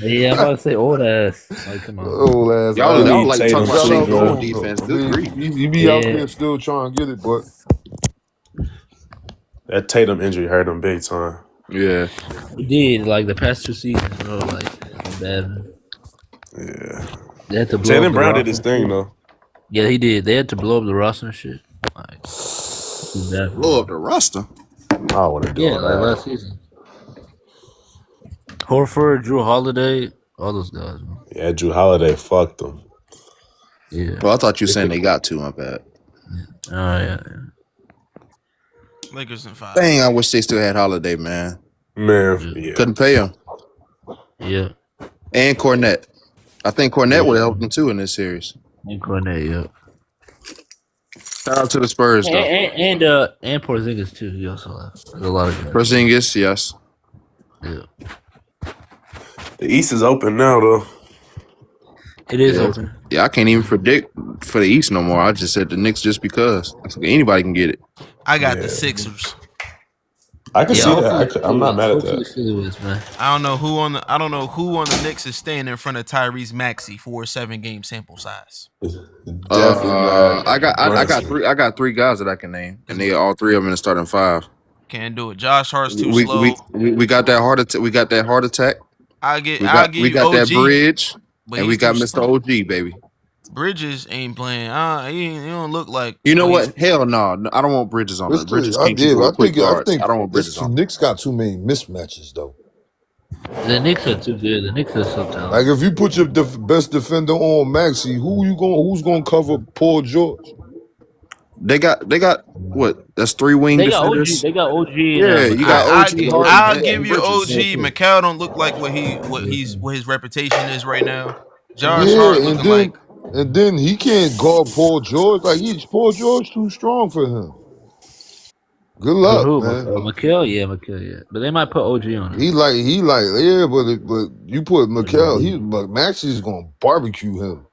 Yeah, I'm about to say old ass. Like, come on. Old ass. Y'all like talking about Shout out Shane to Long him, though. defense. I Good mean, grief. he be out there still trying to get it, but That Tatum injury hurt him big time. Yeah. He did, like, the past 2 seasons, bro. Like, bad. Yeah. They had to blow Jaylen up the Brown did roster his thing shit. though. Yeah, he did. They had to blow up the roster and shit. Like, Blow up the roster. I want to do yeah, all like that. last season. Horford, Drew Holiday, all those guys, man. Yeah, Drew Holiday fucked them. Yeah. Well, I thought you were saying they got to. My bad. Oh, yeah. Lakers in 5. Dang, I wish they still had Holiday, man. Man, yeah. Couldn't pay him. Yeah. And Cornette. I think Cornette would have helped them too in this series. And Cornette, yeah. Shout out to the Spurs, though. And Porzingis, too. He also left. There's a lot of guys. Porzingis, yes. Yeah. The East is open now though. It is Yeah. open. Yeah, I can't even predict for the East no more. I just said the Knicks just because. Anybody can get it. I got the Sixers. I can see hopefully that. I'm not mad at hopefully that. Philly wins, man. I don't know who on the Knicks is staying in front of Tyrese Maxey for a 7-game sample size. I got three guys that I can name, and they all three of them in the starting 5. Can't do it. Josh Hart's too We slow. got that heart attack. We got that heart attack. I'll give We you got that OG, bridge, but and we he's got too Mr. slow. OG, baby. Bridges ain't playing. He don't look like. You know what? Hell no. I don't want Bridges on that. Bridges can't keep up quick guards. I don't want Bridges on. Knicks got too many mismatches though. The Knicks are too good. The Knicks are so talented. Like if you put your best defender on Maxey, who's gonna cover Paul George? They got what? That's 3 wing defenders. They got OG. Yeah, you got OG. I'll give you OG. Mikal don't look like what his reputation is right now. Josh Hart looking like. And then he can't guard Paul George. Like Paul George too strong for him. Good luck, man. Mikal, yeah. But they might put OG on it. He like yeah, but you put Mikal, but Maxey's gonna barbecue him.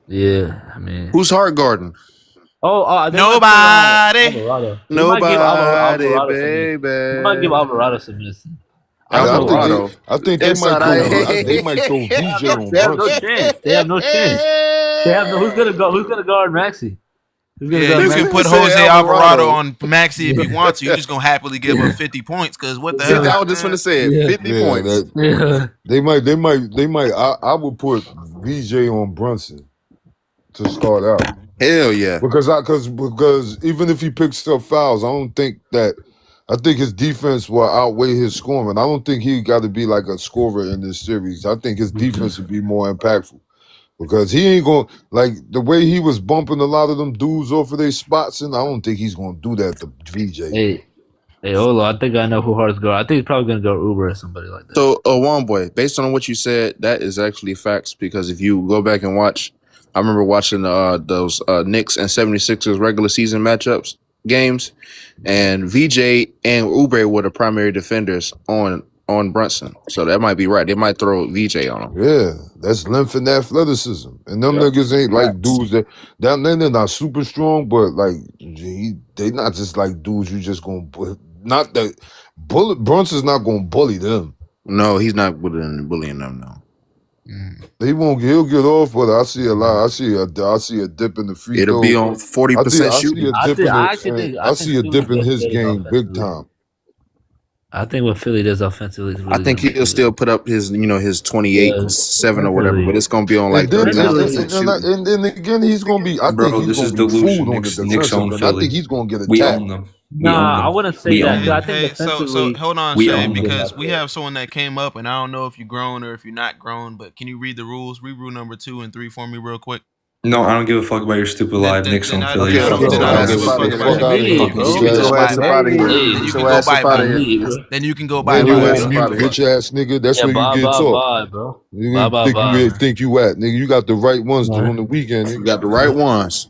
Yeah, I mean, who's hard guarding? Nobody. Nobody, baby. They might give Alvarado some minutes. Alvarado. I think they might throw VJ on They have no Brunson. chance. They have no chance. They have no. Who's gonna guard Maxey? Yeah, you can put Jose Alvarado on Maxey if you want to. You're just gonna happily give up 50 points because what the hell? I was just gonna say it. 50 points. They might. I would put VJ on Brunson to start out. Hell yeah. Because even if he picks up fouls, I think his defense will outweigh his scoring. I don't think he got to be like a scorer in this series. I think his defense would be more impactful. Because he ain't going like the way he was bumping a lot of them dudes off of their spots, and I don't think he's gonna do that to VJ. Hey, hold on. I think I know who Hart's going. I think he's probably gonna go Uber or somebody like that. So, one boy, based on what you said, that is actually facts. Because if you go back and watch, I remember watching those Knicks and 76ers regular season matchups games, and VJ and Oubre were the primary defenders on Brunson. So that might be right. They might throw VJ on him. Yeah, that's length and athleticism. And them niggas ain't like dudes that they're not super strong, but like they not just like dudes you just gonna not that Brunson's not gonna bully them. No, he's not bullying them. No, he'll get off, but I see a lot. I see a dip in the free throw. It'll be on 40% shooting. I see a dip in his game big time. I think what Philly does offensively is I really think gonna he'll still put up his, his 28, 7 or whatever, but it's gonna be on like And then, 39% and then again, he's gonna be. I think Bro, he's this gonna is be fooled delusion. on the Knicks defensive own end. I Philly. think he's gonna get We attacked. own them. We own Nah, I them. wouldn't say We that own because I them. think Hey, so defensively. hold on, We Shay, own them. because we have someone that came up, and I don't know if you're grown or if you're not grown, but can you read the rules? Read rule number 2 and 3 for me real quick. No, I don't give a fuck about your stupid live Knicks own Philly. Okay, Fuck then the I don't live. give a fuck about your Read it, fucking bro. You stupid can go ass. by out of here. then Get you can your go ass by up out of Bob. here. Then you can go by Then you Bob. on mute, bitch ass nigga. That's where you get taught. bro. You Bye, bye, think bye. you think you at, nigga? You got the right ones on the weekend. Nigga. You got the right ones.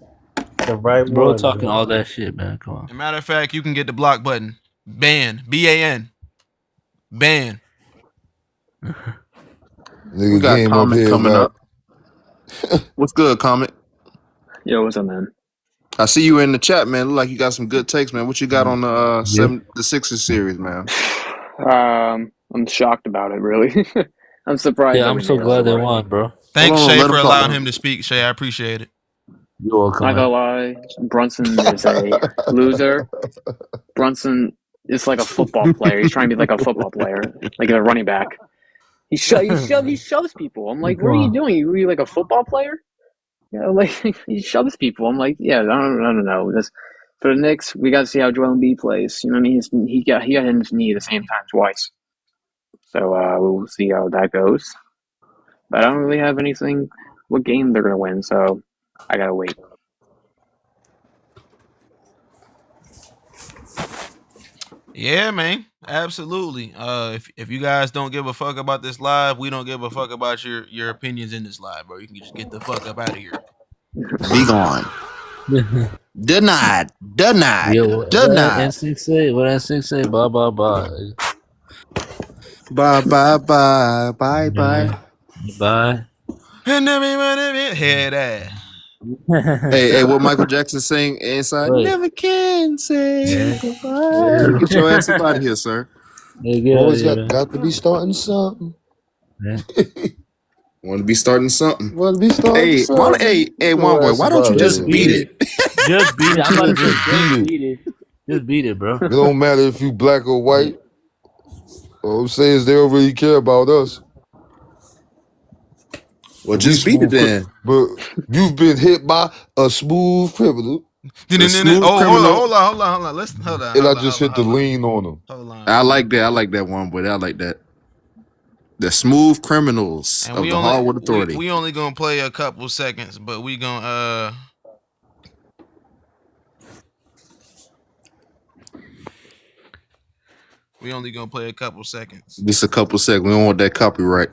The right Bro one. talking all that shit, man. Come on. As a matter of fact, you can get the block button. Ban. BAN. Ban. Nigga We got game up Comet here coming now. up. What's good, Comet? Yo, what's up, man? I see you in the chat, man. Look like you got some good takes, man. What you got on the Sixers series, man? I'm shocked about it, really. I'm surprised. Yeah, that I'm we so made it glad they far. won, bro. Thanks, Hold on, Shay, let for him talk, allowing man. him to speak. Shay, I appreciate it. You're welcome, Not gonna man. lie, Brunson is a loser. Brunson is like a football player. He's trying to be like a football player, like a running back. He shoves people. I'm like, what are you doing? Are you like a football player? You know, like he shoves people. I'm like, yeah, I don't know. This, for the Knicks, we got to see how Joel Embiid plays. You know what I mean? He got hit in his knee the same time twice. So we'll see how that goes. But I don't really have anything. What game they're gonna win? So I gotta wait. Yeah, man. Absolutely. If you guys don't give a fuck about this live, we don't give a fuck about your opinions in this live, bro. You can just get the fuck up out of here. Be gone. Denied. Yo, what Denied. N6 say? What N6 say? Bye, bye, bye. Bye, bye, bye, bye, bye. Bye. Head ass. Hey, what Michael Jackson sing inside? Wait. Never can say Yeah. goodbye. Get your ass up out of here, sir. Hey, get out Always of here, got to be starting something. man. Want to be starting something? Want to be starting Hey, something? hey, one boy, why don't you just beat it? Just beat it. I'm about to say, Just just beat beat it. Just beat it, bro. It don't matter if you black or white. All I'm saying is they don't really care about us. Well, just beat it then. But you've been hit by a smooth criminal. Hold on. Listen, hold on. And I just hit the lean on him. Hold on. I like that one, boy. I like that. The smooth criminals And of the Hardwood Authority. We only gonna play a couple seconds, but we gonna we only gonna play a couple seconds. Just a couple seconds. We don't want that copyright.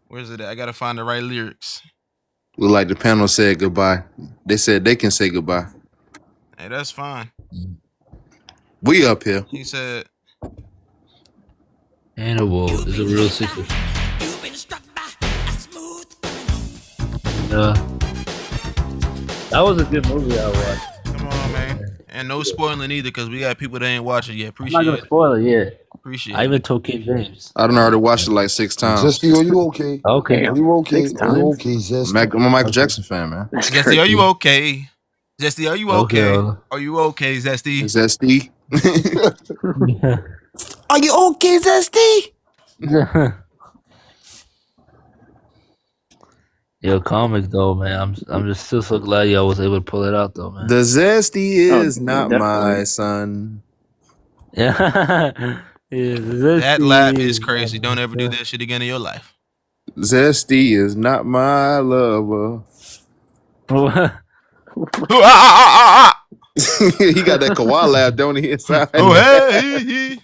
Where's it at? I gotta find the right lyrics. Look like the panel said goodbye. They said they can say goodbye. Hey, that's fine. We up here. He said, Hannibal is a real secret. That was a good movie I watched. come on, man. And no spoiling either, because we got people that ain't watch it yet. I'm Appreciate not gonna it. spoil it yet. Appreciate I it. even told King James. I done already watched it like 6 times. Zesty, are you okay? Okay. Are you okay? 6 Are you times? okay, Zesty? I'm a Michael Jackson fan, man. That's Zesty, crazy. are you okay? Zesty, are you okay? Are you okay, Zesty? Zesty. Are you okay, Zesty? Yo, comic though, man. I'm just still so glad y'all was able to pull it out though, man. The Zesty is not definitely. my son. Yeah. That laugh is crazy. Don't ever do that shit again in your life. Zesty is not my lover. He got that Kawhi laugh, don't he? Inside. Oh, hey.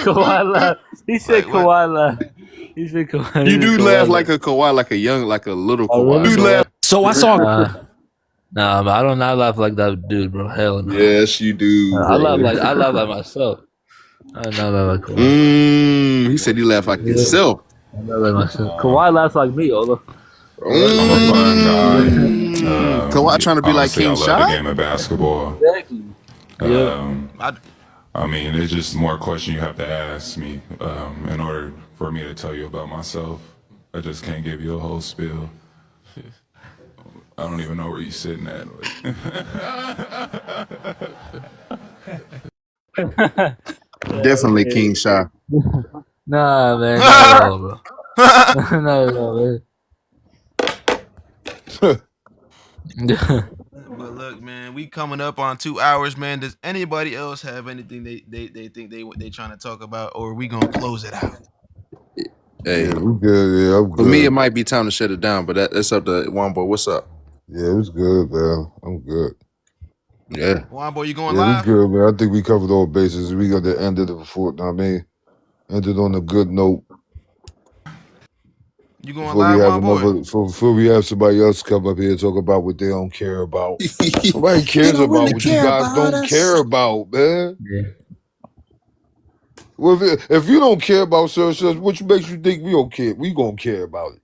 Kawhi laugh. He said Kawhi laugh. He said Kawhi. You do laugh like a Kawhi, like a little Kawhi. really? You laugh. So I saw. Nah, but I don't not laugh like that dude, bro. Hell no. Yes, you do. I bro. laugh like myself. I don't laugh like Kawhi. He said he laughed like himself. I laugh like myself. Kawhi laughs like me, Ola. Kawhi trying to be like Honestly, King I love the Shai? game of basketball. Exactly. I mean, it's just more question you have to ask me in order for me to tell you about myself. I just can't give you a whole spiel. don't even know where you're sitting at. Definitely King Shy. Nah, man, not at all, bro. Not at all, man. But look, man, we coming up on 2 hours, man. Does anybody else have anything they think they trying to talk about, or are we gonna close it out? Hey, Yeah, we good. Yeah, I'm good. For me, it might be time to shut it down, but that's up to One Boy. What's up? Yeah, it was good, man. I'm good. Yeah. Juan Boy, you going Yeah, live? we good, man. I think we covered all bases. We got the end of it before. I mean, ended on a good note. You going Before we live, have Juan Boy? another, before we have somebody else come up here and talk about what they don't care about. Nobody cares about what you guys don't care about, man. Yeah. Well, if you don't care about certain stuff, what makes you think we don't care? We gonna care about it.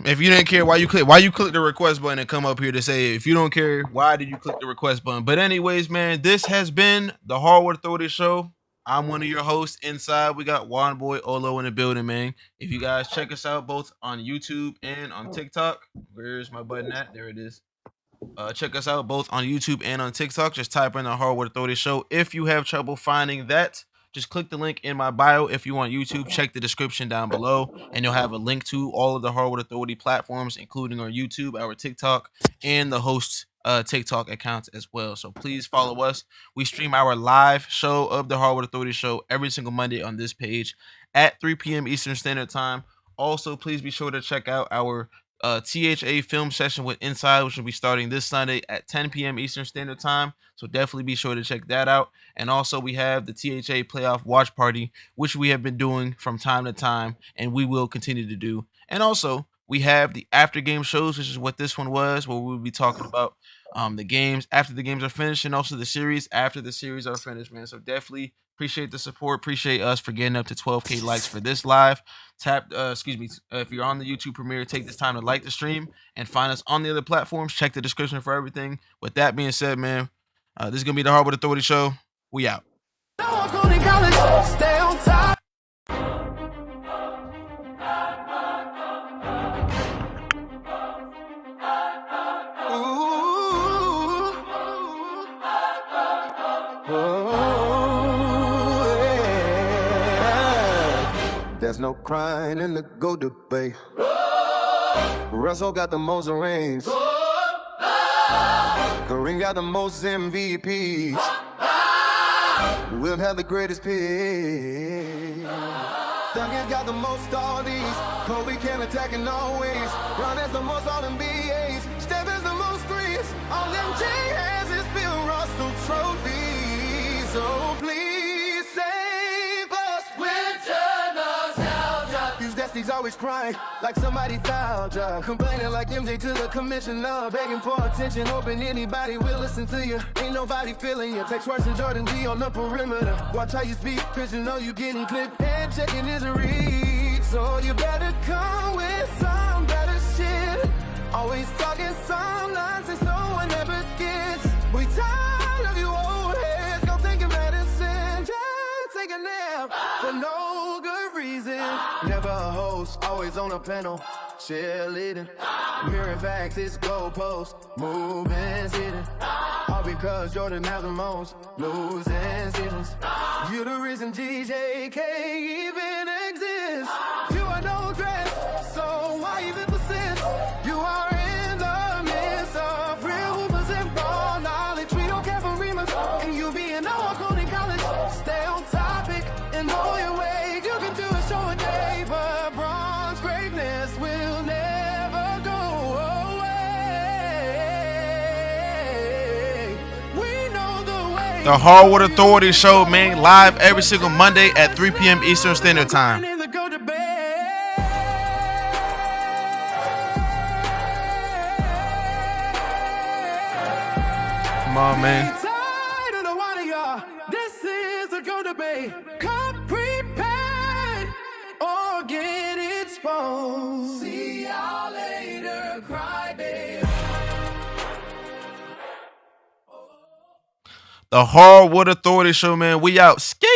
If you didn't care, why you click the request button and come up here to say if you don't care, why did you click the request button? But anyways, man, this has been the Hardwood Authority Show. I'm one of your hosts. Inside, we got Juan Boy Olo in the building, man. If you guys check us out both on YouTube and on TikTok, where's my button at? There it is. Check us out both on YouTube and on TikTok. Just type in the Hardwood Authority Show. If you have trouble finding that, just click the link in my bio. If you want YouTube, check the description down below, and you'll have a link to all of the Hardwood Authority platforms, including our YouTube, our TikTok, and the host's TikTok accounts as well. So please follow us. We stream our live show of the Hardwood Authority Show every single Monday on this page at 3 p.m. Eastern Standard Time. Also, please be sure to check out our THA film session with Inside, which will be starting this Sunday at 10 p.m. Eastern Standard Time. So definitely be sure to check that out. And also we have the THA playoff watch party, which we have been doing from time to time, and we will continue to do. And also we have the after game shows, which is what this one was, where we'll be talking about the games after the games are finished, and also the series after the series are finished, man. So definitely appreciate the support. Appreciate us for getting up to 12K likes for this live. If you're on the YouTube premiere, take this time to like the stream and find us on the other platforms. Check the description for everything. With that being said, man, this is gonna be the Hardwood Authority Show. We out. Stay on top. There's no crying in the go debate. Russell got the most rings. Kareem got the most MVPs. We'll have the greatest pick. Duncan got the most all these. Kobe can attack in all ways. Ron has the most all NBAs. Steph has the most threes. All MJ has is Bill Russell trophies. So please save us. Winter nostalgia. These Destiny's always crying like somebody fouled ya. Complaining like MJ to the commissioner. Begging for attention, hoping anybody will listen to you. Ain't nobody feeling you. Text worse than Jordan G on the perimeter. Watch how you speak, cause you know you getting clipped. And checking his read. So you better come with some better shit. Always talking some nonsense no one ever gets. We tired of you old heads. Go take your medicine. Just take a nap for no good reason. Never a host, always on a panel. Cheerleading, mirroring facts, it's goalpost. Moving, sitting. All because Jordan has the most losing seasons. You the reason GJK even exists. You are no dress, so why even persist? You are in the midst of real hoopers and ball knowledge. We don't care for remus, and you being all code in college. Stay on topic and know your way. You can do a show a day, but bronze greatness will never go away. We know the way. The Hardwood Authority Show, man, live every single Monday at 3 p.m. Eastern Standard Time. Come on, man. This is a go debate. Come prepared or get exposed. See y'all later, cry baby. The Hardwood Authority Show, man. We out. Ski